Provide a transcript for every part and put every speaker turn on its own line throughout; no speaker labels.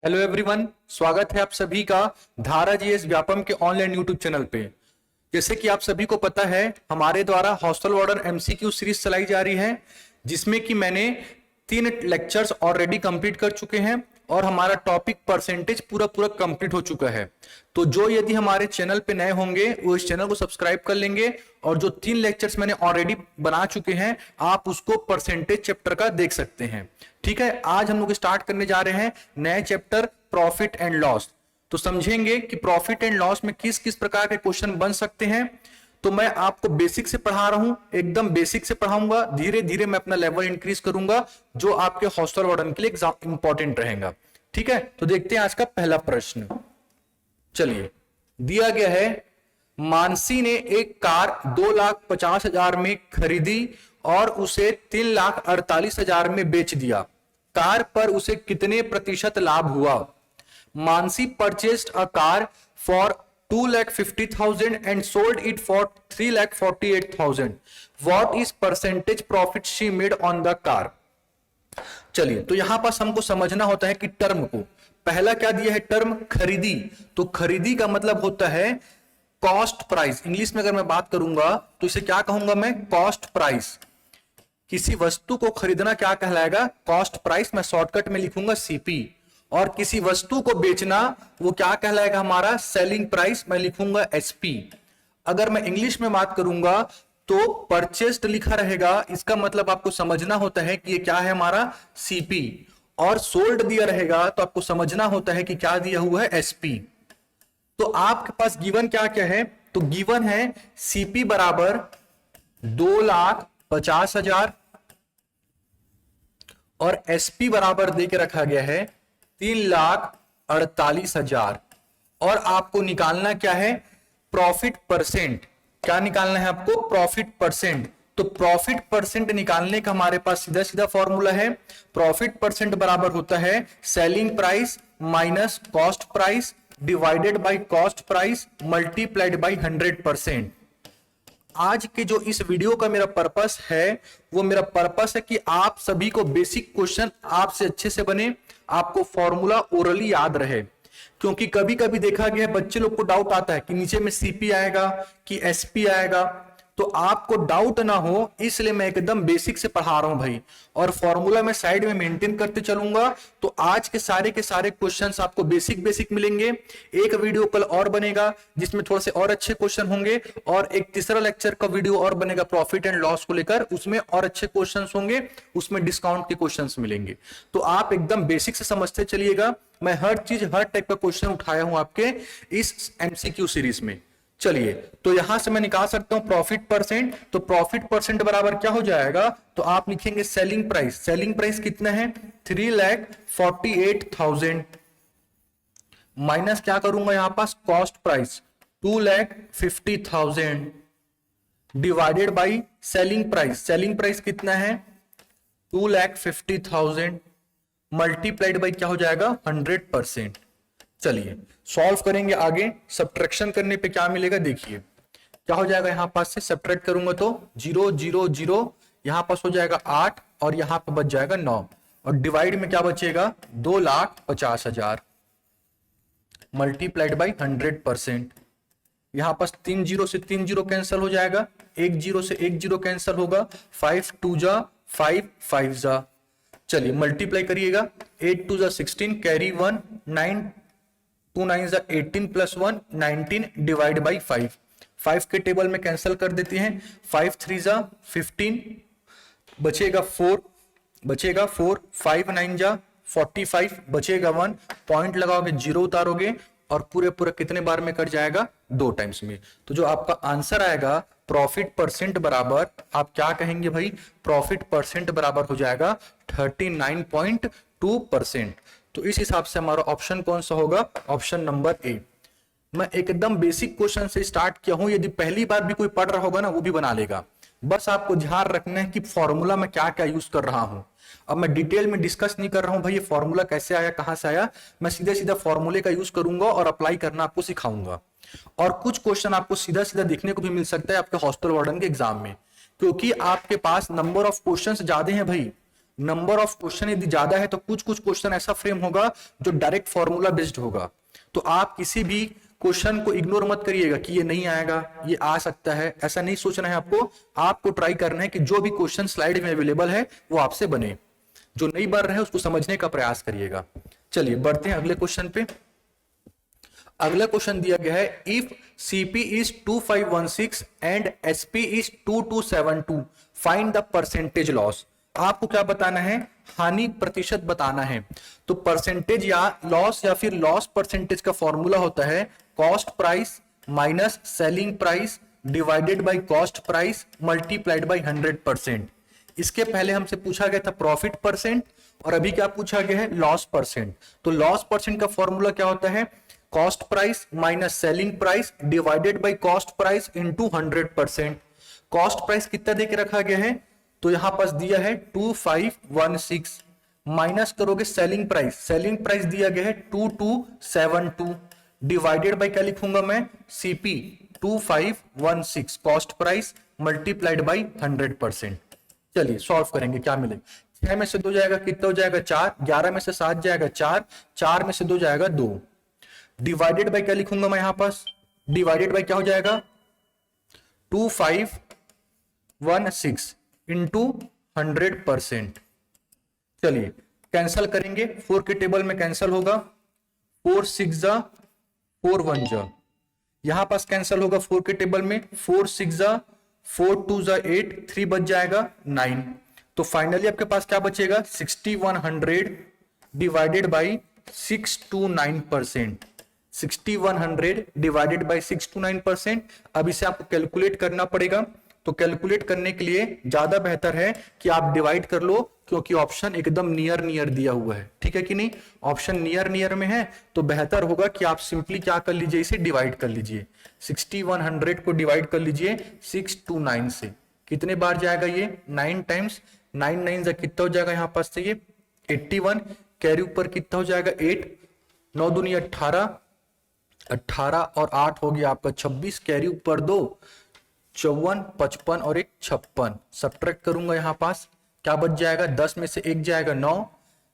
Hello everyone, स्वागत है आप सभी का धारा जीएस व्यापम के ऑनलाइन यूट्यूब चैनल पे। जैसे कि आप सभी को पता है, हमारे द्वारा हॉस्टल वार्डन एमसीक्यू सीरीज चलाई जा रही है, जिसमें कि मैंने 3 लेक्चर्स ऑलरेडी कंप्लीट कर चुके हैं और हमारा टॉपिक परसेंटेज पूरा कंप्लीट हो चुका है। तो जो यदि हमारे चैनल पे नए होंगे वो इस चैनल को सब्सक्राइब कर लेंगे और जो 3 लेक्चर्स मैंने ऑलरेडी बना चुके हैं आप उसको परसेंटेज चैप्टर का देख सकते हैं। ठीक है, आज हम लोग स्टार्ट करने जा रहे हैं नए चैप्टर प्रॉफिट एंड लॉस। तो समझेंगे कि प्रॉफिट एंड लॉस में किस किस प्रकार के क्वेश्चन बन सकते हैं। तो मैं आपको बेसिक से पढ़ा रहा हूं, एकदम बेसिक से पढ़ाऊंगा, धीरे धीरे मैं अपना लेवल इंक्रीज करूंगा जो आपके हॉस्टल वार्डन के लिए एग्जाम इंपॉर्टेंट रहेगा। ठीक है, तो देखते हैं आज का पहला प्रश्न। चलिए, दिया गया है मानसी ने एक कार 2,50,000 में खरीदी और उसे 3,48,000 में बेच दिया। कार पर उसे कितने प्रतिशत लाभ हुआ? Mansi purchased a car for 2,50,000 and sold it for 3,48,000. What is percentage profit she made on the car? चलिए, तो यहां पास हमको समझना होता है कि टर्म को पहला क्या दिया है, टर्म खरीदी। तो खरीदी का मतलब होता है कॉस्ट प्राइस। इंग्लिश में अगर मैं बात करूंगा तो इसे क्या कहूंगा मैं, कॉस्ट प्राइस। किसी वस्तु को खरीदना क्या कहलाएगा, कॉस्ट प्राइस। मैं शॉर्टकट में लिखूंगा सीपी। और किसी वस्तु को बेचना वो क्या कहलाएगा, हमारा सेलिंग प्राइस। मैं लिखूंगा एसपी। अगर मैं इंग्लिश में बात करूंगा तो परचेस्ड लिखा रहेगा, इसका मतलब आपको समझना होता है कि ये क्या है, हमारा सीपी। और सोल्ड दिया रहेगा तो आपको समझना होता है कि क्या दिया हुआ है, एसपी। तो आपके पास गिवन क्या क्या है, तो गिवन है सीपी बराबर 2,50,000 और एसपी बराबर देके रखा गया है 3,48,000। और आपको निकालना क्या है, प्रॉफिट परसेंट। क्या निकालना है आपको, प्रॉफिट परसेंट। तो प्रॉफिट परसेंट निकालने का हमारे पास सीधा सीधा फॉर्मूला है। प्रॉफिट परसेंट बराबर होता है selling price minus cost price divided by cost price multiplied by 100%। आज के जो इस वीडियो का मेरा पर्पस है वो मेरा पर्पस है कि आप सभी को बेसिक क्वेश्चन आपसे अच्छे से बने, आपको फॉर्मूला ओरली याद रहे। क्योंकि कभी कभी देखा गया है बच्चे लोग को डाउट आता है कि नीचे में सीपी आएगा कि एसपी आएगा, तो आपको डाउट ना हो इसलिए मैं एकदम बेसिक से पढ़ा रहा हूं भाई। और फॉर्मूला मैं साइड में मेंटेन करते चलूंगा। तो आज के सारे क्वेश्चंस आपको बेसिक मिलेंगे। एक वीडियो कल और बनेगा जिसमें थोड़े से और अच्छे क्वेश्चन होंगे, और एक तीसरा लेक्चर का वीडियो और बनेगा प्रॉफिट एंड लॉस को लेकर, उसमें और अच्छे क्वेश्चंस होंगे, उसमें डिस्काउंट के क्वेश्चंस मिलेंगे। तो आप एकदम बेसिक से समझते चलिएगा। मैं हर चीज हर टाइप का क्वेश्चन उठाया हूं आपके इस एमसीक्यू सीरीज में। चलिए, तो यहां से मैं निकाल सकता हूं प्रॉफिट परसेंट। तो प्रॉफिट परसेंट बराबर क्या हो जाएगा, तो आप लिखेंगे सेलिंग प्राइस। सेलिंग प्राइस कितना है, 3,48,000 माइनस क्या करूंगा यहां पास, cost price 2,50,000 divided by selling price. Selling price कितना है, 2,50,000 मल्टीप्लाइड बाई क्या हो जाएगा, 100%। चलिए सॉल्व करेंगे आगे। सब्ट्रैक्शन करने पे क्या मिलेगा, देखिए क्या हो जाएगा। यहां पास से सब्ट्रैक्ट करूंगा तो 0 0 0, यहां पास हो जाएगा 8 और यहां पे बच जाएगा 9, और डिवाइड में क्या बचेगा, 2,50,000 मल्टीप्लाइड बाई 100%। यहां पास 3 0 से 3 0 कैंसिल हो जाएगा, 1 0 से 1 0 कैंसिल होगा, 5 2 जा 5 5 जा। चलिए मल्टीप्लाई करिएगा, 8 2 जा 16 कैरी 1, 9 2 9 जा 18 प्लस 1 19 डिवाइड बाई 5। 5 के टेबल में कैंसिल कर देते हैं, 5 3 जा 15 बचेगा 4 5 9 जा 45 बचेगा 1, पॉइंट लगाओगे 0 उतारोगे और पूरे कितने बार में कट जाएगा, 2 टाइम्स में। तो जो आपका आंसर आएगा प्रॉफिट परसेंट बराबर, आप क्या कहेंगे भाई, प्रॉफिट परसेंट बराबर हो जाएगा 39.2%। तो इस हिसाब से हमारा ऑप्शन कौन सा होगा, ऑप्शन नंबर ए। मैं एकदम बेसिक क्वेश्चन से स्टार्ट किया हूं, यदि पहली बार भी कोई पढ़ रहा होगा ना वो भी बना लेगा। बस आपको ध्यान रखना है कि फॉर्मूला में क्या क्या यूज कर रहा हूं। अब मैं डिटेल में डिस्कस नहीं कर रहा हूं भाई ये फॉर्मूला कैसे आया, कहां से आया। मैं सीधा सीधा फॉर्मूले का यूज करूंगा और अप्लाई करना आपको सिखाऊंगा। और कुछ क्वेश्चन आपको सीधा सीधा देखने को भी मिल सकता है आपके हॉस्टल वार्डन के एग्जाम में, क्योंकि आपके पास नंबर ऑफ क्वेश्चंस ज्यादा हैं भाई। नंबर ऑफ क्वेश्चन यदि ज्यादा है तो कुछ कुछ क्वेश्चन ऐसा फ्रेम होगा जो डायरेक्ट फॉर्मूला बेस्ड होगा। तो आप किसी भी क्वेश्चन को इग्नोर मत करिएगा कि ये नहीं आएगा, ये आ सकता है, ऐसा नहीं सोचना है आपको। आपको ट्राई करना है कि जो भी क्वेश्चन स्लाइड में अवेलेबल है वो आपसे बने, जो नहीं बन रहे उसको समझने का प्रयास करिएगा। चलिए बढ़ते हैं अगले क्वेश्चन पे। अगला क्वेश्चन दिया गया है, if CP is 2516 and SP is 2272 find the percentage loss. आपको क्या बताना है, हानि प्रतिशत बताना है। तो परसेंटेज या लॉस या फिर लॉस परसेंटेज का फॉर्मूला होता है cost price minus selling price divided by cost price multiplied by 100%। इसके पहले हमसे पूछा गया था प्रॉफिट परसेंट और अभी क्या पूछा गया है, लॉस परसेंट। तो लॉस परसेंट का फॉर्मूला क्या होता है, cost price minus selling price divided by cost price into 100%। Cost price कितना देके रखा गया है, तो यहां पास दिया है 2516 माइनस करोगे सेलिंग प्राइस दिया गया है 2272 डिवाइडेड बाय क्या लिखूंगा मैं, CP 2516 cost price multiplied by 100%। चलिए सॉल्व करेंगे, क्या मिलेगा, 6 में से 2 जाएगा कितना हो जाएगा 4, 11 में से 7 जाएगा 4, 4 में से 2 जाएगा 2, डिवाइडेड बाय क्या लिखूंगा मैं यहां पास, डिवाइडेड बाय क्या हो जाएगा 2516 इंटू 100%। चलिए कैंसल करेंगे, 4 के टेबल में कैंसल होगा, 4 6 जा 4 1 जा, यहां पास कैंसल होगा 4 के टेबल में, 4 6 जा 4 2 जा 8, 3 बच जाएगा 9। तो फाइनली आपके पास क्या बचेगा 6100 डिवाइडेड बाई 629%। 6100 divided by 629%। अब इसे आपको कैलकुलेट करना पड़ेगा। तो कैलकुलेट करने के लिए ज्यादा बेहतर है कि आप डिवाइड कर लो, क्योंकि ऑप्शन एकदम नियर नियर दिया हुआ है, ठीक है कि नहीं, ऑप्शन नियर नियर में है तो बेहतर होगा कि आप सिंपली क्या कर लीजिए, इसे डिवाइड कर लीजिए। 6100 को डिवाइड कर लीजिए 629 से, कितने बार जाएगा ये 9 टाइम्स, 9 9 जा कितना हो जाएगा यहाँ पास से ये 81, कैरी ऊपर कितना हो जाएगा 8, 9 दूनी 18, 18 और 8 हो गया आपका 26, कैरी ऊपर 2, 54, 55 और 1 56। सब्ट्रैक्ट करूंगा यहाँ पास क्या बच जाएगा, 10 में से 1 जाएगा 9,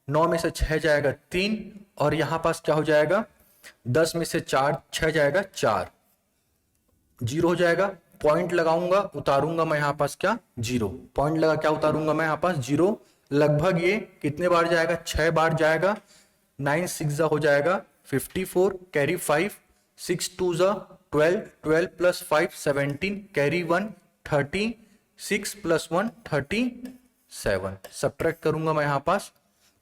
9 में से 6 जाएगा 3 और यहाँ पास क्या हो जाएगा 10 में से 6 जाएगा 4, 0 हो जाएगा। पॉइंट लगाऊंगा, उतारूंगा मैं यहाँ पास क्या 0, पॉइंट लगा क्या उतारूंगा मैं यहाँ पास 0। लगभग ये कितने बार जाएगा 6 बार जाएगा, 9 6 हो जाएगा 54, carry 5, 6 2 12, 12 plus 5 17, carry 1 30, 6 plus 1 37। Subtract करूंगा मैं यहां पास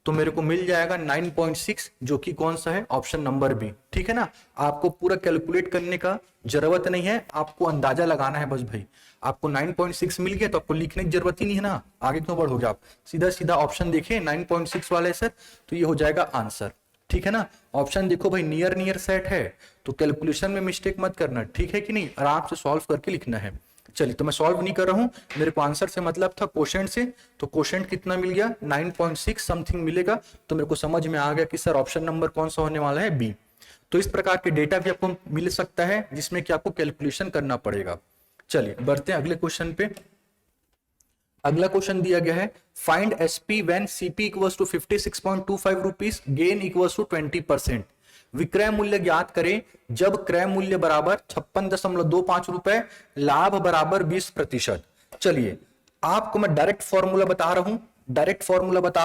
तो मेरे को मिल जाएगा 9.6, जो कि कौन सा है, ऑप्शन नंबर बी, ठीक है ना। आपको पूरा कैलकुलेट करने का जरूरत नहीं है, आपको अंदाजा लगाना है बस भाई। आपको 9.6 मिल गया तो आपको लिखने की जरूरत ही नहीं है ना, आगे क्यों बढ़ोगे आप, सीधा सीधा ऑप्शन देखिए 9.6 वाले सर, तो ये हो जाएगा आंसर, ठीक है ना। ऑप्शन देखो भाई नियर नियर सेट है तो कैलकुलेशन में मिस्टेक मत करना, ठीक है कि नहीं, आराम से सॉल्व करके लिखना है। चलिए तो मैं सॉल्व नहीं कर रहा हूं, मेरे को आंसर से मतलब था क्वोशेंट से, तो क्वोशेंट कितना मिल गया 9.6 समथिंग मिलेगा, तो मेरे को समझ में आ गया कि सर ऑप्शन नंबर कौन सा होने वाला है, बी। तो इस प्रकार के डेटा भी आपको मिल सकता है जिसमें कि आपको कैलकुलेशन करना पड़ेगा। चलिए बढ़ते हैं अगले क्वेश्चन पे। अगला क्वेश्चन दिया गया है, find SP when CP equals to 56.25 rupees, gain equals to 20%। विक्रय मूल्य ज्ञात करें जब क्रय मूल्य बराबर 56.25 रुपए, लाभ बराबर 20%। चलिए आपको मैं डायरेक्ट फॉर्मूला बता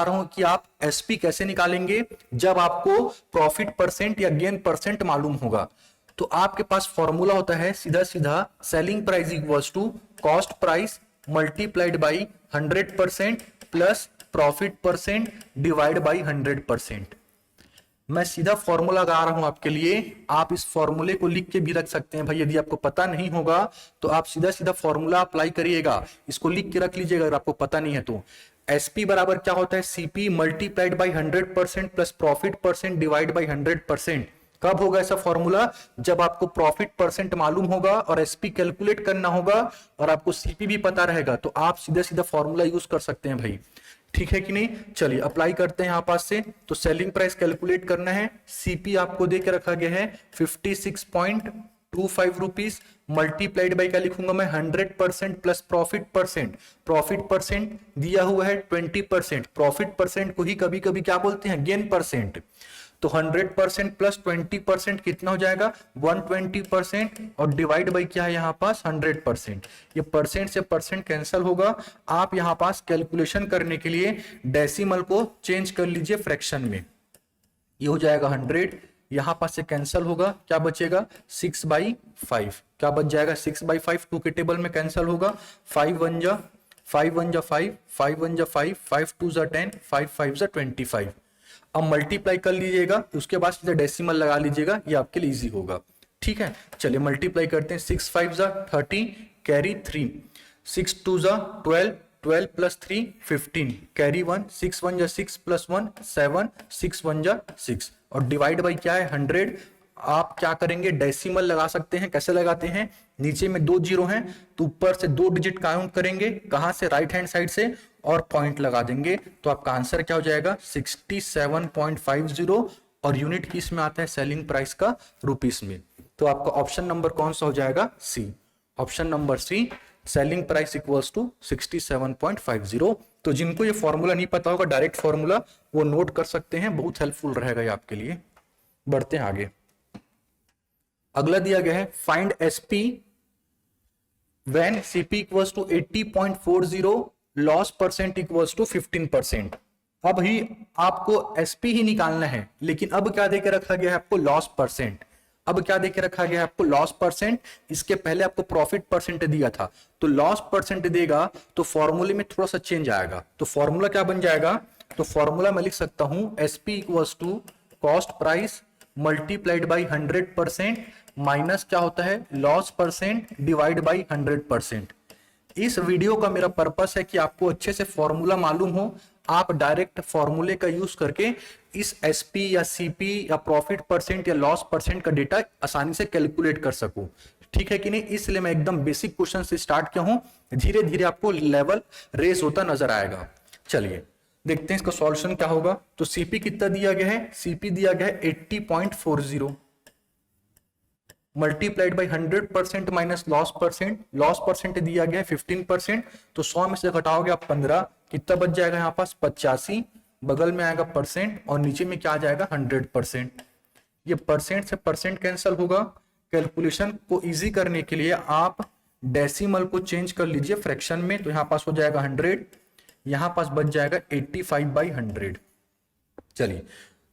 रहा हूं कि आप एसपी कैसे निकालेंगे जब आपको प्रॉफिट परसेंट या गेन परसेंट मालूम होगा। तो आपके पास फॉर्मूला होता है सीधा सीधा selling price equals to cost price multiplied by 100% plus profit percent divide by 100%। मैं सीधा फॉर्मूला लगा रहा हूं आपके लिए, आप इस फॉर्मूले को लिख के भी रख सकते हैं भाई, यदि आपको पता नहीं होगा तो आप सीधा सीधा फॉर्मूला अप्लाई करिएगा, इसको लिख के रख लीजिएगा अगर आपको पता नहीं है तो। एसपी बराबर क्या होता है, CP multiplied by 100% plus profit percent divide by 100%। कब होगा ऐसा फॉर्मूला, जब आपको प्रॉफिट परसेंट मालूम होगा और एसपी कैलकुलेट करना होगा और आपको सीपी भी पता रहेगा, तो आप सीधा सीधा फॉर्मूला यूज कर सकते हैं भाई, ठीक है कि नहीं। चलिए अप्लाई करते हैं यहां पास से। तो सेलिंग प्राइस कैलकुलेट करना है, सीपी आपको देके रखा गया है 25 रुपीज मल्टीप्लाइड बाई क्या लिखूंगा मैं 100% plus profit percent. Profit percent दिया हुआ है 20%, प्रॉफिट परसेंट को ही कभी कभी क्या बोलते हैं गेन परसेंट। तो 100% प्लस 20% कितना हो जाएगा 120% और डिवाइड बाई क्या है यहाँ पास 100%। ये परसेंट से परसेंट कैंसिल होगा। आप यहाँ पास कैलकुलेशन करने के लिए डेसिमल को चेंज कर लीजिए फ्रैक्शन में। ये हो जाएगा 100, यहां पास से कैंसिल होगा, क्या बचेगा 6/5। क्या बच जाएगा 6/5, 2 के टेबल में कैंसिल होगा। 5 1 जा 5 1 जा 5, 5 1 जा 5, 5 2 जा 10, 5 5 जा 25। अब मल्टीप्लाई कर लीजिएगा, उसके बाद सीधा डेसिमल लगा लीजिएगा, ये आपके लिए इजी होगा। ठीक है, चलिए मल्टीप्लाई करते हैं। 6 5 जा 30, कैरी 3, 6 2 जा 12, 12 प्लस 3 15, कैरी 1, 6 1 जा 6 प्लस 1 7, 6 1 जा 6 और डिवाइड बाई क्या है 100। आप क्या करेंगे डेसिमल लगा सकते हैं। कैसे लगाते हैं, नीचे में 2 जीरो हैं तो ऊपर से 2 डिजिट काउंट करेंगे, कहां से राइट हैंड साइड से, और पॉइंट लगा देंगे। तो आपका आंसर क्या हो जाएगा 67.50 और यूनिट किस में आता है सेलिंग प्राइस का रुपीस में। तो आपका ऑप्शन नंबर कौन सा हो जाएगा C, option number C, selling price equals to 67.50। तो जिनको ये फॉर्मूला नहीं पता होगा डायरेक्ट फॉर्मूला वो नोट कर सकते हैं, बहुत हेल्पफुल रहेगा ये आपके लिए। बढ़ते हैं आगे। अगला दिया गया है find SP when CP equals to 80.40 loss percent equals to 15%। अब ही आपको एसपी ही निकालना है, लेकिन अब क्या देके रखा गया है आपको लॉस परसेंट। अब क्या देके रखा गया है आपको लॉस परसेंट, इसके पहले आपको प्रॉफिट परसेंट दिया था। तो लॉस परसेंट देगा तो फॉर्मूले में थोड़ा सा चेंज आएगा। तो फॉर्मूला क्या बन जाएगा, तो फॉर्मूला मैं लिख सकता हूं SP equals to cost price multiplied by 100% minus क्या होता है लॉस परसेंट डिवाइड बाई 100%। इस वीडियो का मेरा पर्पस है कि आपको अच्छे से फॉर्मूला मालूम हो, आप डायरेक्ट फॉर्मूले का यूज करके इस एसपी या सीपी या प्रॉफिट परसेंट या लॉस परसेंट का डेटा आसानी से कैलकुलेट कर सकूं। ठीक है कि नहीं, इसलिए मैं एकदम बेसिक क्वेश्चन से स्टार्ट किया हूं, धीरे धीरे आपको लेवल रेस होता नजर आएगा। चलिए देखते हैं इसका सॉल्यूशन क्या होगा। तो सीपी कितना दिया गया है, सीपी दिया गया है 80.40 multiplied by 100% minus loss percent. Loss percent दिया गया है 15%, तो 100 में से घटाओगे आप 15, कितना बच जाएगा यहाँ पास 85, बगल में आएगा परसेंट और नीचे में क्या आ जाएगा 100%। ये परसेंट से परसेंट कैंसिल होगा। कैलकुलेशन को इजी करने के लिए आप डेसिमल को चेंज कर लीजिए फ्रैक्शन में, तो यहाँ पास हो जाएगा 100, यहाँ पास बच जाएगा 85/100। चलिए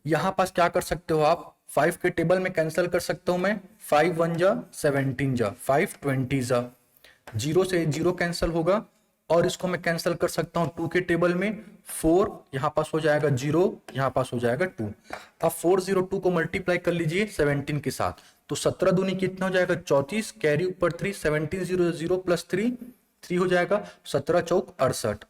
यहाँ पास क्या कर सकते हो आप, 5 के टेबल में कैंसिल कर सकता हूं मैं, 5 1 जा 17 जा 5 20 जा, 0 से 0 कैंसिल होगा और इसको मैं कैंसिल कर सकता हूं 2 के टेबल में, 4 यहां पास हो जाएगा 0, यहां पास हो जाएगा 2। अब 402 को मल्टीप्लाई कर लीजिए 17 के साथ, तो 17 दूनी कितना हो जाएगा 34, कैरी ऊपर 3, 17 0 0 प्लस 3 हो जाएगा 17 चौक 68,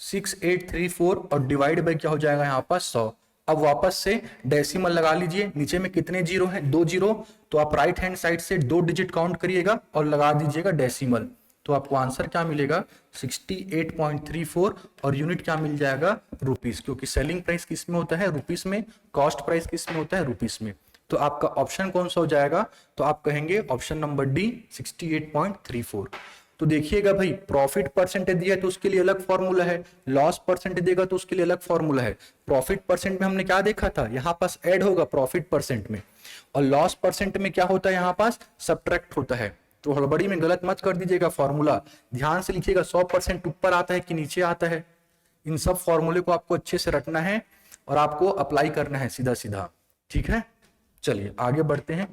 6834 और डिवाइड बाई क्या हो जाएगा यहाँ पास 100। अब वापस से डेसिमल लगा लीजिए, नीचे में कितने जीरो हैं 2 जीरो, तो आप राइट हैंड साइड से 2 डिजिट काउंट करिएगा और लगा दीजिएगा डेसिमल। तो आपको आंसर क्या मिलेगा 68.34 और यूनिट क्या मिल जाएगा रुपीस, क्योंकि सेलिंग प्राइस किस में होता है रुपीस में, कॉस्ट प्राइस किस में होता है रुपीस में। तो आपका ऑप्शन कौन सा हो जाएगा, तो आप कहेंगे ऑप्शन नंबर डी 68.34। तो देखिएगा भाई प्रॉफिट परसेंटेज दिया है तो उसके लिए अलग फॉर्मूला है, लॉस परसेंटेज देगा तो उसके लिए अलग फॉर्मूला है। प्रॉफिट परसेंट में हमने क्या देखा था, यहाँ पास ऐड होगा प्रॉफिट परसेंट में, और लॉस परसेंट में क्या होता है यहाँ पास सब्ट्रैक्ट होता है। तो हड़बड़ी में गलत मत कर दीजिएगा फॉर्मूला, ध्यान से लिखिएगा 100% ऊपर आता है कि नीचे आता है। इन सब फॉर्मूले को आपको अच्छे से रटना है और आपको अप्लाई करना है सीधा सीधा। ठीक है, चलिए आगे बढ़ते हैं।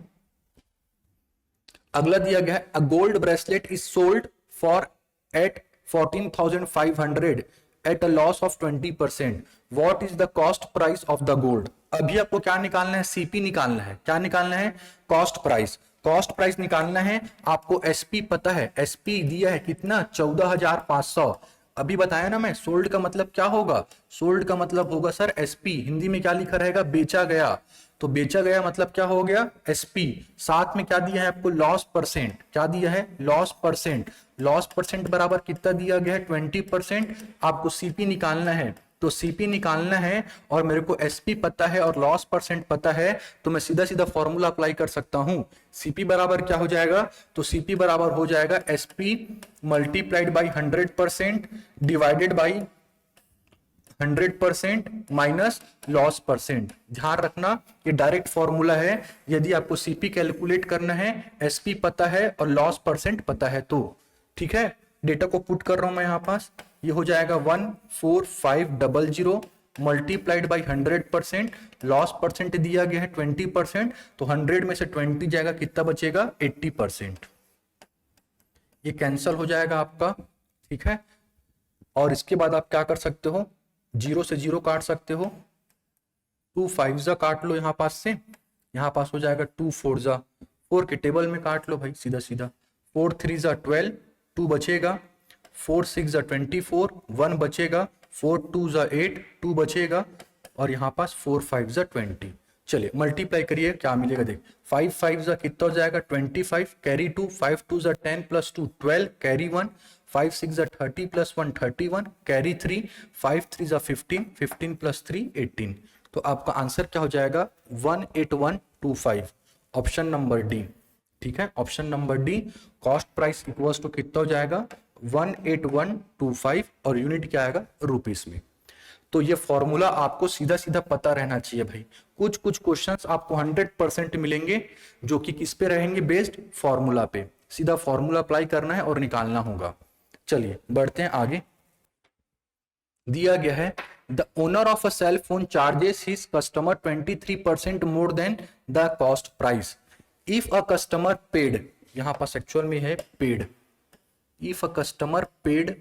अगला दिया गया है a gold bracelet is sold for at 14,500 at a loss of 20%. What is the cost price of the gold? अभी आपको क्या निकालना है, सीपी निकालना है। क्या निकालना है, कॉस्ट प्राइस। कॉस्ट प्राइस निकालना है, आपको एसपी पता है, एसपी दिया है कितना 14,500। अभी बताया ना मैं, सोल्ड का मतलब क्या होगा, सोल्ड का मतलब होगा सर एसपी, हिंदी में क्या लिखा रहेगा बेचा गया। तो बेचा गया मतलब क्या हो गया एसपी, साथ में क्या दिया है आपको लॉस परसेंट, क्या दिया है लॉस परसेंट। लॉस परसेंट बराबर कितना दिया गया है 20%। आपको सीपी निकालना है, तो सीपी निकालना है और मेरे को एसपी पता है और लॉस परसेंट पता है, तो मैं सीधा सीधा फॉर्मूला अप्लाई कर सकता हूं। सीपी बराबर क्या हो जाएगा, तो सीपी बराबर हो जाएगा SP multiplied by 100% divided by 100% minus loss percent. ध्यान रखना ये डायरेक्ट फॉर्मूला है, यदि आपको सीपी कैलकुलेट करना है, एसपी पता है और लॉस परसेंट पता है तो। ठीक है, डेटा को पुट कर रहा हूं मैं यहां पास, ये हो जाएगा 14500 मल्टीप्लाइड बाई 100%, लॉस परसेंट दिया गया है 20%, तो 100 में से 20 जाएगा, कितना बचेगा 80%। ये कैंसल हो जाएगा आपका। ठीक है, और इसके बाद आप क्या कर सकते हो, 0 से 0 काट सकते हो, 2 5 जा काट लो यहां पास से, यहां पास हो जाएगा 2 4 जा, 4 के टेबल में काट लो भाई सीधा सीधा, 4 3 जा 12, 2 बचेगा, 4 6 जा 24, 1 बचेगा, 4 2 जा 8, 2 बचेगा, और यहाँ पास 4 5 जा 20। चलिए मल्टीप्लाई करिए क्या मिलेगा, देख 5 5 जा कितना हो जाएगा 25, कैरी 2, 5 2 जा 10 प्लस 2 12, कैरी 1, 5 6 जा 30 प्लस 1 31, कैरी 3, 5 3 जा 15, 15 प्लस 3 18। तो आपका आंसर क्या हो जाएगा 18125, ऑप्शन नंबर डी। ठीक है, option number D, cost price equals to कितना हो जाएगा 18125, और यूनिट क्या आएगा रुपीस में। तो ये फॉर्मूला आपको सीधा सीधा पता रहना चाहिए भाई। कुछ कुछ क्वेश्चंस आपको 100% मिलेंगे जो कि किस पे रहेंगे, बेस्ड फॉर्मूला पे। सीधा फॉर्मूला अप्लाई करना है और निकालना होगा। चलिए बढ़ते हैं आगे। दिया गया है the owner of a cell phone charges his customer 23% more than the cost price if a customer paid, यहां पास एक्चुअल में है paid, if a customer paid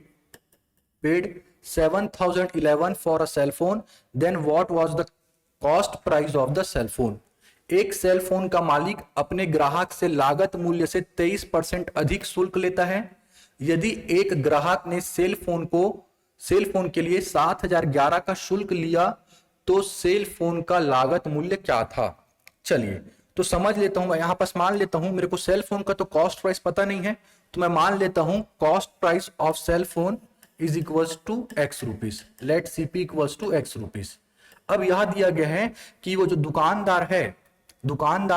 7011 for a cell phone, then what was the cost price of the cell phone. एक cell phone का मालिक अपने ग्राहक से लागत मूल्य से 23% अधिक शुल्क लेता है। यदि एक ग्राहक ने सेल फोन के लिए 7011 का शुल्क लिया तो सेल फोन का लागत मूल्य क्या था। चलिए तो समझ लेता हूं मैं, यहां पास मान लेता हूं मेरे को सेल फोन का तो कॉस्ट प्राइस पता नहीं है, तो मैं मान लेता हूं cost price of cell phone is equals to x rupees, let CP equals to x rupees. अब यहां दिया गया है कि वो जो दुकानदार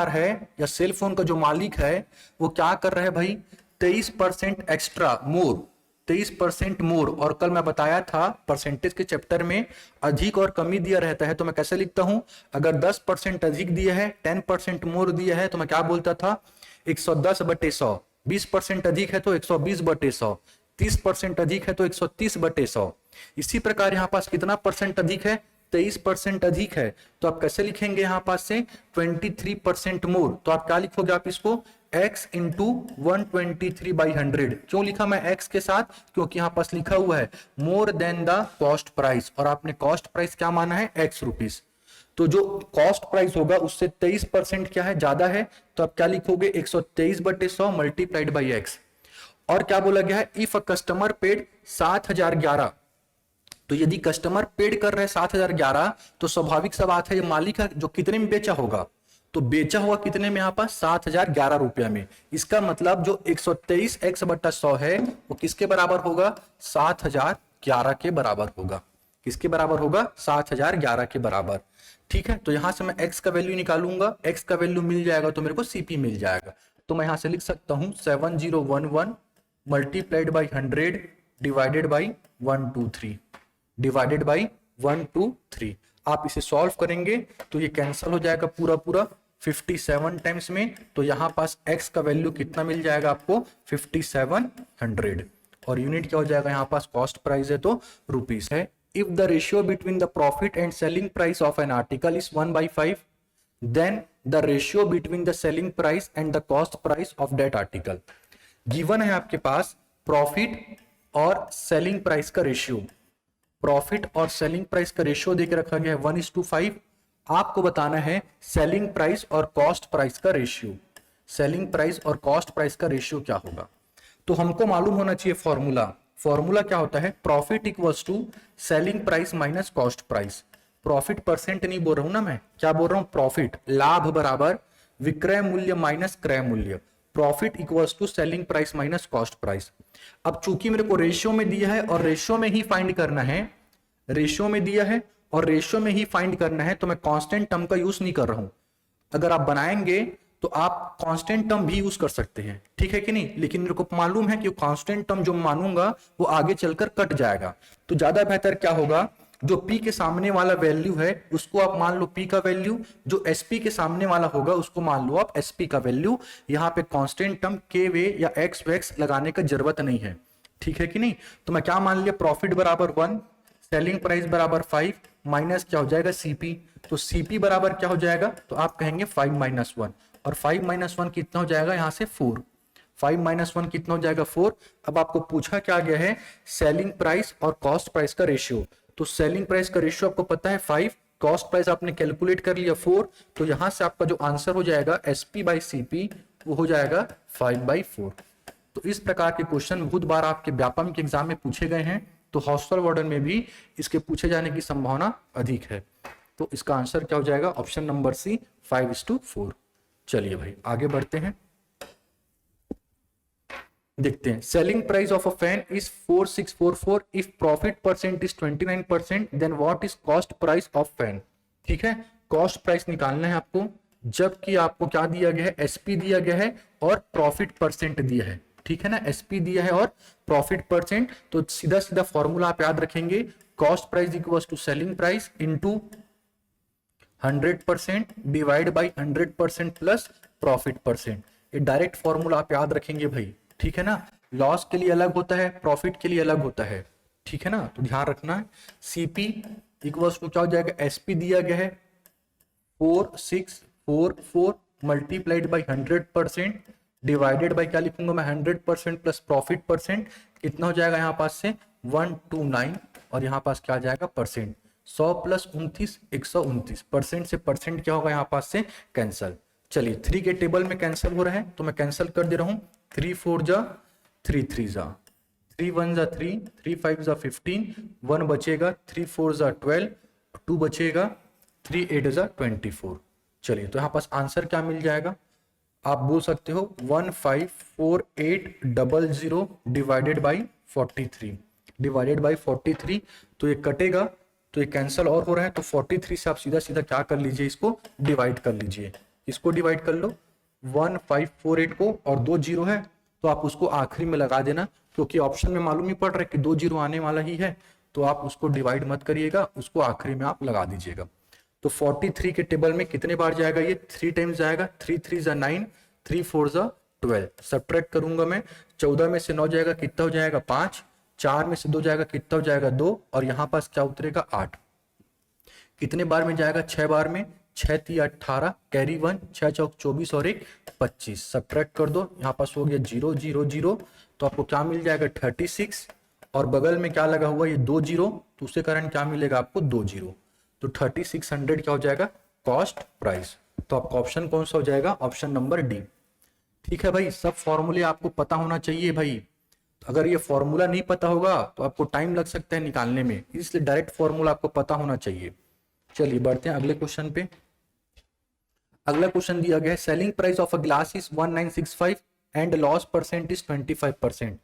है या सेल फोन का जो मालिक है वो क्या कर रहा है भाई, 23% एक्स्ट्रा मोर, 23% मोर। और कल मैं बताया था परसेंटेज के चैप्टर में अधिक और कमी दिया रहता है, तो मैं कैसे लिखता हूं, अगर 10% अधिक दिया है, 10% मोर दिया है, तो मैं क्या बोलता था 110/100, 20% अधिक है तो 120/100, 30% अधिक है तो 130/100। इसी प्रकार यहां पास कितना परसेंट अधिक है, 23% अधिक है, तो आप कैसे लिखेंगे यहां पास से 23% मोर, तो आप क्या लिखोगे, आप इसको x इंटू 123/100। क्यों लिखा मैं x के साथ, क्योंकि यहां पास लिखा हुआ है मोर देन द कॉस्ट प्राइस, और आपने कॉस्ट प्राइस क्या माना है x रुपीज। तो जो कॉस्ट प्राइस होगा उससे 23% क्या है, ज्यादा है, तो आप क्या लिखोगे 123/100 मल्टीप्लाइड बाई x। और क्या बोला गया है, इफ अ कस्टमर पेड 7011, तो यदि कस्टमर पेड कर रहे हैं 7011, तो स्वाभाविक सा बात है ये मालिक है जो कितने में बेचा होगा, तो बेचा हुआ कितने में, यहां पास 7011 रुपया में। इसका मतलब जो 123x/100 है वो किसके बराबर होगा, 7011 के बराबर होगा। किसके बराबर होगा, 7011 के बराबर। ठीक है, तो यहां से मैं x का वैल्यू निकालूंगा, x का वैल्यू मिल जाएगा तो मेरे को सीपी मिल जाएगा। तो मैं यहां से लिख सकता हूं 7011 multiplied by 100 divided by 123 divided by 123। आप इसे सॉल्व करेंगे तो ये कैंसिल हो जाएगा पूरा पूरा 57 टाइम्स में, तो यहां पास x का वैल्यू कितना मिल जाएगा आपको 5700, और यूनिट क्या हो जाएगा, यहां पास कॉस्ट प्राइस है तो रुपीस है। If the ratio between the profit and selling price of an article is 1/5, then the ratio between the selling price and the cost price of that article. Given है आपके पास profit और selling price का ratio, profit और selling price का ratio देके रखा गया है 1:5। आपको बताना है सेलिंग प्राइस और कॉस्ट प्राइस का रेशियो, सेलिंग प्राइस और कॉस्ट प्राइस का रेशियो क्या होगा। तो हमको मालूम होना चाहिए फॉर्मूला क्या होता है, profit equals to selling price minus cost price. Profit percent नहीं बोल रहा हूं ना मैं, क्या बोल रहा हूं, प्रॉफिट, लाभ बराबर विक्रय मूल्य माइनस क्रय मूल्य। Profit equals to selling price minus cost price. अब चूंकि मेरे को रेशियो में दिया है और रेशियो में ही फाइंड करना है, रेशियो में दिया है और रेशियो में ही फाइंड करना है, तो मैं कांस्टेंट टर्म का यूज नहीं कर रहा हूं। अगर आप बनाएंगे तो आप कांस्टेंट टर्म भी यूज कर सकते हैं, ठीक है कि नहीं, लेकिन मेरे को मालूम है कि कांस्टेंट टर्म जो मानूंगा वो आगे चलकर कट जाएगा। तो ज्यादा बेहतर क्या होगा, जो p के सामने वाला वैल्यू है उसको आप मान लो p का वैल्यू, जो sp के सामने वाला होगा उसको मान लो आप sp का वैल्यू। यहाँ पे कांस्टेंट टर्म k वे या x वैक्स लगाने का जरूरत नहीं है, ठीक है कि नहीं। तो मैं क्या मान लिया, प्रॉफिट बराबर 1, सेलिंग प्राइस बराबर 5, माइनस क्या हो जाएगा cp। तो cp बराबर क्या हो जाएगा, तो आप कहेंगे 5 माइनस 1, और 5 माइनस 1 कितना हो जाएगा यहाँ से 4। 5 माइनस 1 कितना हो जाएगा 4। अब आपको पूछा क्या गया है, सेलिंग प्राइस और कॉस्ट प्राइस का रेशियो। तो सेलिंग प्राइस का रेशियो आपको पता है 5, कॉस्ट प्राइस आपने कैलकुलेट कर लिया 4, तो यहां से आपका जो आंसर हो जाएगा SP बाई CP वो हो जाएगा 5/4। तो इस प्रकार के क्वेश्चन बहुत बार आपके व्यापम के एग्जाम में पूछे गए हैं, तो हॉस्टल वार्डन में भी इसके पूछे जाने की संभावना अधिक है। तो इसका आंसर क्या हो जाएगा, ऑप्शन नंबर C 5:4। चलिए भाई आगे बढ़ते हैं, देखते हैं। Selling price of a fan is 4644, if profit percent is 29%, then what is cost price of fan. ठीक है, कॉस्ट प्राइस निकालना है आपको, जबकि आपको क्या दिया गया है, एसपी दिया गया है और प्रॉफिट परसेंट दिया है, ठीक है ना, एसपी दिया है और प्रॉफिट परसेंट। तो सीधा सीधा फॉर्मूला आप याद रखेंगे, cost price equals to selling price into 100% divide by 100% plus profit percent. ये डायरेक्ट फॉर्मूला आप याद रखेंगे भाई, ठीक है ना। लॉस के लिए अलग होता है, प्रॉफिट के लिए अलग होता है, ठीक है ना, तो ध्यान रखना है। सीपी इक्वल्स टू क्या हो जाएगा, एसपी दिया गया है 4644 मल्टीप्लाइड बाई 100% डिवाइडेड बाई क्या लिखूंगा मैं, 100% प्लस प्रॉफिट परसेंट। कितना हो जाएगा यहाँ पास से 129, और यहाँ पास क्या आ जाएगा परसेंट, 100 प्लस 29 129। परसेंट से परसेंट क्या होगा यहाँ पास से कैंसल। चलिए 3 के टेबल में कैंसिल हो रहा है तो मैं कैंसिल कर दे रहा हूं। 3 4 जा 3 3 जा 3 1 जा 3 3 5 जा 15, 1 बचेगा, 3 4 जा 12, 2 बचेगा, 3 8 जा 24। चलिए तो यहाँ पास आंसर क्या मिल जाएगा, आप बोल सकते हो 154800 डिवाइडेड बाई 43 डिवाइडेड बाई 43। तो ये कटेगा, तो ये कैंसिल और हो रहा है, तो 43 से आप सीधा सीधा क्या कर लीजिए, इसको डिवाइड कर लीजिए, इसको डिवाइड कर लो 1548 को, और 2 जीरो है तो आप उसको आखिरी में लगा देना, क्योंकि ऑप्शन में मालूम ही पड़ रहा है कि 2 जीरो आने वाला ही है, तो आप उसको डिवाइड मत करिएगा, उसको आखिरी में आप लगा दीजिएगा। तो 43 के टेबल में कितने बार जाएगा, ये 3 टाइम्स जाएगा, 3 3 जा 9, 3 4 जा 12। सब्ट्रैक्ट करूंगा मैं, 14 में से 9 जाएगा, कितना हो जाएगा 5, 4 में से 2 जाएगा, कितना हो जाएगा 2, और यहाँ पास क्या उतरेगा 8। कितने बार में जाएगा, 6 बार में, 6 3 18 कैरी 1, 6 चौक 24 और 1 25। सब्ट्रैक्ट कर दो, यहाँ पास हो गया 0 0 0, तो आपको क्या मिल जाएगा 36, और बगल में क्या लगा हुआ ये 2 जीरो, तो उसके कारण क्या मिलेगा आपको 2 जीरो, तो 3600 क्या हो जाएगा कॉस्ट प्राइस। तो आपका ऑप्शन कौन सा हो जाएगा, ऑप्शन नंबर डी। ठीक है भाई, सब फॉर्मूले आपको पता होना चाहिए भाई, अगर ये फॉर्मूला नहीं पता होगा तो आपको टाइम लग सकता है निकालने में, इसलिए डायरेक्ट फॉर्मूला आपको पता होना चाहिए। चलिए बढ़ते हैं अगले क्वेश्चन पे। अगला क्वेश्चन दिया गया है, selling price of a glass is 1965 and loss percent is 25%।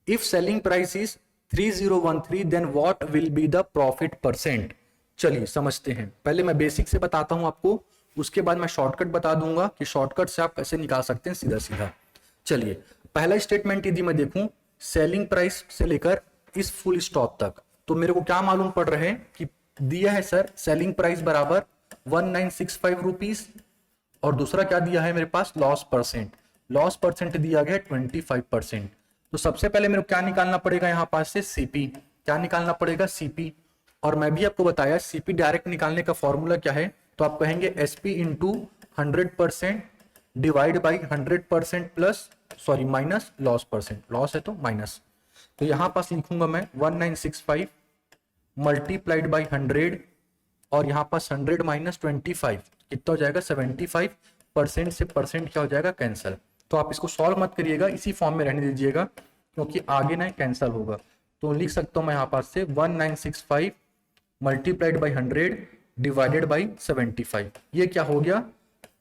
If selling price is 3013 then what will be the profit percent. चलिए समझते हैं, पहले मैं बेसिक से बताता हूं आपको, उसके बाद मैं शॉर्टकट बता दूंगा कि शॉर्टकट से आप कैसे निकाल सकते हैं सीधा सीधा। चलिए पहला स्टेटमेंट यदि मैं देखूं, सेलिंग प्राइस से लेकर इस फुल स्टॉप तक, तो मेरे को क्या मालूम पड़ रहा है कि दिया है सर सेलिंग प्राइस बराबर 1965 रुपीज, और दूसरा क्या दिया है मेरे पास, लॉस परसेंट। लॉस परसेंट दिया गया 25%। तो सबसे पहले मेरे को क्या निकालना पड़ेगा यहाँ पास से, सीपी। क्या निकालना पड़ेगा, सीपी। और मैं भी आपको बताया सीपी डायरेक्ट निकालने का फॉर्मूला क्या है, तो आप कहेंगे SP into 100% divide by 100% plus sorry minus loss percent, loss है तो माइनस। तो यहां पास लिखूंगा मैं 1965 मल्टीप्लाइड बाई 100, और यहां पास 100 माइनस 25 कितना हो जाएगा 75%। से परसेंट क्या हो जाएगा कैंसल। तो आप इसको सॉल्व मत करिएगा, इसी फॉर्म में रहने दीजिएगा, क्योंकि आगे ना कैंसल होगा। तो लिख सकता हूं मैं यहां पास से 1965 मल्टीप्लाइड बाई 100 डिवाइडेड बाई 75, ये क्या हो गया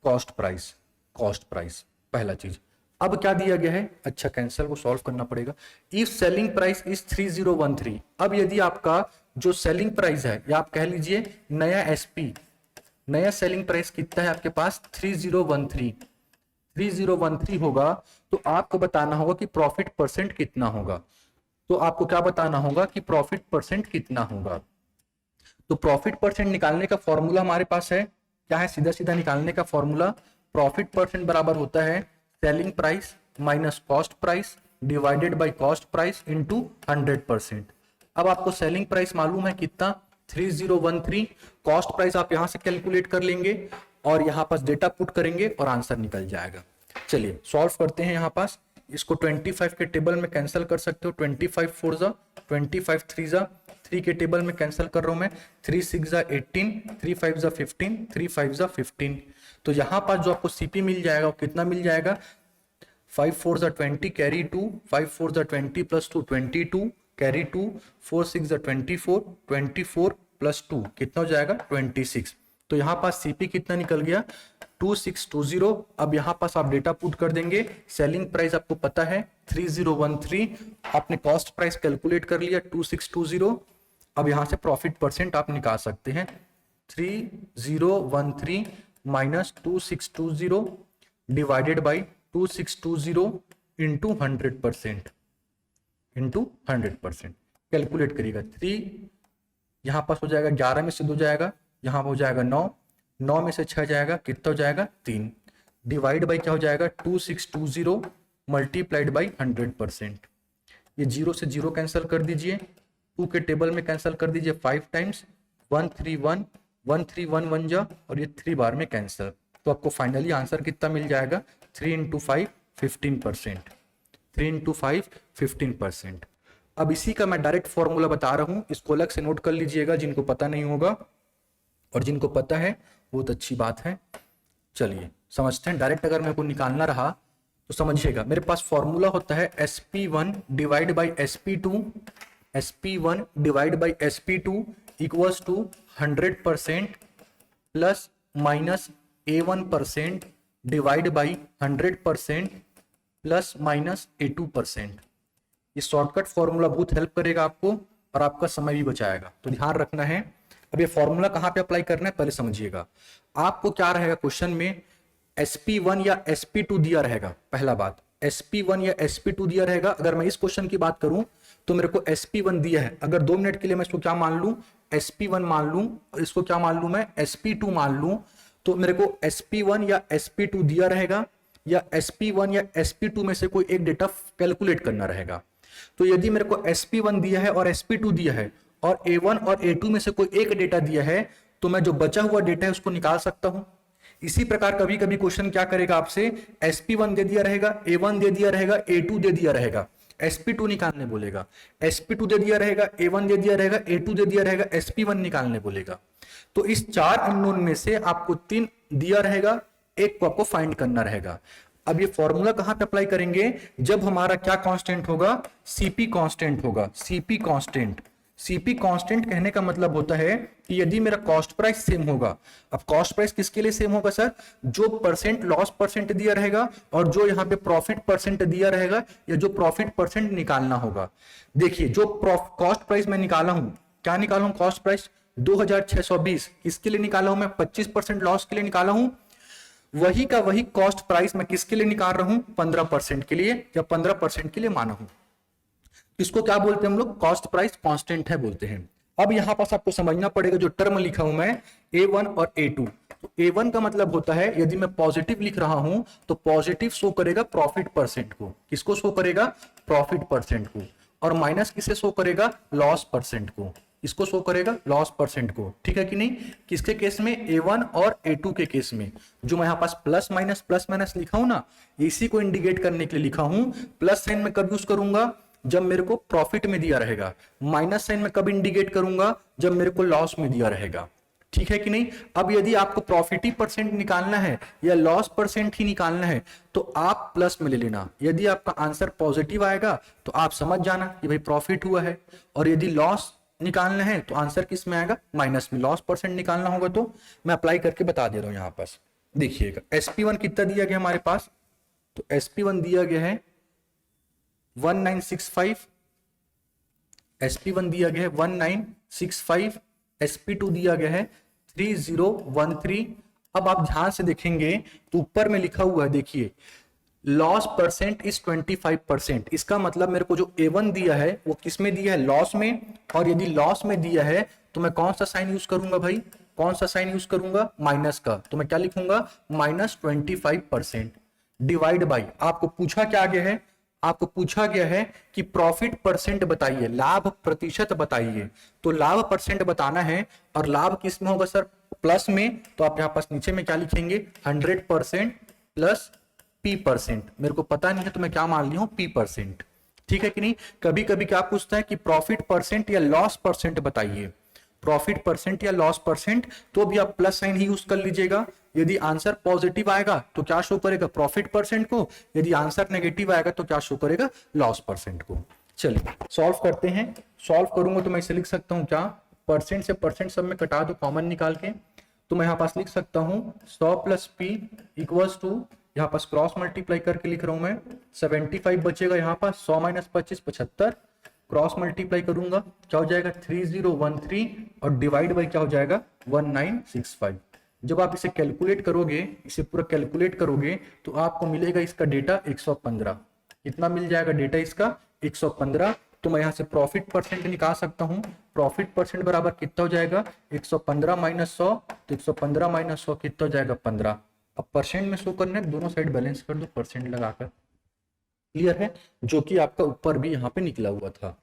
कॉस्ट प्राइस। कॉस्ट प्राइस पहला चीज। अब क्या दिया गया है, अच्छा कैंसल को सॉल्व करना पड़ेगा। इफ सेलिंग प्राइस इज 3013, अब यदि आपका जो सेलिंग प्राइस है या आप कह लीजिए नया एसपी, नया सेलिंग प्राइस कितना है आपके पास 3013 होगा, तो आपको बताना होगा कि प्रॉफिट परसेंट कितना होगा। तो आपको क्या बताना होगा कि प्रॉफिट परसेंट कितना होगा। तो प्रॉफिट परसेंट निकालने का फॉर्मूला हमारे पास है, क्या है, सीधा सीधा निकालने का फॉर्मूला, प्रॉफिट परसेंट बराबर होता है selling price minus cost price divided by cost price into 100%। अब आपको सेलिंग प्राइस मालूम है कितना 3013, कॉस्ट प्राइस आप यहां से कैलकुलेट कर लेंगे और यहां पास डेटा पुट करेंगे और आंसर निकल जाएगा। चलिए सॉल्व करते हैं। यहां पास इसको 25 के टेबल में कैंसिल कर सकते हो, 25 4 जा 25 3 जा 3 के टेबल में कैंसिल कर रहा हूं मैं, 3 6 जा 18 3 5 जा 15 3 5 जा 15। तो यहां पास जो आपको सीपी मिल जाएगा वो कितना मिल जाएगा, 5 4 जा 20 कैरी 2, 5 4 जा 20 प्लस 2 22 कैरी 2, 4 6 जा 24 24 प्लस 2 कितना हो जाएगा 26। तो यहां पास सीपी कितना निकल गया 2620। अब यहां पास आप डेटा पुट कर देंगे, सेलिंग प्राइस आपको पता है 3013, आपने कॉस्ट प्राइस कैलकुलेट कर लिया 2620। अब यहां से प्रॉफिट परसेंट आप निकाल सकते हैं 3013 minus 2620 divided by 2620 into 100%, into 100% calculate करिएगा। 3 यहां पास हो जाएगा 11 में से 2 जाएगा, यहां हो जाएगा 9, 9 में से 6 जाएगा, कितना हो जाएगा 3, डिवाइड बाई क्या हो जाएगा 2620 मल्टीप्लाइड बाई 100%। ये 0 से 0 कैंसिल कर दीजिए, 2 के टेबल में कैंसिल कर दीजिए 5 टाइम्स, 131 131 जा और ये 3 बार में कैंसिल। तो आपको फाइनली आंसर कितना मिल जाएगा 3 इंटू 5 15%, 3 इंटू 5 15%। अब इसी का मैं डायरेक्ट फॉर्मूला बता रहा हूं, इसको अलग से नोट कर लीजिएगा जिनको पता नहीं होगा, और जिनको पता है बहुत अच्छी बात है। चलिए समझते हैं, डायरेक्ट अगर मेरे को निकालना रहा तो समझिएगा, मेरे पास फॉर्मूला होता है SP1 divide by SP2, SP1 divide by SP2 equals to 100% plus minus A1% divide by 100% plus minus A2%। ये शॉर्टकट फॉर्मूला बहुत हेल्प करेगा आपको और आपका समय भी बचाएगा, तो ध्यान रखना है। अब ये फॉर्मूला कहां पे अप्लाई करना है पहले समझिएगा। आपको क्या रहेगा क्वेश्चन में, SP1 या SP2 दिया रहेगा। पहला बात SP1 या SP2 दिया रहेगा। अगर मैं इस क्वेश्चन की बात करूं तो मेरे को SP1 दिया है, अगर 2 मिनट के लिए मैं इसको क्या मान लूं SP1 मान लूं, और इसको क्या मान लूं मैं SP2 मान लूं, तो मेरे को SP1 या SP2 दिया रहेगा या SP1 या SP2 में से कोई एक डेटा कैलकुलेट करना रहेगा। तो यदि मेरे को SP1 दिया है और SP2 दिया है और A1 और A2 में से कोई एक डेटा दिया है, तो मैं जो बचा हुआ डेटा है उसको निकाल सकता हूं। इसी प्रकार कभी कभी क्वेश्चन क्या करेगा आपसे, SP1 दे दिया रहेगा, A1 दे दिया रहेगा, A2 दे दिया रहेगा, SP2 निकालने बोलेगा, SP2 दे दिया रहेगा, A1 दे दिया रहेगा, A2 दे दिया रहेगा, SP1 निकालने बोलेगा। तो इस 4 अननोन में से आपको 3 दिया रहेगा, एक को आपको फाइंड करना रहेगा। अब ये फॉर्मूला कहां पे अप्लाई करेंगे, जब हमारा क्या कांस्टेंट होगा, सीपी कांस्टेंट होगा, सीपी कांस्टेंट। सीपी कांस्टेंट कहने का मतलब होता है कि यदि मेरा कॉस्ट प्राइस सेम होगा, अब कॉस्ट प्राइस किसके लिए सेम होगा सर, जो परसेंट लॉस परसेंट दिया रहेगा और जो यहाँ पे प्रॉफिट परसेंट दिया रहेगा या जो प्रॉफिट परसेंट निकालना होगा। देखिए जो कॉस्ट प्राइस मैं निकाला हूं, क्या निकाला हूं, कॉस्ट प्राइस 2620 किसके लिए निकाला हूं मैं, 25% लॉस के लिए निकाला हूं। वही का वही कॉस्ट प्राइस मैं किसके लिए निकाल रहा हूं, 15% के लिए या 15% के लिए माना हूं। इसको क्या बोलते हैं हम लोग, कॉस्ट प्राइस कांस्टेंट है बोलते हैं। अब यहां पास आपको समझना पड़ेगा, जो टर्म लिखा हूं मैं A1 और A2, तो A1 का मतलब होता है यदि मैं पॉजिटिव लिख रहा हूं तो पॉजिटिव शो करेगा प्रॉफिट परसेंट को, किसको शो करेगा, प्रॉफिट परसेंट को, और माइनस किसे शो करेगा, लॉस परसेंट को, इसको शो करेगा लॉस परसेंट को। ठीक है कि नहीं, किसके केस में, A1 और A2 के केस में। जो मैं यहां पास प्लस माइनस लिखा हूं ना, इसी को इंडिकेट करने के लिए लिखा हूं। प्लस साइन में कब यूज करूंगा, जब मेरे को प्रॉफिट में दिया रहेगा, माइनस साइन में कब इंडिकेट करूंगा, जब मेरे को लॉस में दिया रहेगा। ठीक है कि नहीं। अब यदि आपको प्रॉफिट ही परसेंट निकालना है या लॉस परसेंट ही निकालना है तो आप प्लस में ले लेना। यदि आपका आंसर पॉजिटिव आएगा तो आप समझ जाना कि भाई प्रॉफिट हुआ है, और यदि लॉस निकालना है तो आंसर किस में आएगा, माइनस में। लॉस परसेंट निकालना होगा तो मैं अप्लाई करके बता दे रहा हूं। यहां पास देखिएगा SP1 कितना दिया गया हमारे पास, तो SP1 दिया गया है 1965, SP1 दिया गया है 1965, SP2 दिया गया है 3013। अब आप ध्यान से देखेंगे तो ऊपर में लिखा हुआ है, देखिए लॉस परसेंट इज 25%। इसका मतलब मेरे को जो A1 दिया है वो किस में दिया है, लॉस में। और यदि लॉस में दिया है तो मैं कौन सा साइन यूज करूंगा भाई, कौन सा साइन यूज करूंगा, माइनस का। तो मैं क्या लिखूंगा, -25% डिवाइड बाई, आपको पूछा क्या गया है, आपको पूछा गया है कि प्रॉफिट परसेंट बताइए, लाभ प्रतिशत बताइए। तो लाभ परसेंट बताना है और लाभ किस में होगा सर, प्लस में। तो आप यहां पास नीचे में क्या लिखेंगे, 100% प्लस P%। मेरे को पता नहीं है तो मैं क्या मान लिया हूं, P%। ठीक है कि नहीं। कभी कभी क्या पूछता है कि प्रॉफिट परसेंट या लॉस परसेंट बताइए, प्रॉफिट परसेंट या लॉस परसेंट, तो भी आप प्लस साइन ही यूज कर लीजिएगा। यदि आंसर पॉजिटिव आएगा तो क्या शो करेगा, प्रॉफिट परसेंट को। यदि आंसर नेगेटिव आएगा तो क्या शो करेगा, लॉस परसेंट को। चलिए सॉल्व करते हैं। सॉल्व करूंगा तो मैं इसे लिख सकता हूं क्या, परसेंट से परसेंट सब में कटा दो कॉमन निकाल के। तो मैं यहां पास लिख सकता हूं 100 प्लस P इक्वल्स टू, यहां पास क्रॉस मल्टीप्लाई करके लिख रहा हूं मैं, 75 बचेगा यहां पास, 100 माइनस 25 75, क्रॉस मल्टीप्लाई करूंगा क्या हो जाएगा 3013, और डिवाइड बाई क्या हो जाएगा 1965। जब आप इसे कैलकुलेट करोगे, इसे पूरा कैलकुलेट करोगे तो आपको मिलेगा इसका डेटा 115। कितना मिल जाएगा डेटा इसका, 115। तो मैं यहां से प्रॉफिट परसेंट निकाल सकता हूं। प्रॉफिट परसेंट बराबर कितना हो जाएगा, 115 माइनस 100, तो 115 माइनस 100 कितना हो जाएगा, 15। अब परसेंट में शो करना है, दोनों साइड बैलेंस कर दो परसेंट लगाकर। क्लियर है, जो कि आपका ऊपर भी यहाँ पे निकला हुआ था।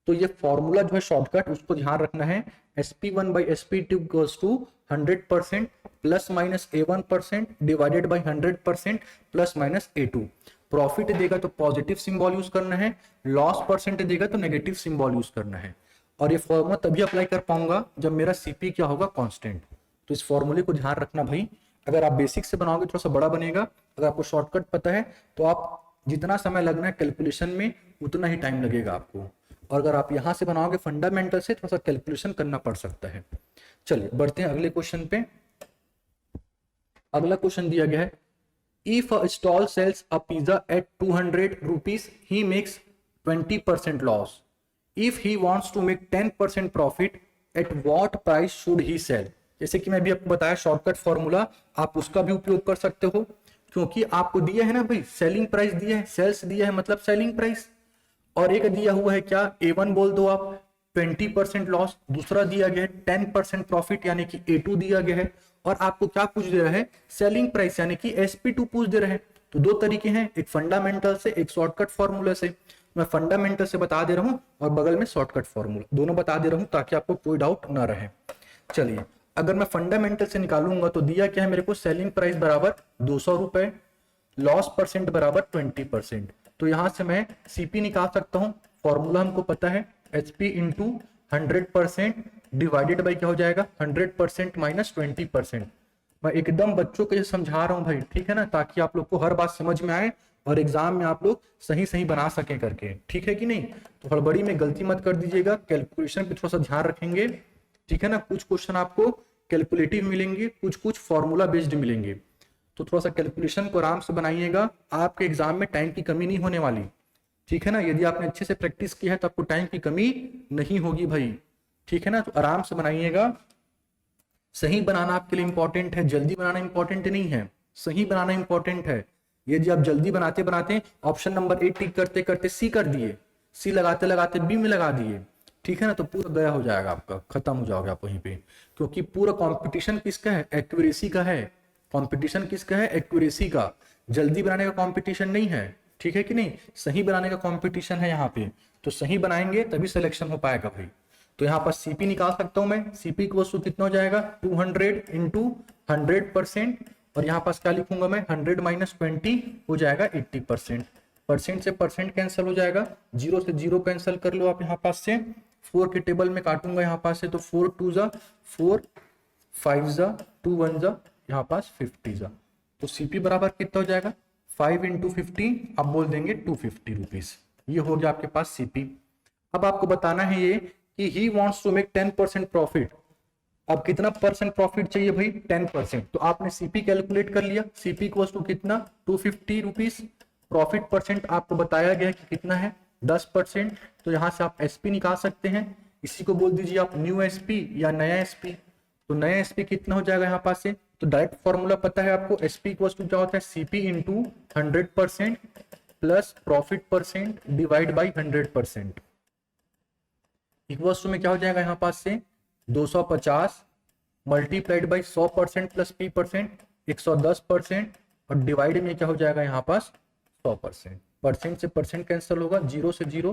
तो ये फॉर्मूला जो है शॉर्टकट, उसको ध्यान रखना है, SP1 by SP2 equals to 100% plus minus A1% divided by 100% plus minus A2। Profit देगा तो पॉजिटिव सिंबल यूज करना है, लॉस परसेंट देगा तो नेगेटिव सिंबल यूज करना है। और ये फॉर्मूला तभी अप्लाई कर पाऊंगा जब मेरा CP क्या होगा, कांस्टेंट। तो इस फॉर्मूले को ध्यान रखना भाई। अगर आप बेसिक से बनाओगे थोड़ा सा बड़ा बनेगा, अगर आपको शॉर्टकट पता है तो आप जितना समय लगना है कैलकुलेशन में उतना ही टाइम लगेगा आपको। और अगर आप यहां से बनाओगे फंडामेंटल से, थोड़ा सा कैलकुलेशन करना पड़ सकता है। चलिए बढ़ते हैं अगले क्वेश्चन पे। अगला क्वेश्चन दिया गया है, if a stall sells a pizza at 200 rupees he makes 20% loss. If he wants to make 10% profit at what price should he sell. जैसे कि मैं भी आपको बताया शॉर्टकट फॉर्मूला, आप उसका भी उपयोग कर सकते हो, क्योंकि आपको दिया है ना भाई, सेलिंग प्राइस दिया है, सेल्स दिया है मतलब सेलिंग प्राइस। और एक दिया हुआ है क्या, A1 बोल दो आप, 20% लॉस। दूसरा दिया गया है 10% प्रॉफिट यानी कि A2 दिया गया है। और आपको क्या पूछ दे रहा है, सेलिंग प्राइस यानी कि SP2 पूछ दे रहे हैं। तो दो तरीके हैं, एक फंडामेंटल से, एक शॉर्टकट फॉर्मूला से। मैं फंडामेंटल से बता दे रहा हूं और बगल में शॉर्टकट फॉर्मूला, दोनों बता दे रहा हूं ताकि आपको कोई डाउट ना रहे। चलिए अगर मैं फंडामेंटल से निकालूंगा तो दिया क्या है मेरे को, सेलिंग प्राइस बराबर 200 रुपए, लॉस परसेंट बराबर 20%। तो यहां से मैं CP निकाल सकता हूं। फॉर्मूला हमको पता है, HP इंटू 100% डिवाइडेड बाई क्या हो जाएगा, 100% माइनस 20%। मैं एकदम बच्चों को ये समझा रहा हूं भाई, ठीक है ना, ताकि आप लोग को हर बात समझ में आए और एग्जाम में आप लोग सही सही बना सकें करके, ठीक है कि नहीं। तो हड़बड़ी में गलती मत कर दीजिएगा, कैलकुलेशन पे थोड़ा सा ध्यान रखेंगे, ठीक है ना। कुछ क्वेश्चन आपको कैलकुलेटिव मिलेंगे, कुछ कुछ फॉर्मूला बेस्ड मिलेंगे। तो थोड़ा सा कैलकुलेशन को आराम से बनाइएगा, आपके एग्जाम में टाइम की कमी नहीं होने वाली, ठीक है ना। यदि आपने अच्छे से प्रैक्टिस की है तो आपको टाइम की कमी नहीं होगी भाई, ठीक है ना। तो आराम से बनाइएगा, सही बनाना आपके लिए इंपॉर्टेंट है, जल्दी बनाना इंपॉर्टेंट नहीं है, सही बनाना इंपॉर्टेंट है। यदि आप जल्दी बनाते बनाते ऑप्शन नंबर A टिक करते करते C कर दिए, C लगाते लगाते B में लगा दिए, ठीक है ना, तो पूरा गया हो जाएगा आपका, खत्म हो जाओगे आप वहीं पे। क्योंकि पूरा कंपटीशन किसका है, एक्यूरेसी का है। कंपटीशन किसका है, एक्यूरेसी का। जल्दी बनाने का कंपटीशन नहीं है, ठीक है कि नहीं, सही बनाने का कंपटीशन है यहाँ पे। तो सही बनाएंगे तभी सिलेक्शन हो पाएगा भाई। तो यहाँ पर CP निकाल सकता हूं मैं, CP को कितना हो जाएगा, 200 इंटू 100%, और यहाँ पास क्या लिखूंगा मैं, 100 माइनस 20 हो जाएगा 80%। परसेंट से परसेंट कैंसिल हो जाएगा, 0 से 0 कैंसिल कर लो आप यहाँ पास से। 4 के टेबल में काटूंगा यहाँ पास से, तो 4 2 जा 4, 5 जा 2 1 जा, यहाँ पास 50 जा। तो CP बराबर कितना हो जाएगा, 5 इंटू 50, आप बोल देंगे 250 रुपीज। ये हो गया आपके पास CP। अब आपको बताना है ये कि he wants to make 10% profit. अब कितना परसेंट प्रॉफिट चाहिए भाई? 10%। तो आपने सीपी कैलकुलेट कर लिया, सीपी इक्वल्स टू कितना? 250 रुपीज। प्रॉफिट परसेंट आपको बताया गया कि कितना है? 10%। तो यहां से आप एसपी निकाल सकते हैं, इसी को बोल दीजिए आप न्यू एसपी या नया एसपी। तो नया एसपी कितना हो जाएगा यहाँ पास से? तो डायरेक्ट फॉर्मूला पता है आपको, एसपी इक्वल्स टू क्या होता है? CP into 100% plus profit percent divide by 100%। Equals to में क्या हो जाएगा यहाँ पास से? 250 multiplied by 100% plus P percent 110%, और डिवाइड में क्या हो जाएगा यहाँ पास? 100%। परसेंट से परसेंट कैंसिल होगा, जीरो से जीरो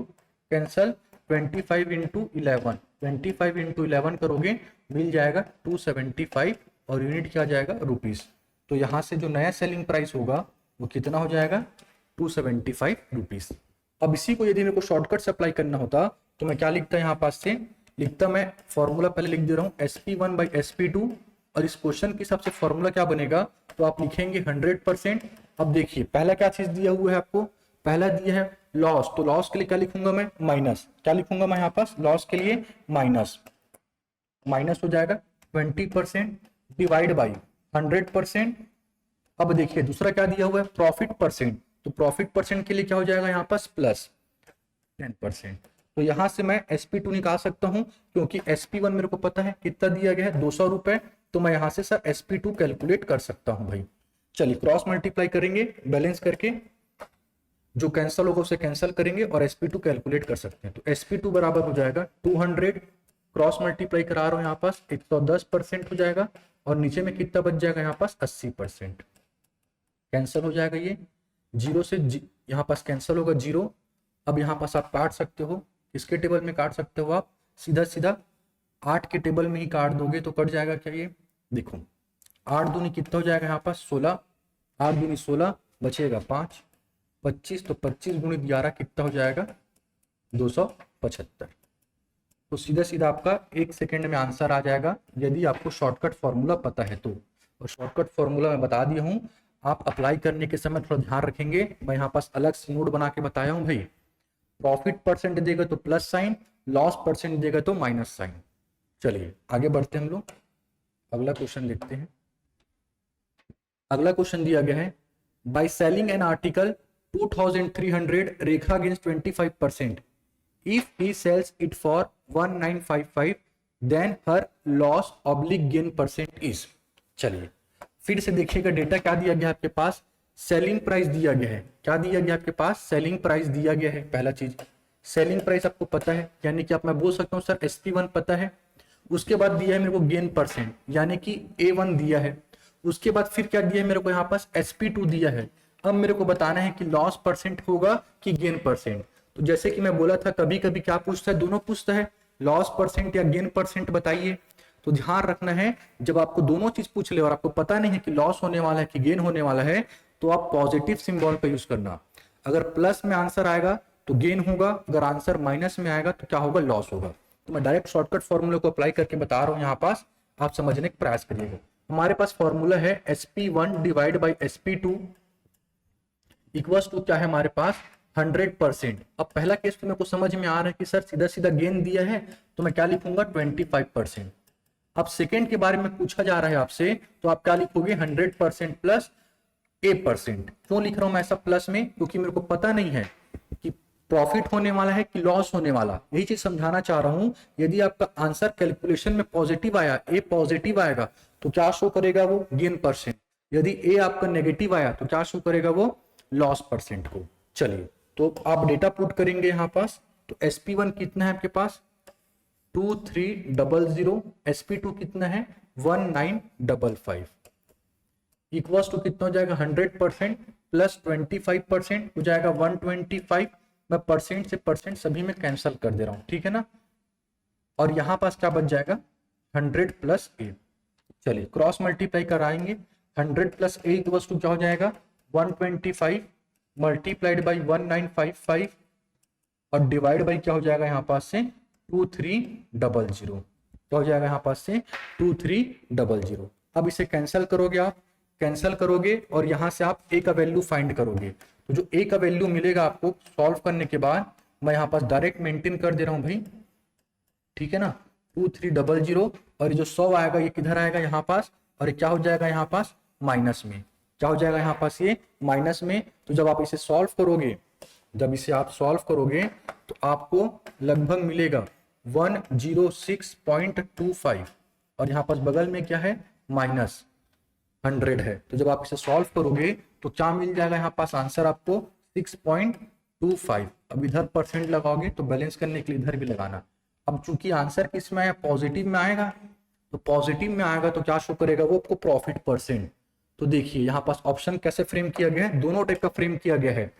कैंसिल। 25 इंटू 11, 25 इंटू 11 करोगे मिल जाएगा 275, और यूनिट क्या आ जाएगा? रुपीज। तो यहाँ से जो नया सेलिंग प्राइस होगा वो कितना हो जाएगा? 275 रुपीज। अब इसी को यदि मेरे को शॉर्टकट से अप्लाई करना होता तो मैं क्या लिखता यहाँ पास से? लिखता मैं फॉर्मूला पहले लिख दे रहा हूँ SP1 बाई SP2, और इस क्वेश्चन के हिसाब से फॉर्मूला क्या बनेगा? तो आप लिखेंगे 100%। अब देखिए पहला क्या चीज दिया हुआ है आपको? पहला दिया है लॉस, तो लॉस के लिए क्या लिखूंगा मैं? माइनस। क्या लिखूंगा मैं यहाँ पास? लॉस के लिए माइनस। माइनस हो जाएगा 20% डिवाइड बाई 100%। अब देखिए दूसरा क्या दिया हुआ है? Profit percent. तो प्रॉफिट परसेंट के लिए क्या हो जाएगा यहाँ पास? प्लस 10%। तो यहां से मैं SP2 निकाल सकता हूं, क्योंकि SP1 मेरे को पता है कितना दिया गया है? 200 रुपए। तो मैं यहां से सर SP2 कैलकुलेट कर सकता हूं भाई। चलिए क्रॉस मल्टीप्लाई करेंगे बैलेंस करके, जो कैंसिल होगा उसे कैंसिल करेंगे और SP2 कैलकुलेट कर सकते हैं। तो SP2 बराबर हो जाएगा 200, क्रॉस मल्टीप्लाई करा रहा हूं यहाँ पास 110% हो जाएगा, और नीचे में कितना बच जाएगा यहाँ पास? 80%। कैंसिल हो जाएगा, ये जीरो से यहाँ पास कैंसिल होगा जीरो। अब यहाँ पास आप काट सकते हो, इसके टेबल में काट सकते हो आप, सीधा सीधा 8 के टेबल में ही काट दोगे तो कट जाएगा क्या? ये देखो 8 दूनी कितना हो जाएगा यहाँ पास? 16, 8 दूनी 16 बचेगा 5, 25, तो 25 गुणित 11 कितना हो जाएगा? 275। तो सीधा सीधा आपका 1 सेकेंड में आंसर आ जाएगा, यदि आपको शॉर्टकट फॉर्मूला पता है तो। और शॉर्टकट फॉर्मूला मैं बता दिया हूँ, आप अप्लाई करने के समय थोड़ा ध्यान रखेंगे। मैं यहाँ पास अलग से नोट बना के बताया हूँ भाई। प्रॉफिट परसेंट देगा तो प्लस साइन, लॉस परसेंट देगा तो माइनस साइन। चलिए आगे बढ़ते हैं हम लोग, अगला क्वेश्चन देखते हैं। अगला क्वेश्चन दिया गया है, by selling an article 2300 Rekha against 25%, if he sells it for 1955 then her loss oblique gain percent is. चलिए फिर से देखिएगा, डेटा क्या दिया गया है आपके पास? सेलिंग प्राइस दिया गया है। क्या दिया गया आपके पास? सेलिंग प्राइस दिया गया है। पहला चीज सेलिंग प्राइस आपको पता है, यानी कि आप मैं बोल सकता हूँ सर SP1 पता है। उसके बाद दिया है मेरे को गेन परसेंट, यानी कि A1 दिया है। उसके बाद फिर क्या दिया है मेरे को यहाँ पास? SP2 दिया है। अब मेरे को बताना है कि लॉस परसेंट होगा कि गेन परसेंट। तो जैसे कि मैं बोला था कभी कभी क्या पूछता है? दोनों पूछता है, लॉस परसेंट या गेन परसेंट बताइए। तो ध्यान रखना है, जब आपको दोनों चीज पूछ ले और आपको पता नहीं है कि लॉस होने वाला है कि गेन होने वाला है, तो आप पॉजिटिव सिंबल का यूज करना। अगर प्लस में आंसर आएगा तो गेन होगा, अगर आंसर माइनस में आएगा तो क्या होगा? लॉस होगा। तो मैं डायरेक्ट शॉर्टकट फॉर्मूला को अप्लाई करके बता रहा हूं यहाँ पास, आप समझने का प्रयास करिएगा। हमारे पास फॉर्मूला है SP1 divide by SP2 equals to क्या है हमारे पास? 100%। अब पहला केस तो मेरे को समझ में आ रहा है कि सर सीधा सीधा गेन दिया है, तो मैं क्या लिखूंगा? 25%। अब सेकेंड के बारे में पूछा जा रहा है आपसे, तो आप क्या लिखोगे? 100% प्लस A%। क्यों लिख रहा हूं मैं ऐसा प्लस में? क्योंकि मेरे को पता नहीं है कि प्रॉफिट होने वाला है कि लॉस होने वाला, यही चीज समझाना चाह रहा हूं। यदि आपका आंसर कैलकुलेशन में पॉजिटिव आया, A पॉजिटिव आएगा तो क्या शो करेगा? वो गेन परसेंट। यदि A आपका नेगेटिव आया तो क्या शो करेगा? वो लॉस परसेंट को। चलिए तो आप डेटा पुट करेंगे यहाँ पास। तो SP1 कितना है आपके पास? 2300। SP2 कितना है? 1955 इक्वल्स टू कितना हो जाएगा? 100% प्लस 25% हो जाएगा 125। मैं परसेंट से परसेंट सभी में कैंसिल कर दे रहा हूं, ठीक है ना। और यहां पास क्या बच जाएगा? 100 प्लस A। चलिए क्रॉस मल्टीप्लाई कराएंगे। 100 प्लस A इक्वल्स टू क्या हो जाएगा? 125 मल्टीप्लाइड बाई 1955 और डिवाइड बाई क्या हो जाएगा यहाँ पास से? 2300। क्या हो जाएगा यहाँ पास से? 2300। अब इसे कैंसिल करोगे, आप कैंसिल करोगे और यहां से आप A का वैल्यू फाइंड करोगे। तो जो A का वैल्यू मिलेगा आपको सॉल्व करने के बाद, मैं यहाँ पास डायरेक्ट मेंटेन कर दे रहा हूं भाई, ठीक है ना। 2300 और ये जो 100 आएगा ये किधर आएगा यहाँ पास, और ये क्या हो जाएगा यहाँ पास माइनस में, क्या हो जाएगा यहाँ पास ये माइनस में। तो जब आप इसे सॉल्व करोगे, जब इसे आप सॉल्व करोगे तो आपको लगभग मिलेगा 106.25 और यहाँ पास बगल में क्या है -100 है। तो जब आप इसे सॉल्व करोगे तो क्या मिल जाएगा यहाँ पास आंसर आपको 6.25। अब इधर परसेंट लगाओगे तो बैलेंस करने के लिए इधर भी लगाना। अब चूंकि आंसर किस में आया, पॉजिटिव में आएगा, तो पॉजिटिव में आएगा तो क्या शो करेगा वो आपको प्रॉफिट परसेंट। तो देखिए यहाँ पास ऑप्शन कैसे फ्रेम किया गया है, दोनों टाइप का फ्रेम किया गया है,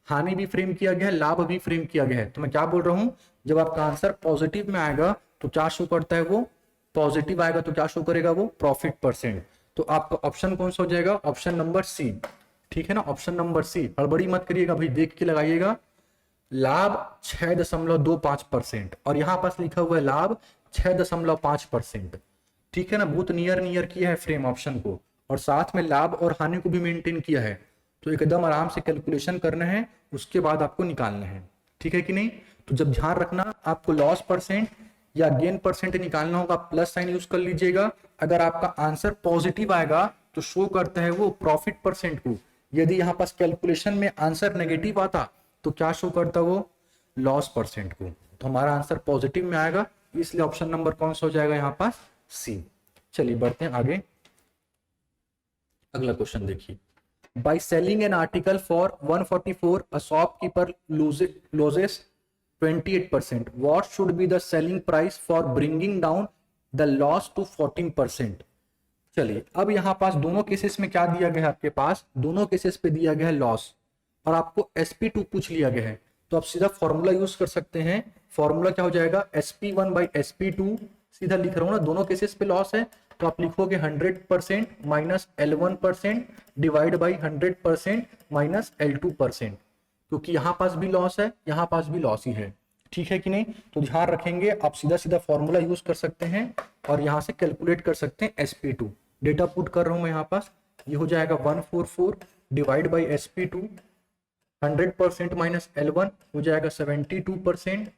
हानि भी फ्रेम किया गया है, लाभ भी फ्रेम किया गया है। तो मैं क्या बोल रहा हूँ, जब आपका आंसर पॉजिटिव में आएगा तो क्या शो करता है वो पॉजिटिव आएगा तो क्या शो करेगा वो प्रॉफिट परसेंट। तो आपका ऑप्शन कौन सा हो जाएगा, ऑप्शन नंबर सी, ठीक है ना, ऑप्शन नंबर सी। हड़बड़ी मत करिएगा भाई, देख के लगाइएगा। लाभ 6.25% और यहाँ पास लिखा हुआ है लाभ 6.5%, ठीक है ना, बहुत नियर नियर किया है फ्रेम ऑप्शन को, और साथ में लाभ और हानि को भी मेंटेन किया है। तो एकदम आराम से कैलकुलेशन करना है, उसके बाद आपको निकालना है, ठीक है कि नहीं। तो जब ध्यान रखना आपको लॉस परसेंट या गेन परसेंट निकालना होगा, प्लस साइन यूज कर लीजिएगा। अगर आपका आंसर पॉजिटिव आएगा तो शो करता है वो प्रॉफिट परसेंट को, यदि यहाँ पास कैलकुलेशन में आंसर नेगेटिव आता तो क्या शो करता वो लॉस परसेंट को। तो हमारा आंसर पॉजिटिव में आएगा, इसलिए ऑप्शन नंबर कौन सा हो जाएगा यहाँ पास सी। चलिए बढ़ते हैं आगे, अगला क्वेश्चन देखिए। Bye selling an article for 144 a shopkeeper loses 28%, what should be the selling price for bringing down the loss to 14%। चलिए अब यहाँ पास दोनों केसेस में क्या दिया गया है, आपके पास दोनों केसेस पे दिया गया है लॉस और आपको SP2 पूछ लिया गया है। तो आप सीधा फॉर्मूला यूज कर सकते हैं। फॉर्मूला क्या हो जाएगा, SP1 बाई SP2, सीधा लिख रहा हूं ना, दोनों केसेस पे लॉस है तो आप लिखोगे 100% minus L1% divide by 100% minus L2%, क्योंकि यहां पास भी लॉस है, यहां पास भी लॉस ही है, ठीक है कि नहीं। तो ध्यान रखेंगे, आप सीधा सीधा फॉर्मूला यूज कर सकते हैं और यहां से कैलकुलेट कर सकते हैं SP2। डेटा पुट कर रहा हूं मैं यहाँ पास, ये हो जाएगा 144 divide by SP2, 100% minus L1 हो जाएगा 72%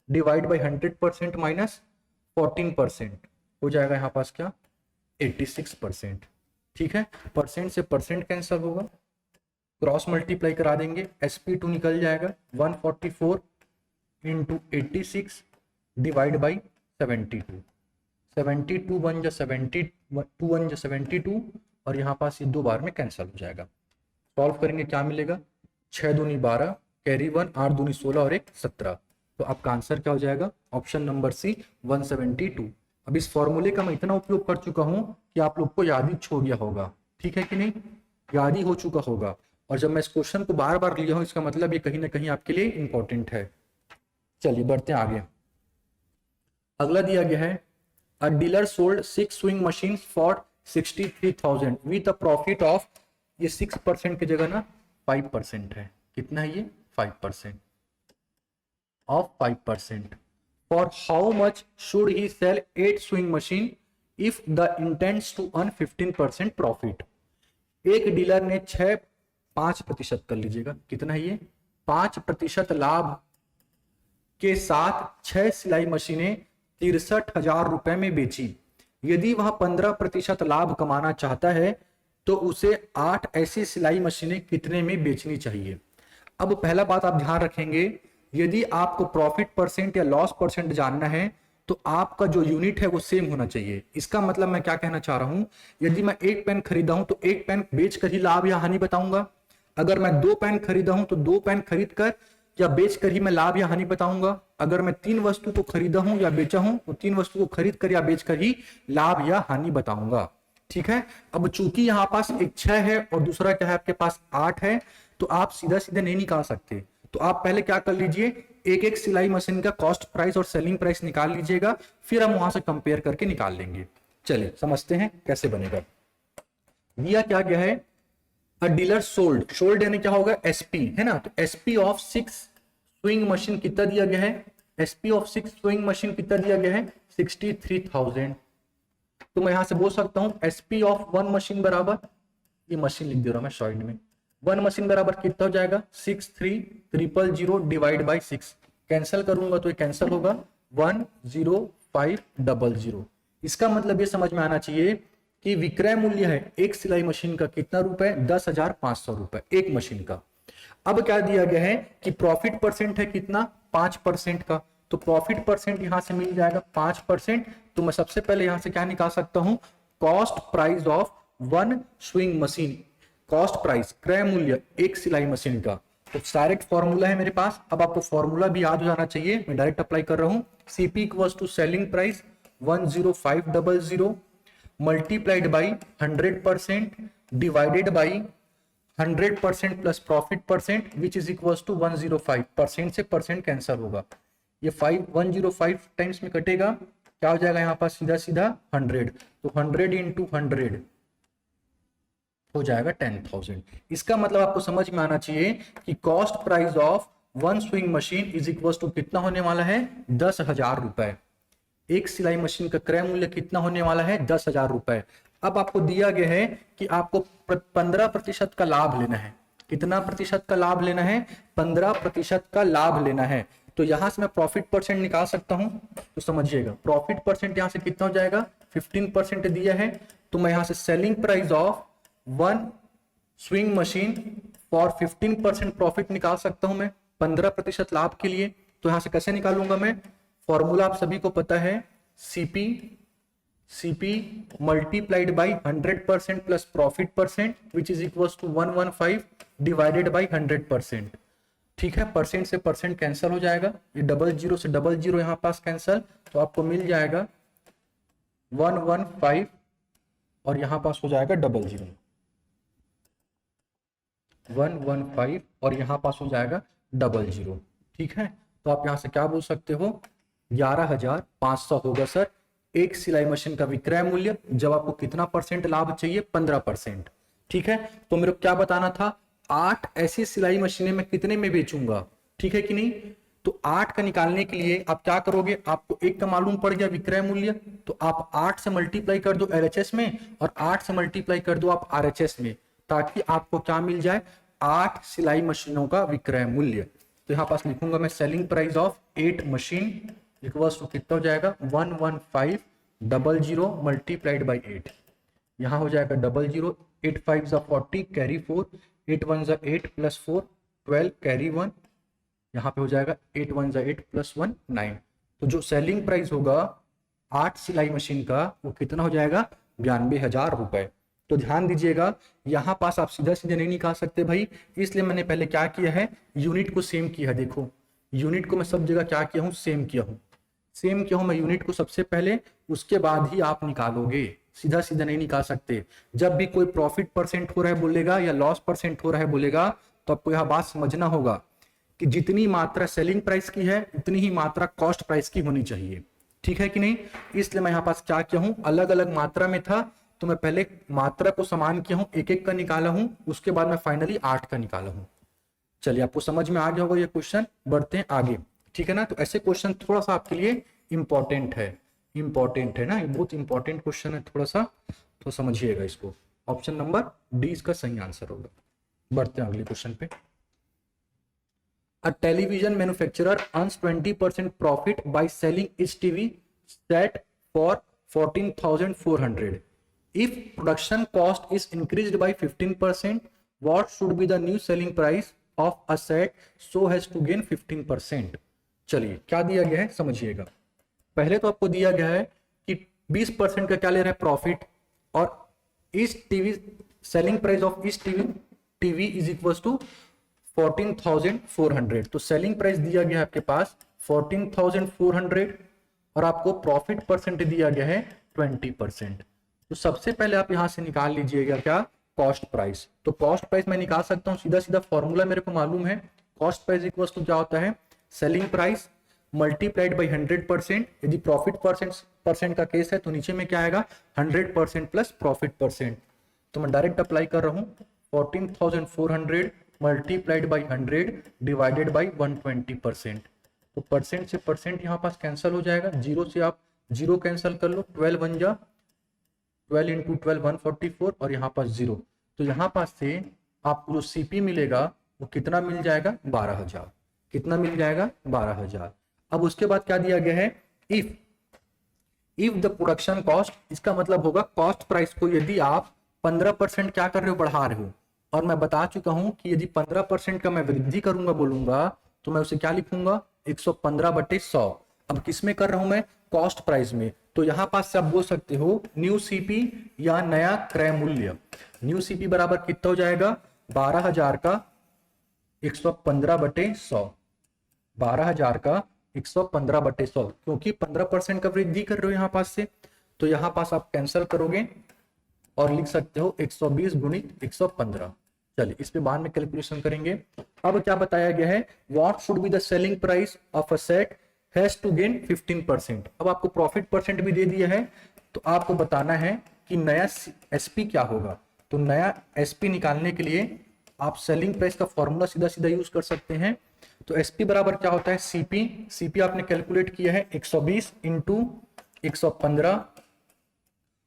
डिवाइड बाई 100% माइनस 14% हो जाएगा यहाँ पास क्या 86%, ठीक है। परसेंट से परसेंट कैंसिल होगा, क्रॉस मल्टीप्लाई करा देंगे, SP2 निकल जाएगा 144 इंटू 86 डिवाइड बाई 72, 72 बन जा 72 और यहाँ पास ये दो बार में कैंसिल हो जाएगा। सॉल्व करेंगे क्या मिलेगा, 6 दूनी 12 कैरी 1, 8 दूनी 16 और 1 17। तो आपका आंसर क्या हो जाएगा, ऑप्शन नंबर सी 172। अब इस फॉर्मूले का मैं इतना उपयोग कर चुका हूं कि आप लोग को याद ही छो गया होगा, ठीक है कि नहीं, याद ही हो चुका होगा। और जब मैं इस क्वेश्चन को बार बार लिया हूं इसका मतलब ये कहीं ना कहीं आपके लिए इंपॉर्टेंट है। चलिए बढ़ते हैं आगे, अगला दिया गया है अ dealer sold 6 swing machine for 63,000 with a profit of, ये 6% की जगह ना 5% है, कितना है ये 5% of 5%। For how much should he sell 8 sewing machine if the intends to earn 15% profit। एक डीलर ने 5% कर लीजिएगा, कितना है ये 5% लाभ के साथ 6 सिलाई मशीनें 63,000 रुपए में बेची। यदि वह 15% लाभ कमाना चाहता है तो उसे 8 ऐसी सिलाई मशीनें कितने में बेचनी चाहिए। अब पहला बात आप ध्यान रखेंगे, यदि आपको प्रॉफिट परसेंट या लॉस परसेंट जानना है तो आपका जो यूनिट है वो सेम होना चाहिए। इसका मतलब मैं क्या कहना चाह रहा हूं, यदि मैं एक पेन खरीदा हूं तो एक पेन बेच कर ही लाभ या हानि बताऊंगा। अगर मैं 2 पेन खरीदा हूं तो 2 पेन खरीद कर या बेच कर ही मैं लाभ या हानि बताऊंगा। अगर मैं 3 वस्तु को खरीदा हूं या बेचा हूं तो 3 वस्तु को खरीद कर या बेच कर ही लाभ या हानि बताऊंगा, ठीक है। अब चूंकि यहाँ पास एक 6 है और दूसरा क्या है आपके पास 8 है, तो आप सीधा सीधा नहीं निकाल सकते। तो आप पहले क्या कर लीजिए, एक एक सिलाई मशीन का कॉस्ट प्राइस और सेलिंग प्राइस निकाल लीजिएगा, फिर हम वहां से कंपेयर करके निकाल लेंगे। चलिए समझते हैं कैसे बनेगा। दिया क्या गया है, अ डीलर सोल्ड यानी क्या होगा SP है ना, तो SP ऑफ 6 स्विंग मशीन कितना दिया गया है, SP ऑफ 6 स्विंग मशीन कितना दिया गया है 63,000। तो मैं यहां से बोल सकता हूं SP ऑफ 1 मशीन बराबर, ये मशीन लिख दे रहा हूं मैं साइड में, 1 मशीन बराबर कितना हो जाएगा 63,000 डिवाइड बाई 6, कैंसिल करूंगा तो ये कैंसिल होगा 105 10500। इसका मतलब ये समझ में आना चाहिए कि विक्रय मूल्य है एक सिलाई मशीन का कितना रुपए, 10,500 रुपए एक मशीन का। अब क्या दिया गया है कि प्रॉफिट परसेंट है कितना, 5% का। तो प्रॉफिट परसेंट यहां से मिल जाएगा 5%। तो मैं सबसे पहले यहां से क्या निकाल सकता हूं, cost price of one swing machine, cost price क्रय मूल्य एक सिलाई मशीन का। तो डायरेक्ट फॉर्मूला है मेरे पास। अब आपको फॉर्मूला भी याद हो जाना चाहिए, मैं डायरेक्ट अप्लाई कर रहा हूं। CP equals to selling price 10500 multiplied by 100% divided by 100% plus profit percent which is equals to 105। Percent से परसेंट कैंसिल होगा, ये 105 टाइम्स में कटेगा, क्या हो जाएगा यहाँ पास सीधा सीधा 100। तो 100 इंटू 100 हो जाएगा 10,000। इसका मतलब आपको समझ में आना चाहिए कि cost price of one swing machine is equals to कितना होने वाला है, 10,000 रुपए। एक सिलाई मशीन का क्रय मूल्य कितना होने वाला है, 10,000 रुपए। अब आपको दिया गया है कि आपको 15% का लाभ लेना है। कितना प्रतिशत का लाभ लेना है, 15% का लाभ लेना है। तो यहां से मैं प्रॉफिट परसेंट निकाल सकता हूं, तो समझिएगा प्रॉफिट परसेंट यहां से कितना हो जाएगा, 15% दिया है। तो मैं यहां से selling price of one swing machine for 15% profit निकाल सकता हूं मैं 15% लाभ के लिए। तो यहां से कैसे निकालूंगा मैं, फॉर्मूला आप सभी को पता है, CP multiplied by 100% plus profit percent which is equals to 115 divided by 100%। ठीक है, परसेंट से परसेंट कैंसिल हो जाएगा, ये 00 से 00 यहां पास कैंसिल, तो आपको मिल जाएगा 115 और यहां पास हो जाएगा 00, 115 और यहां पास हो जाएगा 00। ठीक है, तो आप यहां से क्या बोल सकते हो, 11,500 होगा सर एक सिलाई मशीन का विक्रय मूल्य, जब आपको कितना परसेंट लाभ चाहिए, 15%। ठीक है, तो मेरे को क्या बताना था, 8 ऐसी सिलाई मशीनें मैं कितने में बेचूंगा, ठीक है कि नहीं। तो 8 का निकालने के लिए आप क्या करोगे, आपको एक का मालूम पड़ गया विक्रय मूल्य, तो आप 8 से मल्टीप्लाई कर दो LHS में और 8 से मल्टीप्लाई कर दो आप RHS में, ताकि आपको क्या मिल जाए, 8 सिलाई मशीनों का विक्रय मूल्य। तो यहाँ पास लिखूंगा मैं selling price of 8 machine equals to कितना हो जाएगा, 11500 मल्टीप्लाइड बाई 8। यहाँ हो जाएगा 00, 8 5 40 कैरी 4, 8 1 8 प्लस 4 12 कैरी 1, यहाँ पे हो जाएगा 8 1 8 प्लस 1 9। तो जो सेलिंग प्राइस होगा 8 सिलाई मशीन का वो कितना हो जाएगा, 92,000 रुपए। तो ध्यान दीजिएगा, यहाँ पास आप सीधा सीधे नहीं निकाल सकते भाई, इसलिए मैंने पहले क्या किया है, यूनिट को सेम किया है। देखो यूनिट को मैं सब जगह क्या किया हूँ, सेम किया हूँ, सेम किया हूं मैं यूनिट को सबसे पहले, उसके बाद ही आप निकालोगे, सीधा सीधा नहीं निकाल सकते। जब भी कोई प्रॉफिट परसेंट हो रहा है बोलेगा या लॉस परसेंट हो रहा है बोलेगा, तो आपको यह बात समझना होगा कि जितनी मात्रा सेलिंग प्राइस की है उतनी ही मात्रा कॉस्ट प्राइस की होनी चाहिए। ठीक है कि नहीं, इसलिए मैं यहाँ पास क्या किया हूँ, अलग अलग मात्रा में था तो मैं पहले मात्रा को समान किया हूँ, एक एक का निकाला हूं, उसके बाद मैं फाइनली 8 का निकाला हूं। चलिए आपको समझ में आ गया होगा ये क्वेश्चन, बढ़ते हैं आगे। ठीक है ना, तो ऐसे क्वेश्चन थोड़ा सा आपके लिए इंपॉर्टेंट है ना, ये बहुत इंपॉर्टेंट क्वेश्चन है थोड़ा सा, तो समझिएगा इसको। ऑप्शन नंबर डी इसका सही आंसर होगा। बढ़ते हैं अगले क्वेश्चन पे। A television manufacturer earns 20% profit by selling its TV set for 14,400। If production cost is increased by 15%, what should be the new selling price of a set so has to gain 15%। चलिए क्या दिया गया है समझिएगा। पहले तो आपको दिया गया है कि 20% का क्या ले रहा है, प्रॉफिट, और इस टीवी सेलिंग प्राइस ऑफ इस टीवी इज इक्वल टू 14,400। तो सेलिंग प्राइस दिया गया है आपके पास 14,400 और आपको प्रॉफिट परसेंट दिया गया है 20%। तो सबसे पहले आप यहां से निकाल लीजिएगा क्या, कॉस्ट प्राइस। तो कॉस्ट प्राइस मैं निकाल सकता हूं, सीधा सीधा फॉर्मूला मेरे को मालूम है। कॉस्ट प्राइस इक्वल टू क्या होता है, सेलिंग प्राइस मल्टीप्लाइड बाई 100%। यदि प्रॉफिट परसेंट का केस है तो नीचे में क्या आएगा, 100% प्लस प्रॉफिट परसेंट। तो मैं डायरेक्ट अप्लाई कर रहा हूं, 14,400 मल्टीप्लाइड बाई 100 डिवाइडेड बाई 120%। तो परसेंट से परसेंट यहाँ पास कैंसिल हो जाएगा, जीरो से आप जीरो कैंसिल कर लो, 12 1 जा 12 इंटू 12 144 और यहाँ पास जीरो। तो यहाँ पास से आपको जो सीपी मिलेगा वो कितना मिल जाएगा, 12,000। कितना मिल जाएगा, 12,000। अब उसके बाद क्या दिया गया है, if if the production cost, इसका मतलब होगा कॉस्ट प्राइस को यदि आप 15% क्या कर रहे हो, बढ़ा रहे हो। और मैं बता चुका हूं कि यदि 15% का मैं वृद्धि करूंगा बोलूंगा तो मैं उसे क्या लिखूंगा, 115/100। अब किस में कर रहा हूं मैं, कॉस्ट प्राइस में। तो यहां पास से आप बोल सकते हो न्यू सीपी या नया क्रय मूल्य। न्यू सीपी बराबर कितना हो जाएगा, 12,000 का 115/100। 12,000 का 115/100, क्योंकि 15% का वृद्धि कर रहे हो यहां पास से, तो यहां पास आप कैंसिल करोगे और लिख सकते हो 120 गुणित 115। चलिए इस पे बाद में कैलकुलेशन करेंगे। अब क्या बताया गया है, what should be the selling price of a set has to gain 15%। अब आपको प्रॉफिट परसेंट भी दे दिया है, तो आपको बताना है कि नया एसपी क्या होगा। तो नया एसपी निकालने के लिए आप सेलिंग प्राइस का फॉर्मूला सीधा सीधा यूज कर सकते हैं। तो एसपी बराबर क्या होता है, सीपी। सीपी आपने कैलकुलेट किया है 120 इंटू 115,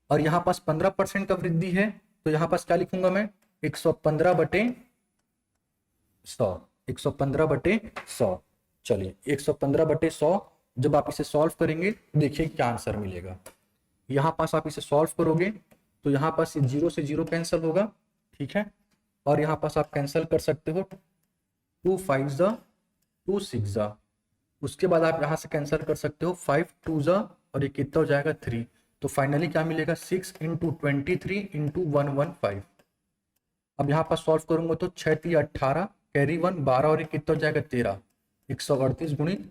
और यहां पास 15% का वृद्धि है, तो यहां पास क्या लिखूंगा मैं, 115/100। 115/100। चलिए 115/100 जब आप इसे सॉल्व करेंगे देखिए क्या आंसर मिलेगा। यहां पास आप इसे सॉल्व करोगे तो यहां पास ये 0 से 0 कैंसिल होगा, ठीक है। और यहां पास आप कैंसिल कर सकते हो 2 5 जा 2 6 जा। उसके बाद आप यहां से कैंसिल कर सकते हो 5 2 जा, और ये कितना हो जाएगा 3। तो फाइनली क्या मिलेगा, 6 इंटू 23 इंटू 115। अब यहाँ पर सॉल्व करूंगा तो 6 3 18, कैरी 1 12, और ये कितना हो जाएगा 13। 138 गुणित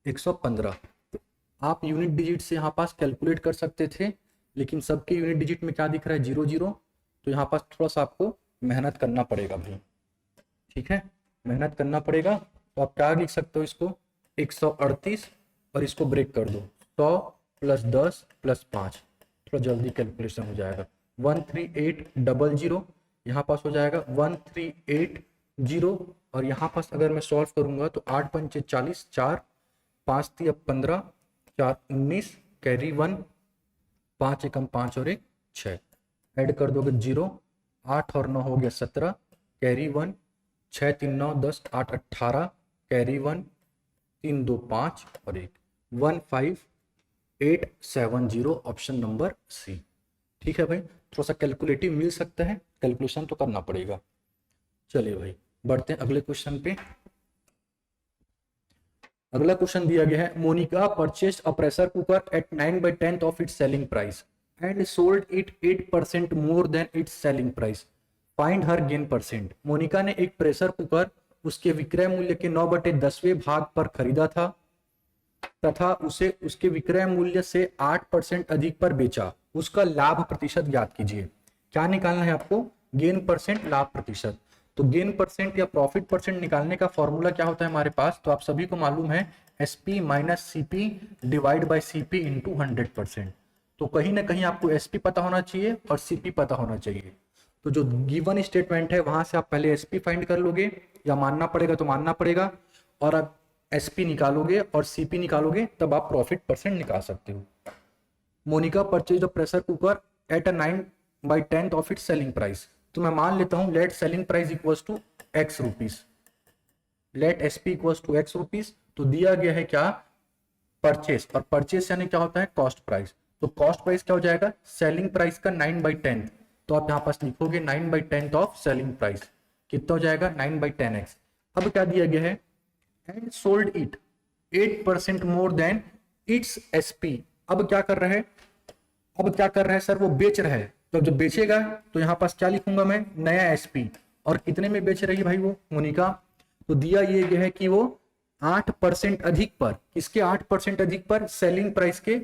115। तो आप यूनिट डिजिट से यहाँ पास कैलकुलेट कर सकते थे, लेकिन सबके यूनिट डिजिट में क्या दिख रहा है, 0 0। तो यहाँ पास थोड़ा सा आपको मेहनत करना पड़ेगा भाई, ठीक है, मेहनत करना पड़ेगा। तो आप क्या लिख सकते हो इसको, 138, और इसको ब्रेक कर दो, 100 प्लस 10 प्लस 5। थोड़ा जल्दी कैलकुलेशन हो जाएगा। 13800, यहाँ पास हो जाएगा 1380, और यहाँ पास अगर मैं सॉल्व करूंगा तो 8 पंचे 40, 4 5 3 15, 4 19, कैरी 1, 5 एकम 5 और 1 6, ऐड कर दोगे 0, 8 और 9 हो गया 17, कैरी 1, 6 3 9 10, 8 18, कैरी 1, 3 2 5 और 1, 15870, ऑप्शन नंबर सी। ठीक है भाई, थोड़ा सा कैलकुलेटिव मिल सकता है, कैलकुलेशन तो करना पड़ेगा। चलिए भाई बढ़ते हैं अगले क्वेश्चन पे। अगला क्वेश्चन दिया गया है, Monika purchased a pressure cooker at 9/10 of its selling price and sold it 8% more than its selling price, find her gain percent. Monika ने एक प्रेशर कुकर उसके विक्रय मूल्य के 9/10वें भाग पर खरीदा था तथा उसे उसके विक्रय मूल्य से 8% अधिक पर बेचा। उसका लाभ प्रतिशत ज्ञात कीजिए। क्या निकालना है आपको, गेन परसेंट, लाभ प्रतिशत। तो गेन परसेंट या प्रॉफिट परसेंट निकालने का फॉर्मूला क्या होता है हमारे पास, तो आप सभी को मालूम है, SP minus CP divide by CP into 100%। तो कहीं ना कहीं आपको एसपी पता होना चाहिए और सीपी पता होना चाहिए। तो जो गिवन स्टेटमेंट है वहां से आप पहले एसपी फाइंड कर लोगे, या मानना पड़ेगा तो मानना पड़ेगा, और आप एसपी निकालोगे और सीपी निकालोगे तब आप प्रॉफिट परसेंट निकाल सकते हो। Monika purchase the pressure cooker at a 9/10 of its selling price. तो मैं मान लेता हूं let selling price equals to x rupees, let SP equals to x rupees. तो दिया गया है क्या, परचेस, और परचेस यानी क्या होता है, कॉस्ट प्राइस। तो कॉस्ट प्राइस क्या हो जाएगा, सेलिंग प्राइस का 9/10। तो आप यहां पास लिखोगे 9/10 ऑफ सेलिंग प्राइस, कितना हो जाएगा 9/10x। अब क्या दिया गया है, and sold it 8% more than it's SP. अब क्या कर रहे हैं, अब क्या कर रहा है सर, वो बेच रहा है। तो जब बेचेगा तो यहां पास क्या लिखूंगा मैं, नया एसपी। और कितने में बेच रही है भाई वो मोनिका, तो दिया ये गया है कि वो 8% अधिक पर, किसके 8% अधिक पर, सेलिंग प्राइस के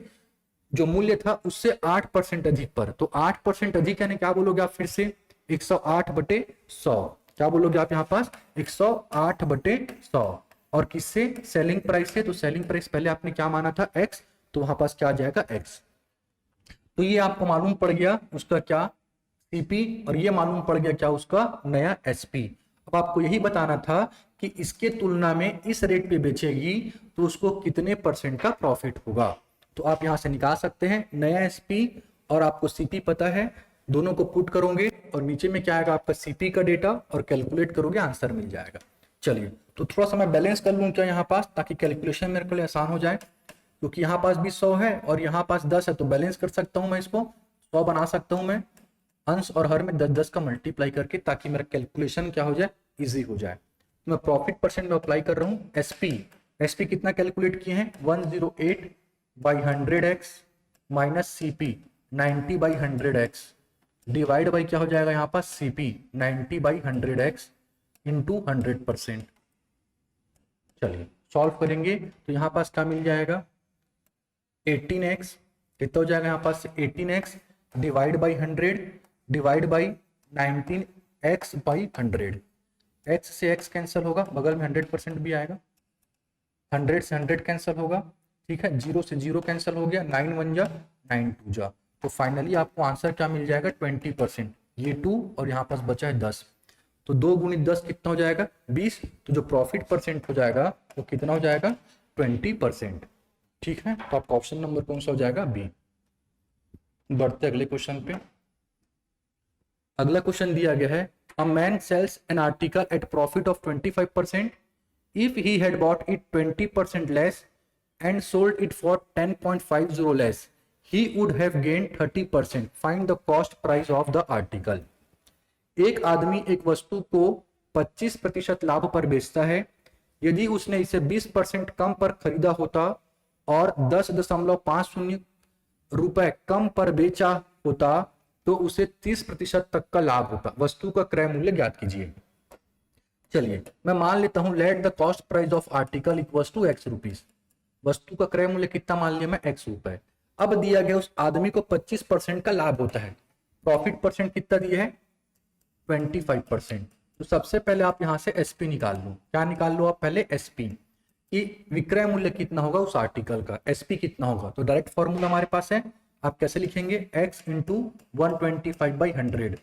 जो मूल्य था उससे 8% अधिक पर। तो 8% अधिक यानी क्या बोलोगे आप फिर से, 108/100। क्या बोलोगे आप यहाँ पास, 108/100। और किससे, सेलिंग प्राइस से। तो सेलिंग प्राइस पहले आपने क्या माना था, x, तो वहां पास क्या आ जाएगा x। तो ये आपको मालूम पड़ गया उसका क्या, सीपी, और ये मालूम पड़ गया क्या, उसका नया एसपी। अब आपको यही बताना था कि इसके तुलना में इस रेट पे बेचेगी तो उसको कितने परसेंट का प्रॉफिट होगा। तो आप यहां से निकाल सकते हैं नया एसपी, और आपको सीपी पता है, दोनों को पुट करोगे और नीचे में क्या आएगा आपका सीपी का डेटा, और कैलकुलेट करोगे आंसर मिल जाएगा। चलिए तो थोड़ा सा मैं बैलेंस कर लूं क्या यहाँ पास, ताकि कैलकुलेशन मेरे को लिए आसान हो जाए। क्योंकि यहाँ पास भी 100 है और यहाँ पास 10 है, तो बैलेंस कर सकता हूँ मैं, इसको 100 बना सकता हूँ मैं अंश और हर में 10-10 का मल्टीप्लाई करके, ताकि मेरा कैलकुलेशन क्या हो जाए, इजी हो जाए। तो मैं प्रॉफिट परसेंट में अप्लाई कर रहा हूँ। एसपी कितना कैलकुलेट किए हैं, 108/100x minus CP 90/100x divide by क्या हो जाएगा यहाँ पास, सीपी 90/100x इंटू 100%। चलिए सॉल्व करेंगे तो यहाँ पास क्या मिल जाएगा, 18x कितना हो जाएगा यहाँ पास, 18x divide by 100 divide by 19x/100। x से x कैंसिल होगा, बगल में 100% भी आएगा, 100 से 100 कैंसिल होगा, ठीक है, 0 से 0 कैंसिल हो गया, 9 1 जा 9 2 जा, तो फाइनली आपको आंसर क्या मिल जाएगा, 20%। ये 2 और यहाँ पास बचा है 10, तो 2 × 10 कितना हो जाएगा, 20। तो जो प्रॉफिट परसेंट हो जाएगा वो कितना हो जाएगा, 20%। ठीक है, तो आपका ऑप्शन नंबर कौन सा हो जाएगा, बी। बढ़ते अगले क्वेश्चन पे। अगला क्वेश्चन दिया गया है, a man sells an article at profit of 25% if he had bought it 20% less and sold it for 10.50 less, he would have gained 30%. Find the cost price of the article. एक आदमी एक वस्तु को 25% लाभ पर बेचता है। यदि उसने इसे 20% कम पर खरीदा होता और 10.50 रुपए कम पर बेचा होता तो उसे 30% तक का लाभ होता। वस्तु का क्रय मूल्य ज्ञात कीजिए। चलिए मैं मान लेता हूं, let the cost price of article equals to x rupees. वस्तु का क्रय मूल्य कितना मान लिया मैं, x रुपए। अब दिया गया उस आदमी को 25% का लाभ होता है। प्रॉफिट परसेंट कितना दिया है, 25%। तो सबसे पहले आप यहां से एसपी निकाल लो। क्या निकाल लो आप, पहले एसपी कि विक्रय मूल्य कितना होगा उस आर्टिकल का, एसपी कितना होगा। तो डायरेक्ट फॉर्मूला हमारे पास है, आप कैसे लिखेंगे, x into 125/100,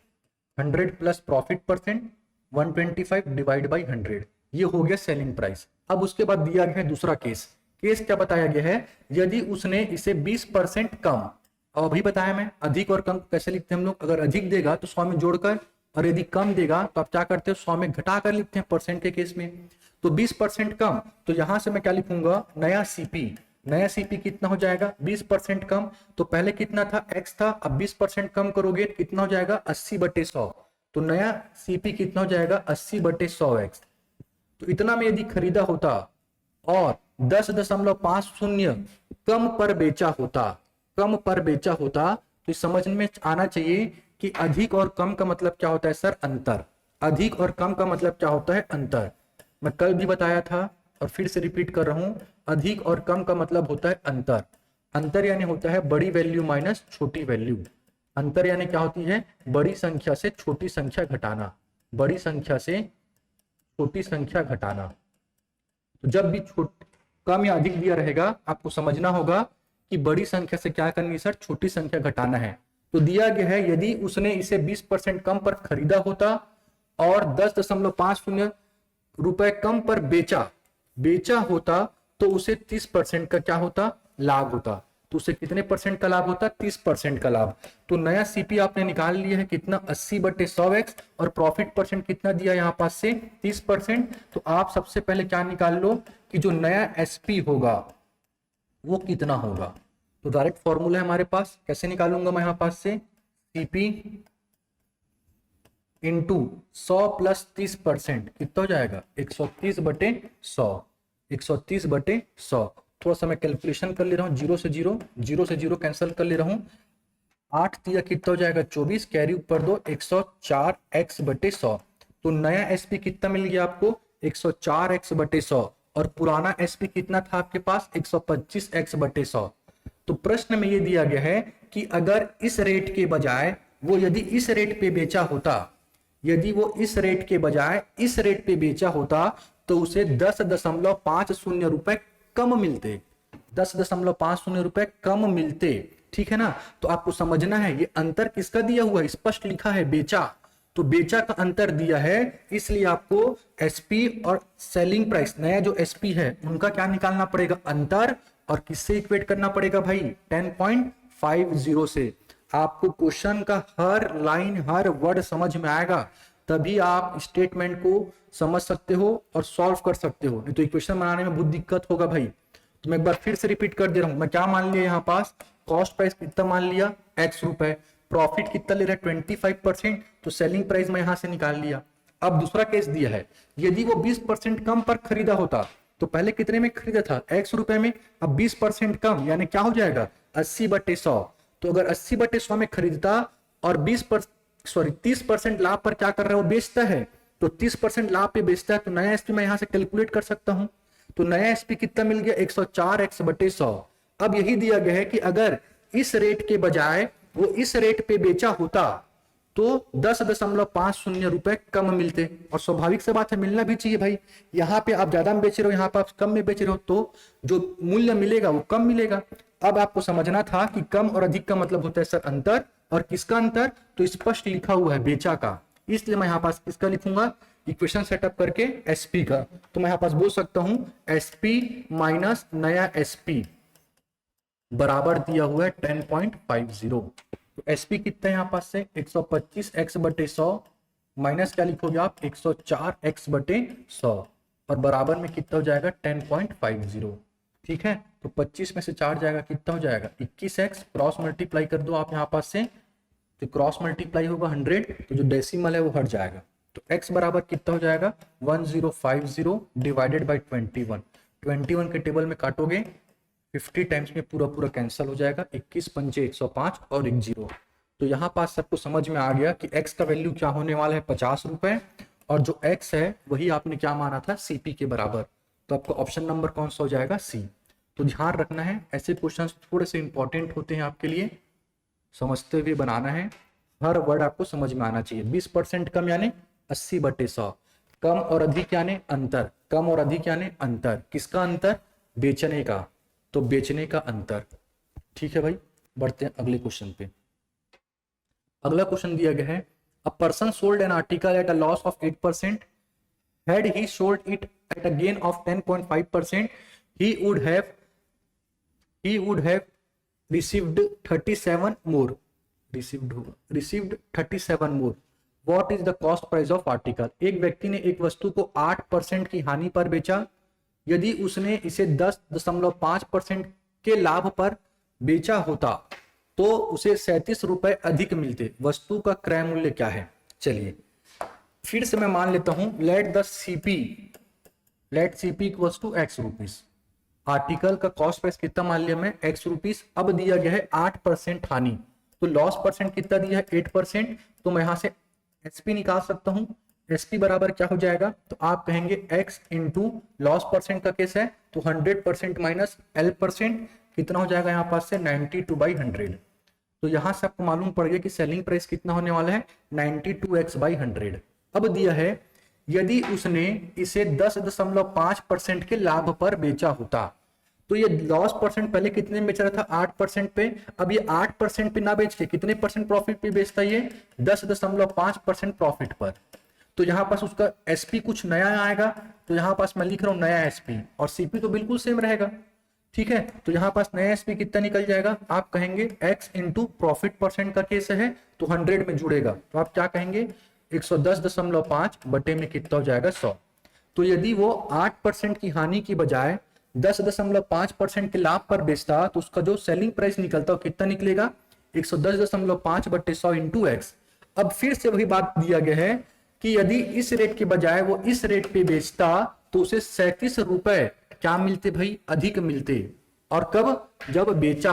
100 plus profit percent 125 divide by 100, ये हो गया सेलिंग प्राइस। अब उसके बाद दिया गया है दूसरा केस क्या बताया गया है, यदि उसने इसे 20% कम, और अभी बताया मैं अधिक और कम कैसे लिखते हैं हम लोग, अगर अधिक देगा तो 100 में जोड़कर, और यदि कम देगा तो आप क्या करते हो, 100 में घटा कर लिखते हैं परसेंट के केस में। तो 20% कम, तो यहां से मैं क्या लिखूंगा, नया सीपी। नया सीपी कितना हो जाएगा, 20% कम। तो पहले कितना था, x था, अब 20% कम करोगे कितना हो जाएगा, 80/100। तो नया सीपी कितना हो जाएगा, 80/100x। तो इतना में यदि खरीदा होता और 10.50 कम पर बेचा होता, तो समझ में आना चाहिए कि अधिक और कम का मतलब क्या होता है सर, अंतर। अधिक और कम का मतलब क्या होता है, अंतर। मैं कल भी बताया था और फिर से रिपीट कर रहा हूं, अधिक और कम का मतलब होता है अंतर। अंतर यानी होता है बड़ी वैल्यू माइनस छोटी वैल्यू। अंतर यानी क्या होती है, बड़ी संख्या से छोटी संख्या घटाना, बड़ी संख्या से छोटी संख्या घटाना। तो जब भी कम या अधिक दिया रहेगा, आपको समझना होगा कि बड़ी संख्या से क्या करनी है सर, छोटी संख्या घटाना है। तो दिया गया है, यदि उसने इसे 20% कम पर खरीदा होता और 10.50 रुपए कम पर बेचा होता तो उसे 30% का क्या होता, लाभ होता। तो उसे कितने परसेंट का लाभ होता, 30% का लाभ। तो नया सीपी आपने निकाल लिया है कितना, 80/100x, और प्रॉफिट परसेंट कितना दिया यहाँ पास से, 30%। तो आप सबसे पहले क्या निकाल लो कि जो नया एसपी होगा वो कितना होगा। तो डायरेक्ट फॉर्मूला है हमारे पास, कैसे निकालूंगा मैं यहाँ पास से, सीपी इंटू 100 प्लस 30% कितना हो जाएगा, 130/100, 130/100। थोड़ा सा मैं कैलकुलेशन कर ले रहा हूँ, 0 से 0 कैंसिल कर ले रहा हूँ। 8 दिया कितना हो जाएगा, 24, कैरी ऊपर दो, 104x/100। तो नया एसपी कितना मिल गया आपको, 104x/100, और पुराना एसपी कितना था आपके पास, 125x/100। तो प्रश्न में ये दिया गया है कि अगर इस रेट के बजाय वो यदि इस रेट पे बेचा होता, यदि वो इस रेट के बजाय इस रेट पे बेचा होता तो उसे 10.50 रुपए कम मिलते, 10.50 रुपए कम मिलते। ठीक है ना। तो आपको समझना है ये अंतर किसका दिया हुआ है, स्पष्ट लिखा है बेचा, तो बेचा का अंतर दिया है, इसलिए आपको एसपी और सेलिंग प्राइस, नया जो एसपी है उनका क्या निकालना पड़ेगा, अंतर, और किससे इक्वेट करना पड़ेगा भाई, 10.50 से। आपको क्वेश्चन का हर लाइन हर वर्ड समझ में आएगा, तभी आप स्टेटमेंट को समझ सकते हो और सॉल्व कर सकते हो, नहीं तो इक्वेशन बनाने में बहुत दिक्कत होगा भाई। तो मैं एक बार फिर से रिपीट कर दे रहा हूं, मैं क्या मान लिया यहाँ पास, कॉस्ट प्राइस कितना मान लिया x रुपए, प्रॉफिट कितना ले रहा है 25%, तो सेलिंग प्राइस मैं यहां से निकाल लिया। अब दूसरा केस दिया है, यदि वो 20% कम पर खरीदा होता, तो पहले कितने में खरीदा था x रुपए में, अब 20% कम यानी क्या हो जाएगा 80/100। तो अगर 80/100 में खरीदता और 30% लाभ पर क्या कर रहा है वो बेचता है, तो 30% लाभ पे बेचता है, तो नया एसपी मैं यहां से कैलकुलेट कर सकता हूं। तो नया एसपी कितना मिल गया 104x/100। अब यही दिया गया है कि अगर इस रेट के बजाय वो इस रेट पे बेचा होता तो 10.50 रुपए कम मिलते, और स्वाभाविक से बात है मिलना भी चाहिए भाई। यहाँ पे आप ज्यादा में बेच रहे हो, यहाँ पे आप कम में बेच रहे हो, तो जो मूल्य मिलेगा वो कम मिलेगा। अब आपको समझना था कि कम और अधिक का मतलब होता है सर अंतर, और किसका अंतर, तो स्पष्ट लिखा हुआ है बेचा का, इसलिए मैं यहाँ पास किसका लिखूंगा इक्वेशन सेटअप करके एसपी का। तो मैं यहाँ पास बोल सकता हूं एसपी माइनस नया एसपी बराबर दिया हुआ है 10.50। तो एसपी कितना है यहाँ पास से 125x/100 माइनस क्या लिखोगे आप 104x/100 और बराबर में कितना हो जाएगा 10.50। ठीक है, तो 25 में से 4 जाएगा, कितना हो जाएगा 21x, क्रॉस मल्टीप्लाई कर दो आप यहाँ पास से, तो क्रॉस मल्टीप्लाई होगा 100, तो जो डेसिमल है वो हट जाएगा। तो x बराबर कितना हो जाएगा 1050 डिवाइडेड बाई 21 के टेबल में काटोगे 50 टाइम्स में पूरा पूरा कैंसिल हो जाएगा, 21 पंचे 105 और एक 0। तो यहाँ पास सबको समझ में आ गया कि x का वैल्यू क्या होने वाला है 50 रुपए, और जो x है वही आपने क्या माना था CP के बराबर। तो आपका ऑप्शन नंबर कौन सा हो जाएगा C। तो ध्यान रखना है, ऐसे क्वेश्चंस थोड़े से इंपॉर्टेंट होते हैं आपके लिए, समझते हुए बनाना है, हर वर्ड आपको समझ में आना चाहिए। 20% कम यानी 80/100, कम और अधिक यानी अंतर, कम और अधिक यानी अंतर, किसका अंतर बेचने का, तो बेचने का अंतर। ठीक है भाई, बढ़ते हैं अगले क्वेश्चन पे। अगला क्वेश्चन दिया गया है a person sold N article at a loss of 8%, had he sold it at a gain of 10.5%, he would have received 37 more, received 37 more. What is the cost price of article? एक व्यक्ति ने एक वस्तु को 8% की हानि पर बेचा, यदि उसने इसे 10.5% के लाभ पर बेचा होता तो उसे 37 रुपए अधिक मिलते। वस्तु का क्रय मूल्य क्या है? चलिए फिर से मैं मान लेता हूं, let CP equals to x rupees. Article का कॉस्ट प्राइस कितना मान लिया मैं x रुपीस, अब दिया गया है 8% हानि, तो लॉस परसेंट कितना दिया है 8%, तो मैं यहां से एसपी निकाल सकता हूं। एसपी बराबर क्या हो जाएगा, तो आप कहेंगे x इंटू लॉस परसेंट का केस है तो 100% माइनस L%, कितना हो जाएगा यहाँ पास से 92/100। तो यहां से आपको मालूम पड़ गया कि सेलिंग प्राइस कितना होने वाला है 92x/100। अब दिया है यदि उसने इसे 10.5% के लाभ पर बेचा होता, तो ये लॉस परसेंट पहले कितने में बेच रहा था 8% पे, अब ये 8% पे ना बेच के कितने परसेंट प्रॉफिट पे बेचता है ये 10.5% प्रॉफिट पर। तो यहाँ पास उसका एसपी कुछ नया आएगा, तो यहाँ पास मैं लिख रहा हूँ नया एसपी, और सीपी तो बिल्कुल सेम रहेगा। ठीक है, तो यहाँ पास नया एसपी कितना निकल जाएगा, आप कहेंगे x इंटू प्रॉफिट परसेंट का केस है तो 100 में जुड़ेगा, तो आप क्या कहेंगे 110.5 बटे में कितना हो जाएगा 100। तो यदि वो 8% की हानि की बजाय 10.5% के लाभ पर बेचता तो उसका जो सेलिंग प्राइस निकलता वो कितना निकलेगा 110.5 बटे 100 इंटू एक्स। अब फिर से वही बात दिया गया है कि यदि इस रेट के बजाय वो इस रेट पे बेचता तो उसे 37 रुपए क्या मिलते भाई अधिक मिलते, और कब, जब बेचा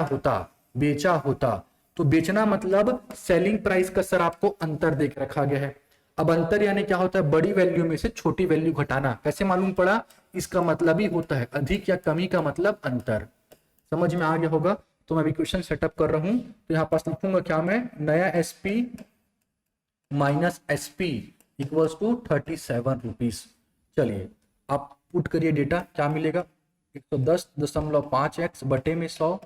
होता। तो बेचना मतलब सेलिंग प्राइस का सर आपको अंतर देख रखा गया है। अब अंतर यानी क्या होता है, बड़ी वैल्यू में से छोटी वैल्यू घटाना। कैसे मालूम पड़ा, इसका मतलब ही होता है अधिक या कमी का मतलब अंतर। समझ में आ गया होगा। तो मैं इक्वेशन सेटअप कर रहा हूं, तो यहां पास लिखूंगा क्या मैं, नया SP minus SP equals to 37 rupees. चलिए आप पुट करिए डेटा, क्या मिलेगा 110.5x बटे में 100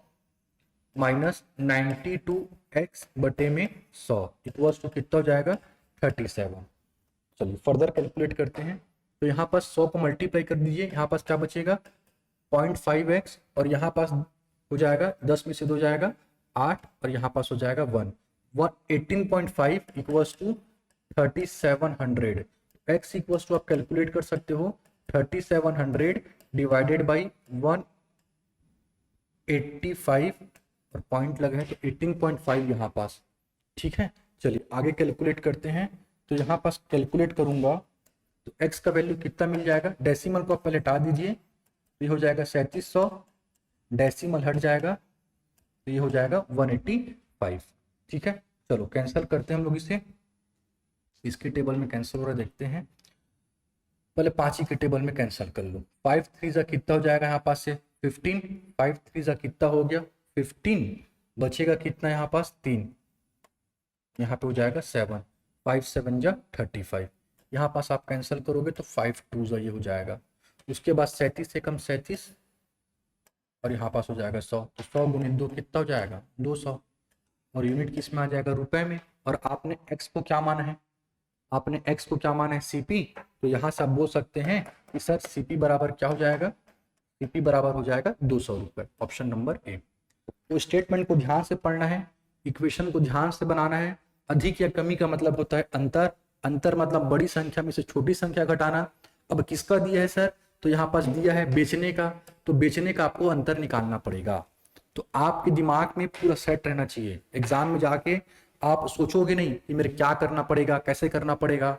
माइनस 92x बटे में 100 इक्वल्स टू कितना हो जाएगा 37। चलिए फर्दर कैलकुलेट करते हैं। तो यहाँ पास 100 को मल्टीप्लाई कर दीजिए, यहाँ पास क्या बचेगा 0.5x, और यहाँ पास हो जाएगा 10 में से 2 जाएगा 8, और यहाँ पास हो जाएगा 1। 18.5 equals to 3700। x equals to आप कैलकुलेट कर सकते हो 3700 डिवाइडेड बाई 1 85 और पॉइंट लगा है तो 18.5 यहाँ पास। ठीक है, चलिए आगे कैलकुलेट करते हैं। तो यहाँ पास कैलकुलेट करूंगा तो x का वैल्यू कितना मिल जाएगा, डेसिमल को आप पहले हटा दीजिए, तो ये हो जाएगा 3700, डेसिमल हट जाएगा तो ये हो जाएगा 185। ठीक है, चलो कैंसिल करते हैं हम लोग इसे, इसके टेबल में कैंसिल हो रहा है देखते हैं। पहले 5 ही के टेबल में कैंसिल कर लो। 5 3 जा कितना हो जाएगा यहाँ पास से 15, 5 3 जा कितना हो गया 15, बचेगा कितना यहाँ पास 3, यहाँ पे हो जाएगा 7, 5 7 जा 35, यहाँ पास आप कैंसिल करोगे तो 5 2 जा ये हो जाएगा। उसके बाद 37 से कम 37 और यहाँ पास हो जाएगा 100, तो 100 गुणित 2 कितना हो जाएगा 200, और यूनिट किस में आ जाएगा रुपए में। और आपने x को क्या माना है, आपने x को क्या माना है CP, तो यहाँ से आप बोल सकते हैं कि सर CP बराबर क्या हो जाएगा, CP बराबर हो जाएगा 200 रुपये, ऑप्शन नंबर ए। तो स्टेटमेंट को ध्यान से पढ़ना है, इक्वेशन को ध्यान से बनाना है। अधिक या कमी का मतलब होता है अंतर, अंतर मतलब बड़ी संख्या में से छोटी संख्या घटाना। अब किसका दिया है सर, तो यहाँ पास दिया है बेचने का, तो बेचने का आपको अंतर निकालना पड़ेगा। तो आपके दिमाग में पूरा सेट रहना चाहिए, एग्जाम में जाके आप सोचोगे नहीं कि मेरे क्या करना पड़ेगा, कैसे करना पड़ेगा।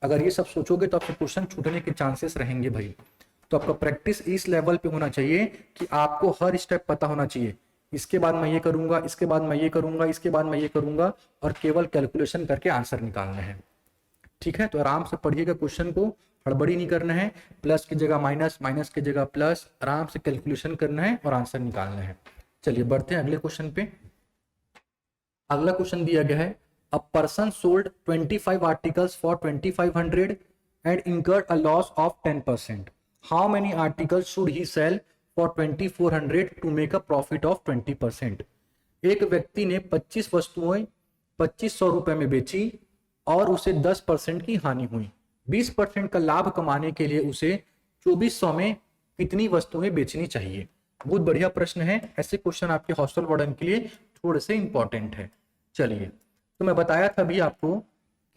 अगर ये सब सोचोगे तो आपसे क्वेश्चन छूटने के चांसेस रहेंगे भाई। तो आपका प्रैक्टिस इस लेवल पे होना चाहिए कि आपको हर स्टेप पता होना चाहिए, इसके बाद मैं ये करूंगा, इसके बाद मैं ये करूंगा, इसके बाद मैं ये करूंगा, और केवल कैलकुलेशन करके आंसर निकालना है। ठीक है, तो आराम से पढ़िएगा क्वेश्चन को, हड़बड़ी नहीं करना है, प्लस की जगह माइनस, माइनस की जगह प्लस, आराम से कैलकुलेशन करना है और आंसर निकालना है। चलिए बढ़ते हैं अगले क्वेश्चन पे। अगला क्वेश्चन दिया गया है, a person sold 25 articles for 2500 and incurred a loss of 10%. How many articles should he sell for 2400 to make a profit of 20%? एक व्यक्ति ने 25 वस्तुएं 2500 रुपए में बेची और उसे 10% की हानि हुई। 20% का लाभ कमाने के लिए उसे 2400 में कितनी वस्तुएं बेचनी चाहिए। बहुत बढ़िया प्रश्न है, ऐसे क्वेश्चन आपके हॉस्टल वार्डन के लिए थोड़े से इंपॉर्टेंट है। चलिए, तो मैं बताया था अभी आपको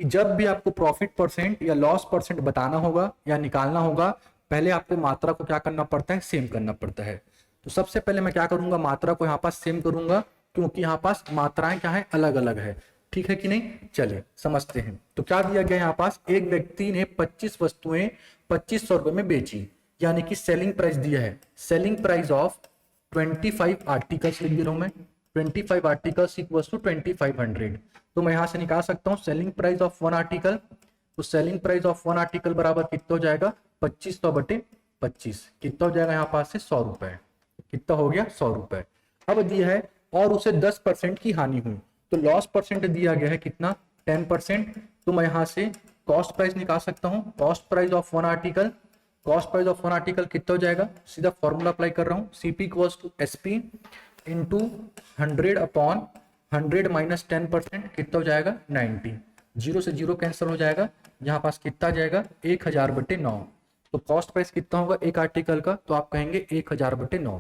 कि जब भी आपको प्रॉफिट परसेंट या लॉस परसेंट बताना होगा या निकालना होगा, पहले आपको मात्रा को क्या करना पड़ता है, सेम करना पड़ता है। तो सबसे पहले मैं क्या करूंगा, मात्रा को यहाँ पास सेम करूंगा, क्योंकि यहाँ पास मात्राएं क्या है, अलग अलग है। ठीक है कि नहीं, चलिए समझते हैं। तो क्या दिया गया यहाँ पास, एक व्यक्ति ने 25 वस्तुएं 2500 रुपए में बेची, यानी कि सेलिंग प्राइस दिया है, सेलिंग प्राइस ऑफ 25 आर्टिकल्स लिख दे रहा हूं मैं, 25 आर्टिकल्स इक्वल्स टू 2500। तो मैं यहां से निकाल सकता हूं सेलिंग प्राइस ऑफ 1 आर्टिकल, तो सेलिंग प्राइस ऑफ 1 आर्टिकल बराबर कितना हो जाएगा 2500 बटे 25, कितना हो जाएगा यहाँ पास से 100 रुपए, कितना हो गया 100 रुपए। अब दिया है और उसे 10% की हानि हुई, तो लॉस परसेंट दिया गया है कितना 10%। तो मैं यहाँ से कॉस्ट प्राइस निकाल सकता हूँ, cost price of 1 article, cost price of 1 article कितना हो जाएगा, सीधा फॉर्मूला अप्लाई कर रहा हूँ, CP equals to SP into 100 upon 100 minus 10%, कितना हो जाएगा 90, 0 से 0 कैंसिल हो जाएगा, यहाँ पास कितना आ जाएगा 1000 बटे 9। तो कॉस्ट प्राइस कितना होगा एक आर्टिकल का, तो आप कहेंगे 1000 बटे 9।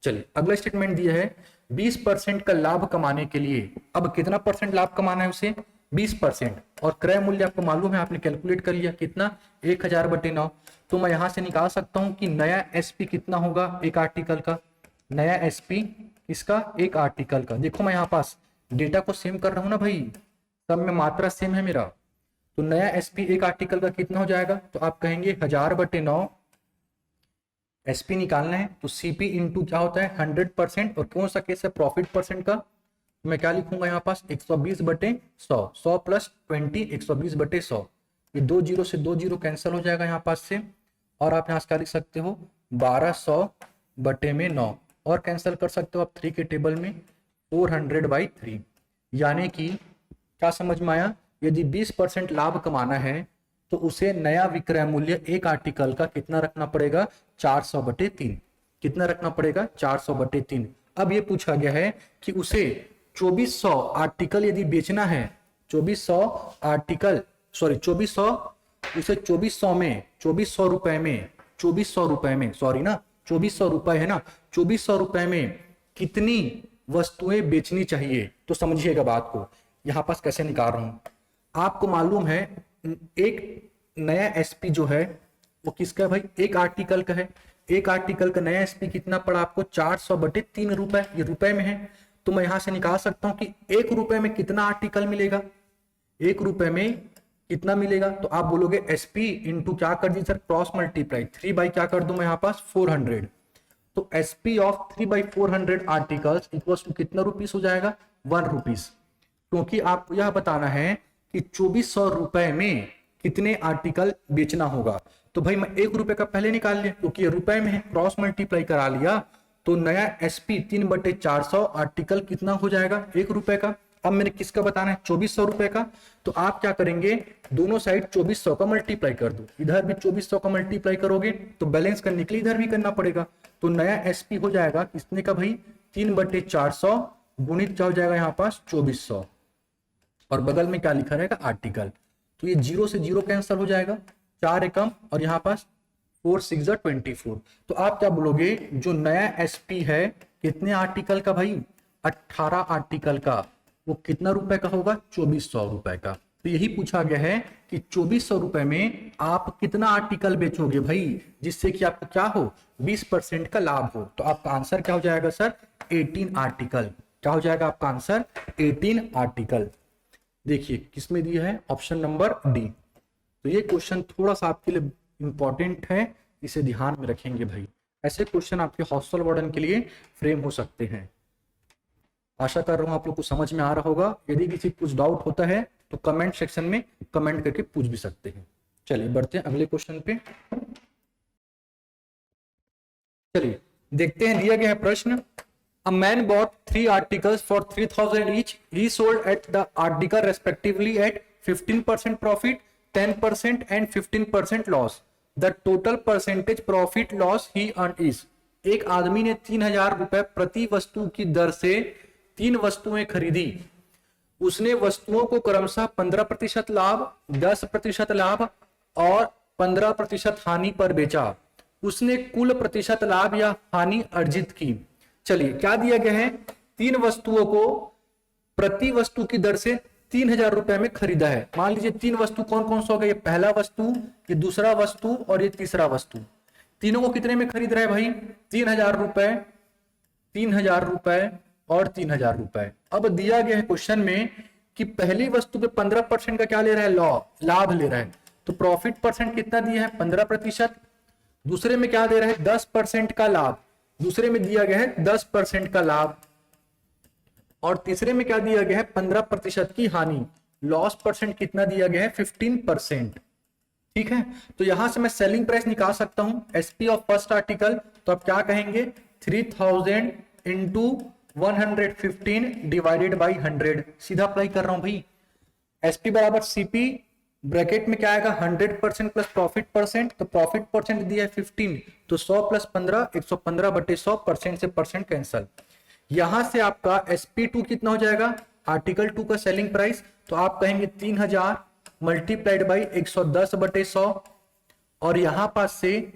चलिए अगला स्टेटमेंट दिया है, 20% का लाभ कमाने के लिए, अब कितना परसेंट लाभ कमाना है उसे 20%, और क्रय मूल्य आपको मालूम है, आपने कैलकुलेट कर लिया कितना 1000 बटे 9। तो मैं यहां से निकाल सकता हूं कि नया SP कितना होगा एक आर्टिकल का, नया SP इसका एक आर्टिकल का। देखो मैं यहाँ पास डेटा को सेम कर रहा हूं ना भाई, सब में मात्रा सेम है मेरा। तो नया SP एक आर्टिकल का कितना हो जाएगा, तो आप कहेंगे 1000 बटे 9, SP निकालना है तो CP इंटू क्या होता है 100%, और कौन सा केस है प्रॉफिट परसेंट का, तो मैं क्या लिखूंगा यहाँ पास 120 बटे 100, 100 प्लस 20 120 बटे 100, ये 2 0 से 2 0 कैंसिल हो जाएगा यहाँ पास से, और आप यहाँ से क्या लिख सकते हो 1200 बटे में 9, और कैंसिल कर सकते हो आप 3 के टेबल में 400/3। यानी कि क्या समझ में आया, यदि 20% लाभ कमाना है तो उसे नया विक्रय मूल्य एक आर्टिकल का कितना रखना पड़ेगा 400 बटे 3, कितना रखना पड़ेगा 400 बटे 3। अब ये पूछा गया है कि उसे 2400 आर्टिकल यदि बेचना है, 2400 आर्टिकल सॉरी 2400, उसे 2400 में 2400 रुपए में 2400 रुपए में सॉरी ना 2400 रुपए है ना, 2400 रुपए में कितनी वस्तुएं बेचनी चाहिए। तो समझिएगा बात को, यहां पास कैसे निकाल रहा हूं। आपको मालूम है एक नया SP जो है वो किसका है भाई, एक आर्टिकल का है, एक आर्टिकल का नया एसपी कितना पड़ा आपको 400 बटे 3 रुपए, ये रुपए में है। तो मैं यहां से निकाल सकता हूं कि 1 रुपए में कितना आर्टिकल मिलेगा, 1 रुपए में कितना मिलेगा। तो आप बोलोगे एसपी इंटू क्या कर दी सर, क्रॉस मल्टीप्लाई 3 बाई क्या कर दूं मैं यहाँ पास 400। तो SP of 3 by 400 articles equals to कितना रुपीस हो जाएगा, 1 रुपीस। क्योंकि आपको यह बताना है कि 2400 रुपए में कितने आर्टिकल बेचना होगा। तो भाई मैं 1 रुपए का पहले निकाल लिया क्योंकि ये रुपए में है, क्रॉस मल्टीप्लाई करा लिया। तो नया एसपी 3/400 आर्टिकल कितना हो जाएगा, 1 रुपए का। अब मैंने किसका बताना है, 2400 रुपए का। तो आप क्या करेंगे, दोनों साइड 2400 का मल्टीप्लाई कर दो, इधर भी 2400 का मल्टीप्लाई करोगे तो बैलेंस करने के लिए इधर भी करना पड़ेगा। तो नया एसपी हो जाएगा कितने का भाई, 3/400 गुणित क्या हो जाएगा यहाँ पास 2400, और बगल में क्या लिखा रहेगा आर्टिकल। तो ये 0 से 0 कैंसिल हो जाएगा, 4 एकम और यहाँ पास 4 6 24। तो आप क्या बोलोगे, जो नया एसपी है कितने आर्टिकल का भाई, 18 आर्टिकल का, वो कितना रुपए का होगा, 2400 रुपए का। तो यही पूछा गया है कि 2400 रुपए में आप कितना आर्टिकल बेचोगे भाई, जिससे कि आपको क्या हो, 20% का लाभ हो। तो आपका आंसर क्या हो जाएगा सर, 18 आर्टिकल। क्या हो जाएगा आपका आंसर, 18 आर्टिकल। देखिए किसमें दिया है, ऑप्शन नंबर डी। तो ये क्वेश्चन थोड़ा सा आपके लिए इंपॉर्टेंट है, इसे ध्यान में रखेंगे भाई। ऐसे क्वेश्चन आपके हॉस्टल वार्डन के लिए फ्रेम हो सकते हैं। आशा कर रहा हूं आप लोग को समझ में आ रहा होगा। यदि किसी कुछ डाउट होता है तो कमेंट सेक्शन में कमेंट करके पूछ भी सकते हैं। चलिए बढ़ते हैं अगले क्वेश्चन पे। चलिए देखते हैं, दिया गया है प्रश्न, A man bought 3 articles for 3000 each. He sold at the article respectively at 15% profit, 10% and 15% loss. The total percentage profit loss he earned is. एक आदमी ने 3000 रुपए प्रति वस्तु की दर से 3 वस्तुएं खरीदी। उसने वस्तुओं को क्रमशः 15% लाभ, 10% लाभ और 15% हानि पर बेचा। उसने कुल प्रतिशत लाभ या हानि अर्जित की। चलिए क्या दिया गया है, 3 वस्तुओं को प्रति वस्तु की दर से 3000 रुपए में खरीदा है। मान लीजिए 3 वस्तु कौन कौन सा होगा, ये पहला वस्तु, ये दूसरा वस्तु और ये तीसरा वस्तु। तीनों को कितने में खरीद रहा है भाई, 3000 रुपए, 3000 रुपए और 3000 रुपए। अब दिया गया है क्वेश्चन में कि पहली वस्तु पे 15% का क्या ले रहा है, लाभ ले रहा है। तो प्रॉफिट परसेंट कितना दिया है, 15%। दूसरे में क्या दे रहा है, 10% का लाभ, दूसरे में दिया गया है 10% का लाभ, और तीसरे में क्या दिया गया है, 15% की हानि। लॉस परसेंट कितना दिया गया है, 15%। ठीक है, तो यहां से मैं सेलिंग प्राइस निकाल सकता हूं, एसपी ऑफ फर्स्ट आर्टिकल। तो आप क्या कहेंगे, 3000 इंटू 115 डिवाइडेड बाई 100। सीधा अप्लाई कर रहा हूं भाई, एसपी बराबर सीपी, ब्रैकेट में क्या आएगा 100% प्लस प्रॉफिट परसेंट। तो प्रॉफिट परसेंट दिया है 15, तो 100 प्लस 15 115 बटे 100, परसेंट से परसेंट कैंसल। यहां से आपका SP2 कितना हो जाएगा, आर्टिकल 2 का सेलिंग प्राइस। तो आप कहेंगे 3000 मल्टीप्लाइड बाई 110 बटे 100, और यहां पास से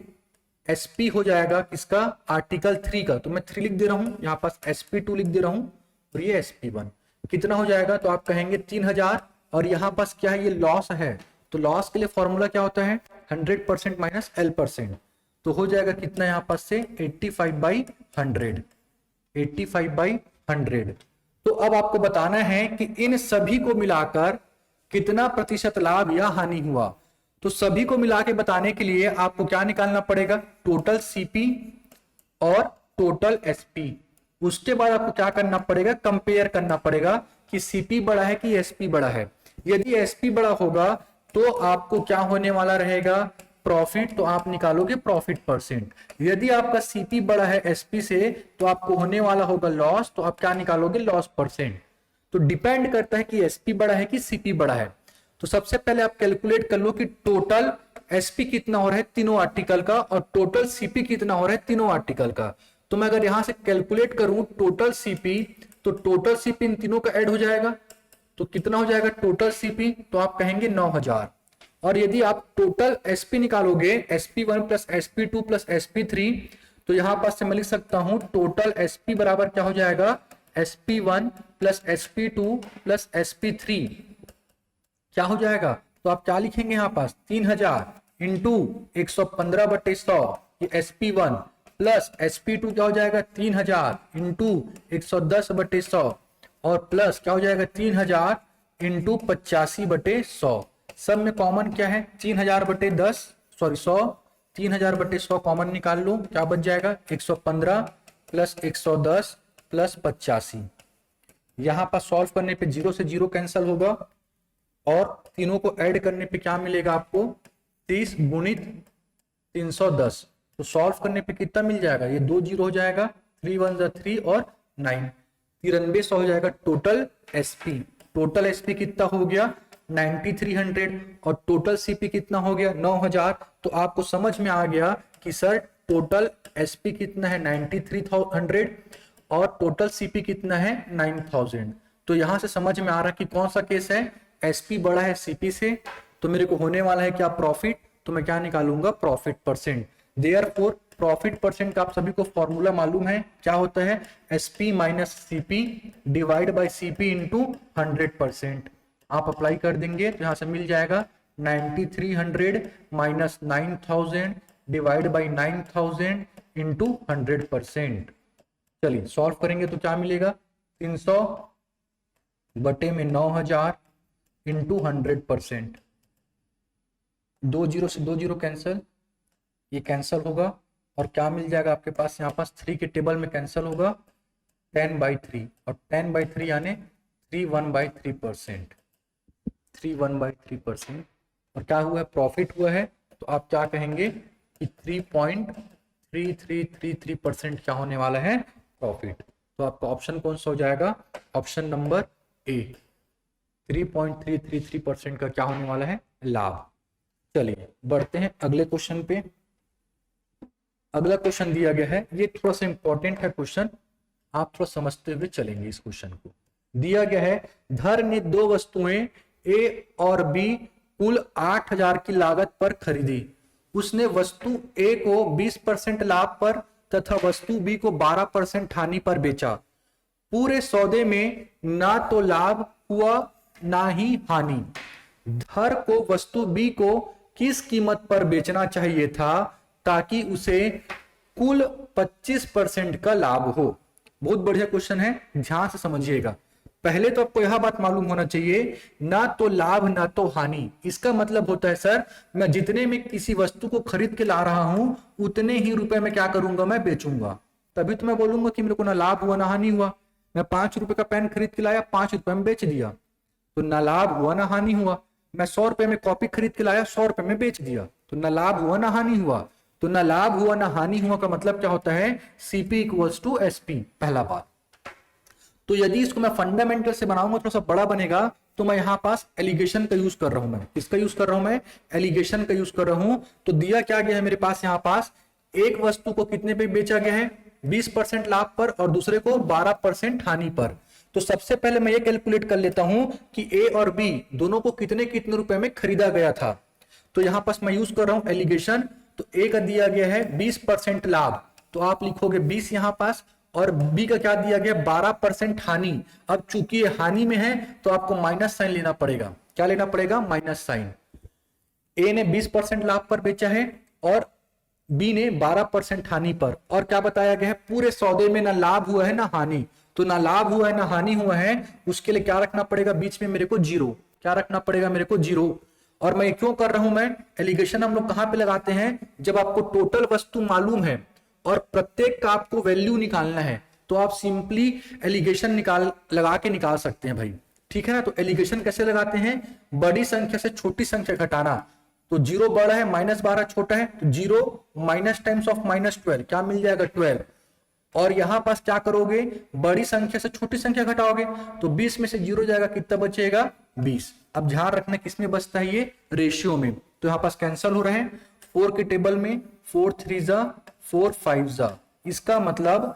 SP हो जाएगा किसका, आर्टिकल 3 का। तो मैं 3 लिख दे रहा हूं, यहां पास SP2 लिख दे रहा हूं, और ये SP1 कितना हो जाएगा। तो आप कहेंगे 3000, और यहां पास क्या है, ये लॉस है। तो लॉस के लिए फॉर्मूला क्या होता है, 100% माइनस L%। तो हो जाएगा कितना यहां पास से 85/100, 85/100। तो अब आपको बताना है कि इन सभी को मिलाकर कितना प्रतिशत लाभ या हानि हुआ। तो सभी को मिला के बताने के लिए आपको क्या निकालना पड़ेगा, टोटल सीपी और टोटल एसपी। उसके बाद आपको क्या करना पड़ेगा, कंपेयर करना पड़ेगा कि सीपी बड़ा है कि एसपी बड़ा है। यदि एसपी बड़ा होगा तो आपको क्या होने वाला रहेगा, प्रॉफिट। तो आप निकालोगे प्रॉफिट परसेंट। यदि आपका सीपी बड़ा है एसपी से तो आपको होने वाला होगा लॉस। तो आप क्या निकालोगे, लॉस परसेंट। तो डिपेंड करता है कि एसपी बड़ा है कि सीपी बड़ा है। तो सबसे पहले आप कैलकुलेट कर लो कि टोटल एसपी कितना हो रहा है तीनों आर्टिकल का, और टोटल सीपी कितना हो रहा है तीनों आर्टिकल का। तो मैं अगर यहां से कैलकुलेट करूं टोटल सीपी, तो टोटल सीपी इन तीनों का ऐड हो जाएगा। तो कितना हो जाएगा टोटल सीपी, तो आप कहेंगे 9000। और यदि आप टोटल एसपी निकालोगे, SP1 plus SP2 plus SP3, तो यहां पास से मैं लिख सकता हूं टोटल एसपी बराबर क्या हो जाएगा, SP1 plus SP2 plus SP3 क्या हो जाएगा। तो आप क्या लिखेंगे यहां पास, 3000 इंटू 115/100 ये SP1 प्लस SP2 क्या हो जाएगा 3000 इंटू 110/100 और प्लस क्या हो जाएगा 3000 इंटू 85/100। सब में कॉमन क्या है 3000/10 सॉरी 100, 3000/100 कॉमन निकाल लो, क्या बच जाएगा 115 प्लस 110 प्लस 85। यहां पर सॉल्व करने पे 0 से 0 कैंसिल होगा और तीनों को ऐड करने पे क्या मिलेगा आपको 30 गुणित 310। तो सॉल्व करने पे कितना मिल जाएगा, ये 2 0 हो जाएगा, 3 1 जा 3 और 9, 9300 हो जाएगा टोटल SP। टोटल SP कितना हो गया 9300 और टोटल CP कितना हो गया 9000। तो आपको समझ में आ गया कि सर टोटल SP कितना है 9300 और टोटल CP कितना है 9000। तो यहां से समझ में आ रहा कि कौन सा केस है, SP बड़ा है CP से, तो मेरे को होने वाला है क्या प्रॉफिट, तो मैं क्या निकालूंगा profit percent. Therefore profit percent का आप सभी को फॉर्मूला मालूम है, क्या होता है SP minus CP divide by CP into 100%। आप अप्लाई कर देंगे तो यहां से मिल जाएगा 9300 माइनस 9000 डिवाइड बाय 9000 इंटू 100%। चलिए सॉल्व करेंगे तो क्या मिलेगा 300 बटे में 9000 इंटू 100%। 2 0 से 2 0 कैंसिल, ये कैंसिल होगा और क्या मिल जाएगा आपके पास, यहाँ पास 3 के टेबल में कैंसिल होगा 10/3 और 10/3 यानी 3/1/3%, 3/1/3%। और क्या हुआ है प्रॉफिट हुआ है, तो आप क्या कहेंगे कि 3.3333% क्या होने वाला है प्रॉफिट। तो आपका ऑप्शन कौन सा हो जाएगा, ऑप्शन नंबर ए, 3.333% का क्या होने वाला है लाभ। चलिए बढ़ते हैं अगले क्वेश्चन पे। अगला क्वेश्चन दिया गया है, ये थोड़ा सा इंपॉर्टेंट है क्वेश्चन, आप थोड़ा समझते हुए चलेंगे इस क्वेश्चन को। दिया गया है धर ने 2 वस्तुएं ए और बी कुल 8000 की लागत पर खरीदी। उसने वस्तु ए को 20% लाभ पर तथा वस्तु बी को 12% हानि पर बेचा। पूरे सौदे में ना तो लाभ हुआ ना ही हानि। धर को वस्तु बी को किस कीमत पर बेचना चाहिए था ताकि उसे कुल 25% का लाभ हो। बहुत बढ़िया क्वेश्चन है, ध्यान से समझिएगा। पहले तो आपको यह बात मालूम होना चाहिए, ना तो लाभ ना तो हानि। इसका मतलब होता है सर मैं जितने में किसी वस्तु को खरीद के ला रहा हूं उतने ही रुपए में क्या करूंगा मैं बेचूंगा, तभी तो मैं बोलूंगा कि मेरे को ना लाभ हुआ ना हानि हुआ। मैं 5 रुपए का पेन खरीद के लाया, 5 रुपए में बेच दिया, तो ना लाभ हुआ ना हानि हुआ। मैं 100 रुपए में कॉपी खरीद के लाया, 100 रुपए में बेच दिया, तो ना लाभ हुआ ना हानि हुआ। तो ना लाभ हुआ ना हानि हुआ का मतलब क्या होता है CP इक्वल्स टू SP, पहला बात। तो यदि इसको मैं फंडामेंटल से बनाऊंगा थोड़ा सा बड़ा बनेगा, तो मैं यहां पास एलिगेशन का यूज कर रहा हूं। मैं किसका यूज कर रहा हूं, मैं एलिगेशन का यूज कर रहा हूं। तो दिया क्या गया है मेरे पास, यहां पास एक वस्तु को कितने पे बेचा गया है 20% लाभ पर और दूसरे को 12% हानि पर। तो सबसे पहले मैं ये कैलकुलेट कर लेता हूं कि ए और बी दोनों को कितने कितने रुपए में खरीदा गया था। तो यहां पास मैं यूज कर रहा हूं एलिगेशन। तो ए का दिया गया है 20% लाभ, तो आप लिखोगे 20 यहां पास, और बी का क्या दिया गया 12% हानि। अब चूंकि हानि में है तो आपको माइनस साइन लेना पड़ेगा। क्या लेना पड़ेगा, माइनस साइन। ए ने 20% लाभ पर बेचा है और बी ने 12% हानि पर। और क्या बताया गया है पूरे सौदे में ना लाभ हुआ है ना हानि। तो ना लाभ हुआ है ना हानि हुआ है, उसके लिए क्या रखना पड़ेगा बीच में मेरे को 0। क्या रखना पड़ेगा मेरे को 0। और मैं क्यों कर रहा हूं, मैं एलिगेशन हम लोग कहां पे लगाते हैं, जब आपको टोटल वस्तु मालूम है और प्रत्येक का आपको वैल्यू निकालना है तो आप सिंपली एलिगेशन लगा के निकाल सकते हैं भाई, ठीक है ना। तो एलिगेशन कैसे लगाते हैं, बड़ी संख्या से छोटी संख्या घटाना। तो 0 बड़ा है -12 छोटा है, तो 0 माइनस टाइम्स ऑफ -12 क्या मिल जाएगा 12। और यहां पास क्या करोगे, बड़ी संख्या से छोटी संख्या घटाओगे, तो 20 में से 0 जाएगा, कितना बचेगा 20। अब ध्यान रखना किस में बचता है, ये रेशियो में। तो यहां पास कैंसिल हो रहे हैं 4 के टेबल में, 4 3 जा 4 5 जा। इसका मतलब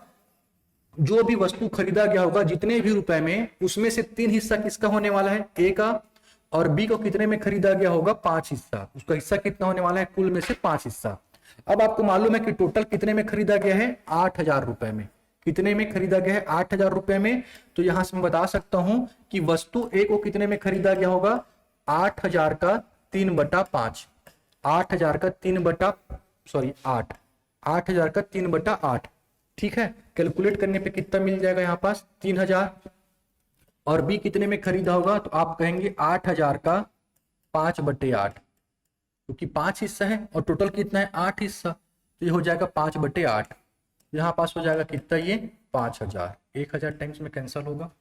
जो भी वस्तु खरीदा गया होगा जितने भी रुपए में, उसमें से 3 हिस्सा किसका होने वाला है, ए का, और बी को कितने में खरीदा गया होगा 5 हिस्सा। उसका हिस्सा कितना होने वाला है, कुल में से 5 हिस्सा। अब आपको मालूम है कि टोटल कितने में खरीदा गया है 8000 रुपए में। कितने में खरीदा गया है 8000 रुपए में। तो यहां से मैं बता सकता हूं कि वस्तु ए को कितने में खरीदा गया होगा 8000 का 3/5, 8 8। 8,000 का 3/8, ठीक है। कैलकुलेट करने पे कितना मिल जाएगा यहाँ पास 3,000, और बी कितने में खरीदा होगा तो आप कहेंगे 8,000 का 5/8, क्योंकि 5 हिस्सा है और टोटल कितना है 8 हिस्सा, तो ये हो जाएगा 5/8। यहाँ पास हो जाएगा कितना ये 5,000, 1,000 टाइम्स में कैंसिल होगा,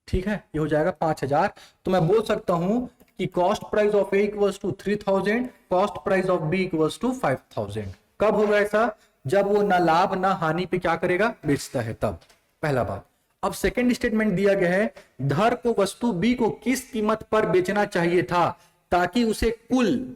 ठीक है। ये हो जाएगा 5,000। तो मैं बोल सकता हूं कि cost price of A equals to 3,000, cost price of B equals to 5,000। कब होगा ऐसा? जब वो ना लाभ ना हानि पे क्या करेगा, बेचता है, तब। पहला बात। अब सेकंड स्टेटमेंट दिया गया है, धर को वस्तु बी को किस कीमत पर बेचना चाहिए था ताकि उसे कुल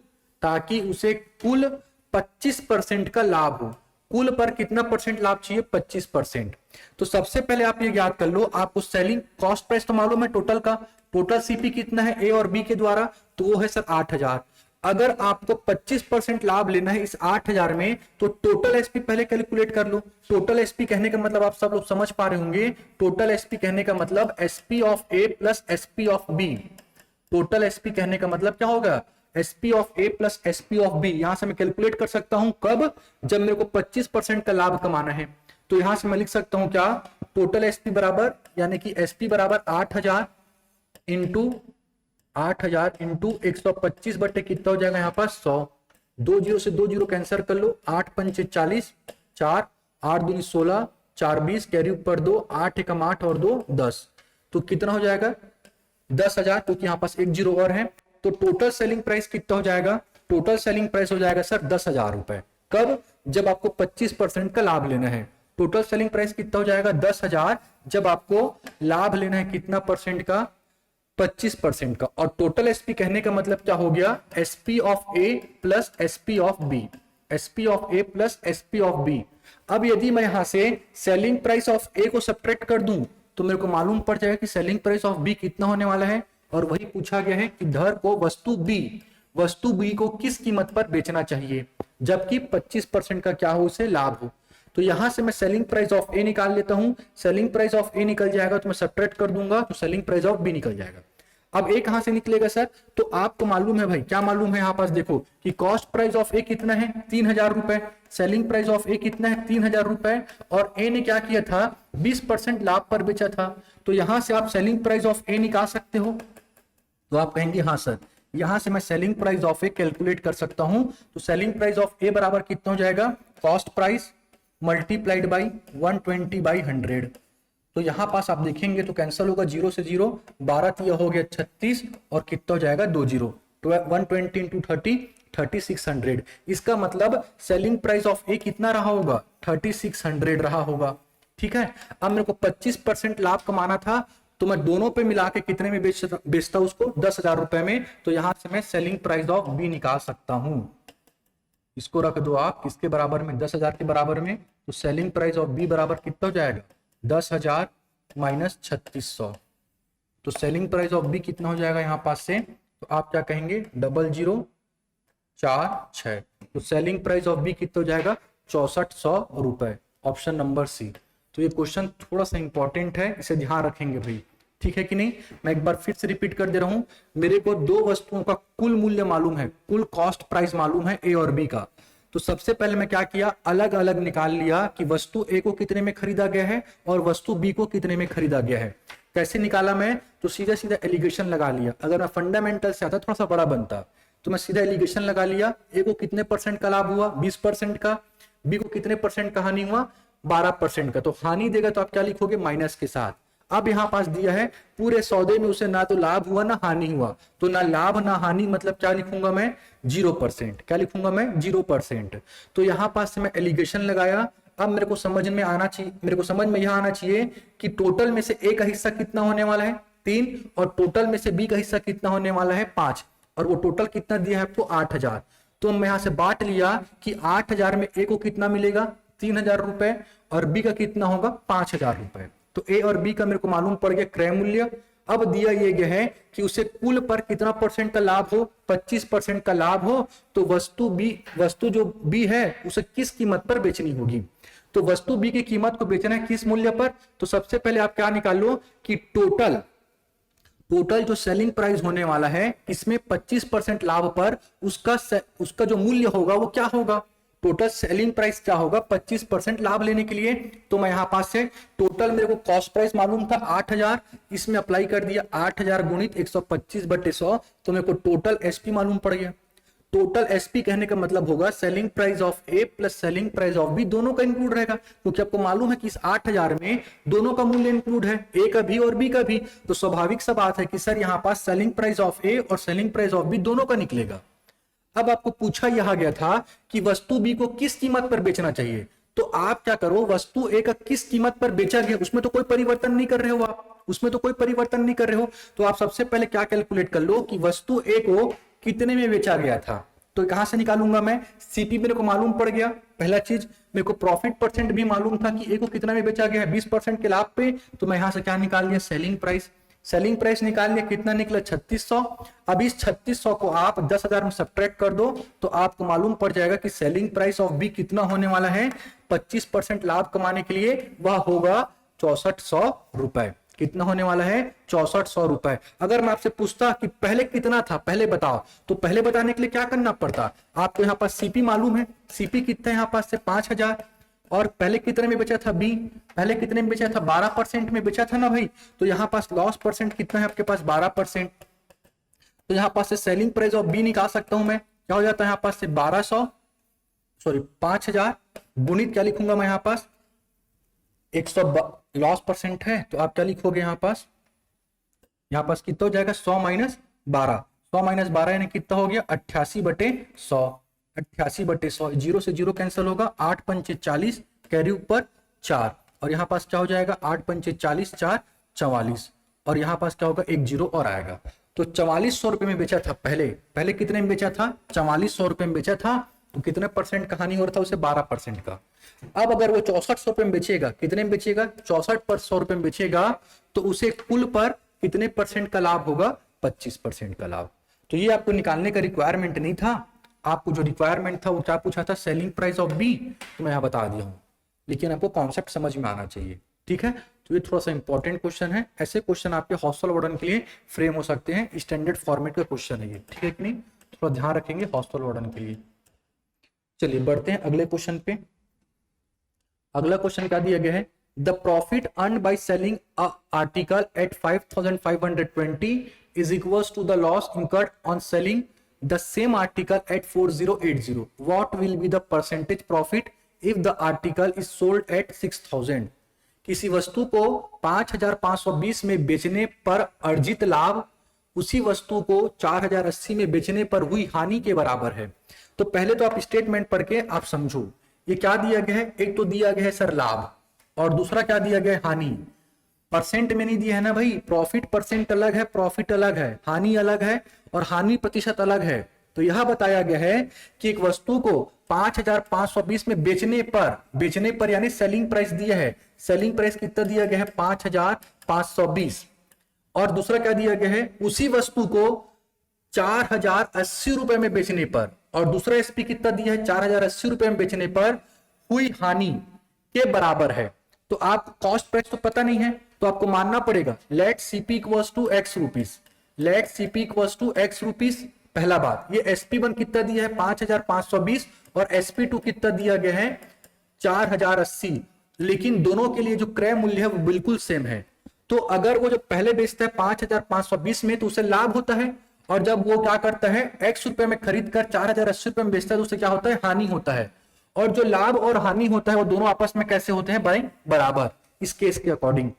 25% का लाभ हो। कुल पर कितना परसेंट लाभ चाहिए? 25%। तो सबसे पहले आप ये याद कर लो, आपको सेलिंग कॉस्ट प्राइस तो मालूम है टोटल का, टोटल सीपी कितना है ए और बी के द्वारा, तो वो है सर 8,000। अगर आपको 25% लाभ लेना है इस 8,000 में, तो टोटल एसपी पहले कैलकुलेट कर लो। टोटल एसपी कहने का मतलब आप सब लोग समझ पा रहे होंगे, टोटल एसपी कहने का मतलब SP of A plus SP of B. Total SP कहने का मतलब क्या होगा? SP of A plus SP of B. यहां से मैं कैलकुलेट कर सकता हूं कब? जब मेरे को 25% का लाभ कमाना है। तो यहां से मैं लिख सकता हूं क्या? टोटल एसपी बराबर, यानी कि एसपी बराबर 8,000 इंटू 125 बटे कितना हो जाएगा यहाँ पर 100। 2 जीरो से 2 जीरो कैंसिल कर लो, 8 पंचे 40, 4 8 दूनी 16, 4 20, कैरी ऊपर 2, 8 एकम 8 और 2 10, तो कितना हो जाएगा 10,000, क्योंकि यहाँ पास एक जीरो और है। तो टोटल सेलिंग प्राइस कितना हो जाएगा? टोटल सेलिंग प्राइस हो जाएगा सर 10,000 रुपए। कब? जब आपको 25% का लाभ लेना है। टोटल सेलिंग प्राइस कितना हो जाएगा? 10,000, जब आपको लाभ लेना है कितना परसेंट का? 25% का। और टोटल एसपी कहने का मतलब क्या हो गया? SP of A plus SP of B, SP of A plus SP of B. अब यदि मैं यहां से सेलिंग प्राइस ऑफ ए को सब्ट्रैक्ट कर दूं, तो मेरे को मालूम पड़ जाएगा कि सेलिंग प्राइस ऑफ बी कितना होने वाला है। और वही पूछा गया है कि धर को वस्तु बी को किस कीमत पर बेचना चाहिए, जबकि 25% का क्या हो, उसे लाभ हो। तो यहां से मैं सेलिंग प्राइस ऑफ ए निकाल लेता हूं। सेलिंग प्राइस ऑफ ए निकल जाएगा तो मैं सब्ट्रैक्ट कर दूंगा, तो सेलिंग प्राइस ऑफ बी निकल जाएगा। अब ए कहां से निकलेगा सर? तो आपको मालूम है भाई, क्या मालूम है? यहां पास देखो कि कॉस्ट प्राइस ऑफ ए कितना है? 3,000 रुपए। सेलिंग प्राइस ऑफ ए कितना है? 3,000 रुपए। और ए ने क्या किया था? 20% लाभ पर बेचा था। तो यहां से आप सेलिंग प्राइस ऑफ ए निकाल सकते हो। तो आप कहेंगे हाँ सर, यहां से मैं selling price of A calculate कर सकता हूं। तो सेलिंग प्राइस ऑफ ए बराबर कितना हो जाएगा? Cost price multiplied by 120/100। तो यहां पास आप देखेंगे तो कैंसिल होगा, 0 से 0, 12 तिया हो गया 36, और कितना हो जाएगा 2 जीरो, तो 120 इंटू 30, 3600। इसका मतलब सेलिंग प्राइस ऑफ ए कितना रहा होगा? 3600 रहा होगा, ठीक है। अब मेरे को 25% लाभ कमाना था, तो मैं दोनों पे मिला के कितने में बेचता उसको? 10,000 रुपए में। तो यहां से मैं सेलिंग प्राइस ऑफ बी निकाल सकता हूं। इसको रख दो आप किसके बराबर में? 10,000 के बराबर में। तो सेलिंग प्राइस ऑफ बी बराबर कितना हो जाएगा? 10,000 माइनस 3600। तो सेलिंग प्राइस ऑफ बी कितना हो जाएगा यहां पास से? तो आप क्या कहेंगे? 0046। तो सेलिंग प्राइस ऑफ बी कितना हो जाएगा? 6400 रुपए। Option number C. तो ये क्वेश्चन थोड़ा सा इंपॉर्टेंट है, इसे ध्यान रखेंगे भाई, ठीक है कि नहीं। मैं एक बार फिर से रिपीट कर दे रहा हूं, मेरे को दो वस्तुओं का कुल मूल्य मालूम है, कुल कॉस्ट प्राइस मालूम है ए और बी का। तो सबसे पहले मैं क्या किया? अलग अलग निकाल लिया कि वस्तु ए को कितने में खरीदा गया है और वस्तु बी को कितने में खरीदा गया है। कैसे निकाला मैं? तो सीधा सीधा एलिगेशन लगा लिया। अगर मैं फंडामेंटल से आता थोड़ा सा बड़ा बनता, तो मैं सीधा एलिगेशन लगा लिया। ए को कितने परसेंट का लाभ हुआ? 20% का। बी को कितने परसेंट का हानि हुआ? 12% का। तो हानि देगा तो आप क्या लिखोगे? माइनस के साथ। अब यहां पास दिया है पूरे सौदे में उसे ना तो लाभ हुआ ना हानि हुआ, तो ना लाभ ना हानि, मतलब क्या लिखूंगा मैं? 0%। क्या लिखूंगा मैं? 0%। तो यहां पास से मैं एलिगेशन लगाया। अब मेरे को समझ में आना चाहिए, मेरे को समझ में यह आना चाहिए कि टोटल में से ए का हिस्सा कितना होने वाला है? 3, और टोटल में से बी का हिस्सा कितना होने वाला है? 5, और वो टोटल कितना दिया है आपको? 8,000। तो मैं यहां से बांट लिया कि 8,000 में ए को कितना मिलेगा? 3,000 रुपए, और बी का कितना होगा? 5,000 रुपए। तो ए और बी का मेरे को मालूम पड़ गया क्रय मूल्य। अब दिया ये गया है कि उसे कुल पर कितना परसेंट का लाभ हो? 25% का लाभ हो। तो वस्तु जो बी है उसे किस कीमत पर बेचनी होगी? तो वस्तु बी की कीमत को बेचना है किस मूल्य पर? तो सबसे पहले आप क्या निकाल लो कि टोटल जो सेलिंग प्राइस होने वाला है, इसमें 25% लाभ पर उसका जो मूल्य होगा वो क्या होगा? टोटल सेलिंग प्राइस क्या होगा 25% लाभ लेने के लिए। तो मैं यहां पास से टोटल मेरे को कॉस्ट प्राइस मालूम था 8000, इसमें अप्लाई कर दिया 8000 गुणित 125/100, तो मेरे को टोटल एसपी मालूम पड़ गया। टोटल एसपी कहने का मतलब होगा selling price of A plus selling price of B, दोनों का इंक्लूड रहेगा, क्योंकि आपको मालूम है कि इस 8000 में दोनों का मूल्य इंक्लूड है, ए का भी और बी का भी। तो स्वाभाविक सा बात है कि सर यहां पास सेलिंग प्राइस ऑफ ए और सेलिंग प्राइस ऑफ बी दोनों का निकलेगा। अब आपको पूछा यह गया था कि वस्तु बी को किस कीमत पर बेचना चाहिए, तो आप क्या करो, वस्तु ए का किस कीमत पर बेचा गया उसमें तो कोई परिवर्तन नहीं कर रहे हो आप, उसमें तो कोई परिवर्तन नहीं कर रहे हो, तो आप सबसे पहले क्या कैलकुलेट कर लो कि वस्तु ए को कितने में बेचा गया था। तो कहां से निकालूंगा मैं, सीपी मेरे को मालूम पड़ गया, पहला चीज मेरे को प्रॉफिट परसेंट भी मालूम था कि ए को कितना में बेचा गया है 20% के लाभ पे, तो मैं यहां से क्या निकाल लिया सेलिंग प्राइस। सेलिंग प्राइस निकाल लिया, कितना निकला 3600। अब इस 3600 को आप 10,000 में सब्ट्रैक्ट कर दो तो आपको मालूम पड़ जाएगा कि सेलिंग प्राइस ऑफ बी कितना होने वाला है 25% लाभ कमाने के लिए, वह होगा 6400 रुपए। कितना होने वाला है 6400 रुपए। अगर मैं आपसे पूछता कि पहले कितना था पहले बताओ, तो पहले बताने के लिए क्या करना पड़ता, आपको यहाँ पास सीपी मालूम है, सीपी कितना है यहाँ पास से 5000, और पहले कितने में बेचा था बी, पहले कितने में बेचा था 12% में बेचा था ना भाई, तो यहाँ पास लॉस परसेंट कितना है आपके पास 12%। तो यहाँ पास से सेलिंग प्राइस ऑफ बी निकाल सकता हूं मैं, क्या हो जाता है यहाँ पास से 5000 गुणित क्या लिखूंगा मैं यहाँ पास 100 लॉस परसेंट है, तो आप क्या लिखोगे यहाँ पास कितना हो जाएगा 100 माइनस 12, 100 माइनस 12 यानी कितना हो गया 88/100, 88/100, जीरो से जीरो कैंसिल होगा, 8 पंचे 40, कैरी ऊपर 4, और यहाँ पास क्या हो जाएगा 8 पंचे 40, 4 44, और यहाँ पास क्या होगा एक जीरो और आएगा। तो 4400 रुपए में बेचा था पहले कितने में बेचा था 4400 रुपए में बेचा था, तो कितने परसेंट का हानि हो रहा था उसे 12% का। अब अगर वो 6400 रुपए में बेचेगा, कितने में बेचेगा 6400 रुपए में बेचेगा, तो उसे कुल पर कितने परसेंट का लाभ होगा 25% का लाभ। तो ये आपको निकालने का रिक्वायरमेंट नहीं था, आपको जो रिक्वायरमेंट था वो क्या पूछा था सेलिंग प्राइस ऑफ बी, तो मैं यहाँ बता दिया हूँ, लेकिन आपको कॉन्सेप्ट समझ में आना चाहिए, ठीक है। तो ये थोड़ा सा इंपॉर्टेंट क्वेश्चन है, ऐसे क्वेश्चन आपके हॉस्टल वार्डन के लिए फ्रेम हो सकते हैं, स्टैंडर्ड फॉर्मेट का क्वेश्चन है ये, ठीक है कि नहीं, थोड़ा ध्यान रखेंगे हॉस्टल वार्डन के लिए। चलिए बढ़ते हैं अगले क्वेश्चन पे। अगला क्वेश्चन क्या दिया गया है, the profit earn by selling a article at 5520 is equals to the loss incurred on selling the same article at 4080, what will be the percentage profit if the article is sold at 6000। किसी वस्तु को 5520 में बेचने पर अर्जित लाभ उसी वस्तु को 4080 में बेचने पर हुई हानि के बराबर है। तो पहले तो आप स्टेटमेंट पढ़ के आप समझो ये क्या दिया गया है, एक तो दिया गया है सर लाभ, और दूसरा क्या दिया गया है हानि। परसेंट में नहीं दिया है ना भाई, प्रॉफिट परसेंट अलग है, प्रॉफिट अलग है, हानि अलग है, और हानि प्रतिशत अलग है। तो यह बताया गया है कि एक वस्तु को 5520 में बेचने पर यानी सेलिंग प्राइस दिया है, सेलिंग प्राइस कितना दिया गया है 5520, और दूसरा क्या दिया गया है उसी वस्तु को 4080 रुपए में बेचने पर, और दूसरा एसपी कितना दिया है 4080 रुपए में बेचने पर हुई हानि के बराबर है। तो आप कॉस्ट प्राइस तो पता नहीं है, तो आपको मानना पड़ेगा let CP equals to x rupees, let CP equals to x rupees. पहला बात, ये SP1 कितना दिया है 5520 और SP2 कितना दिया गया है 4080, लेकिन दोनों के लिए जो क्रय मूल्य है वो बिल्कुल सेम है। तो अगर वो जो पहले बेचता है 5520 में तो उसे लाभ होता है, और जब वो क्या करता है x रुपए में खरीद कर 4080 रुपए में बेचता है तो उसे क्या होता है हानि होता है। और जो लाभ और हानि होता है वो दोनों आपस में कैसे होते हैं भाई बराबर, इस केस के अकॉर्डिंग।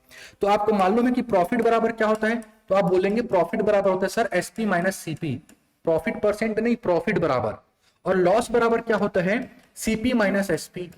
तो आपको मालूम है कि प्रॉफिट बराबर क्या होता है, तो आप बोलेंगे प्रॉफिट बराबर होता है sir SP minus CP, profit percent नहीं प्रॉफिट बराबर। और लॉस बराबर क्या होता है CP minus SP,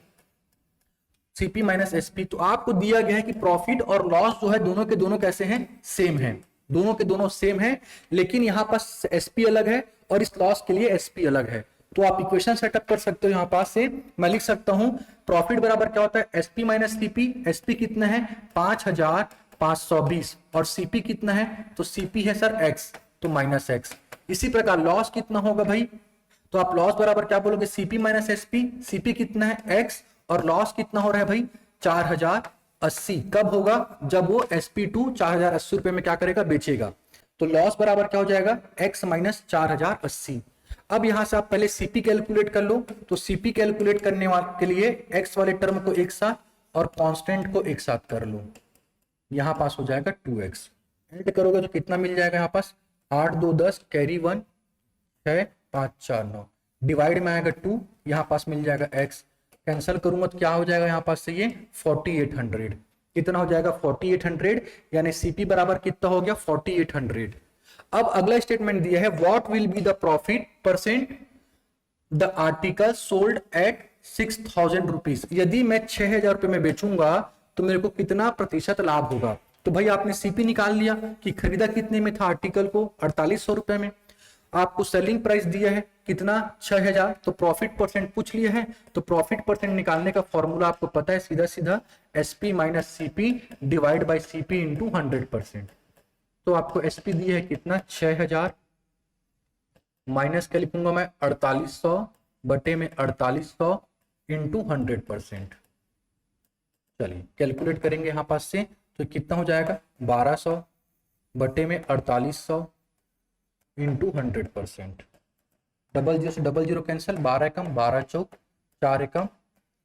CP minus SP. तो आपको दिया गया है कि प्रॉफिट और लॉस जो है दोनों के दोनों कैसे हैं सेम है, दोनों के दोनों सेम है, लेकिन यहां पास एसपी अलग है और इस लॉस के लिए एसपी अलग है। तो आप इक्वेशन सेटअप कर सकते हो, यहां पास से मैं लिख सकता हूं प्रॉफिट बराबर क्या होता है एसपी माइनस सीपी, एसपी कितना है 5520 और सीपी कितना है तो सीपी है सर एक्स तो माइनस एक्स। इसी प्रकार लॉस कितना होगा भाई, तो आप लॉस बराबर क्या बोलोगे सीपी माइनस एसपी, सीपी कितना है एक्स और लॉस कितना हो रहा है भाई 4080। कब होगा जब वो SP2 4080 रुपए में क्या करेगा बेचेगा। तो लॉस बराबर क्या हो जाएगा x माइनस 4080। अब यहां से आप पहले सीपी कैलकुलेट कर लो। तो सीपी कैलकुलेट करने के लिए एक्स वाले टर्म को एक साथ और कांस्टेंट को एक साथ कर लो। यहां पास हो जाएगा 2x, ऐड करोगे तो कितना मिल जाएगा यहाँ पास 8 2 10 कैरी 1 6 5 4 9 डिवाइड में आएगा 2, यहाँ पास मिल जाएगा x, कैंसिल करूंगा तो क्या हो जाएगा यहाँ पास से ये 4800, कितना हो जाएगा 4800, यानी सीपी बराबर कितना हो गया 4800। अब अगला स्टेटमेंट दिया है what will be the profit percent the article sold at 6000 rupees. यदि मैं 6000 रुपए में बेचूंगा तो मेरे को कितना प्रतिशत लाभ होगा। तो भाई आपने सीपी निकाल लिया कि खरीदा कितने में था आर्टिकल को 4800 रुपए में, आपको सेलिंग प्राइस दिया है कितना 6000, तो प्रॉफिट परसेंट पूछ लिया है। तो प्रॉफिट परसेंट निकालने का फॉर्मूला आपको पता है, सीधा सीधा SP minus CP divide by CP into 100%। तो आपको एसपी दिया है कितना 6000 माइनस क्या लिखूंगा मैं 4800 बटे में 4800 इंटू 100%। चलिए कैलकुलेट करेंगे यहां पास से, तो कितना हो जाएगा 1200 बटे में 4800 इंटू 100%। डबल जीरो से डबल जीरो कैंसिल, 12 एकम 12 चौक 4 एकम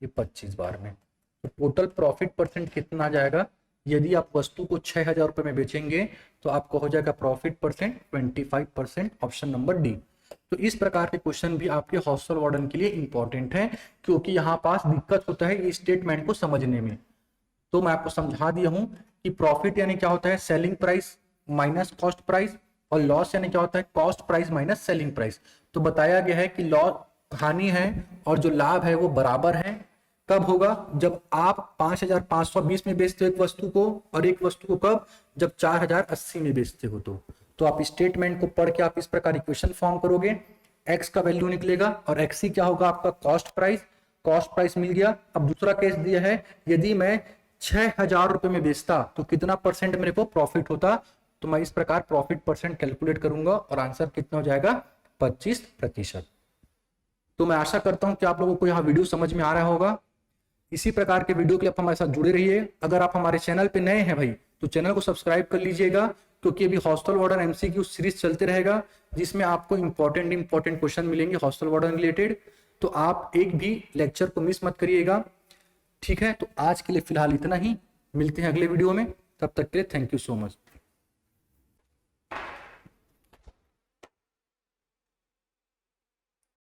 ये 25 बार में। तो टोटल प्रॉफिट परसेंट कितना आ जाएगा, यदि आप वस्तु को 6000 रुपए में बेचेंगे तो आपको हो जाएगा profit percent 25%, option number D. तो इस प्रकार के क्वेश्चन भी आपके हॉस्टल वार्डन के लिए इंपॉर्टेंट है, क्योंकि यहाँ पास दिक्कत होता है इस स्टेटमेंट को समझने में। तो मैं आपको समझा दिया हूं कि प्रॉफिट यानी क्या होता है selling price minus cost price, और लॉस यानी क्या होता है cost price minus selling price. तो बताया गया है कि लॉस हानि है और जो लाभ है वो बराबर है। कब होगा, जब आप 5520 में बेचते हो एक वस्तु को, और एक वस्तु को कब, जब 4080 में बेचते हो। तो आप स्टेटमेंट को पढ़ के आप इस प्रकार इक्वेशन फॉर्म करोगे, एक्स का वैल्यू निकलेगा और एक्सी क्या होगा आपका कॉस्ट प्राइस मिल गया। अब दूसरा केस दिया है, यदि मैं 6000 रुपए में बेचता तो कितना परसेंट मेरे को प्रॉफिट होता। तो मैं इस प्रकार प्रॉफिट परसेंट कैलकुलेट करूंगा और आंसर कितना हो जाएगा 25%। तो मैं आशा करता हूं कि आप लोगों को यह वीडियो समझ में आ रहा होगा। इसी प्रकार के वीडियो के लिए आप हमारे साथ जुड़े रहिए। अगर आप हमारे चैनल पे नए हैं भाई तो चैनल को सब्सक्राइब कर लीजिएगा, क्योंकि अभी हॉस्टल वार्डन एमसीक्यू सीरीज चलते रहेगा, जिसमें आपको इंपॉर्टेंट क्वेश्चन मिलेंगे हॉस्टल वार्डन रिलेटेड। तो आप एक भी लेक्चर को मिस मत करिएगा, ठीक है। तो आज के लिए फिलहाल इतना ही, मिलते हैं अगले वीडियो में, तब तक के लिए थैंक यू सो मच।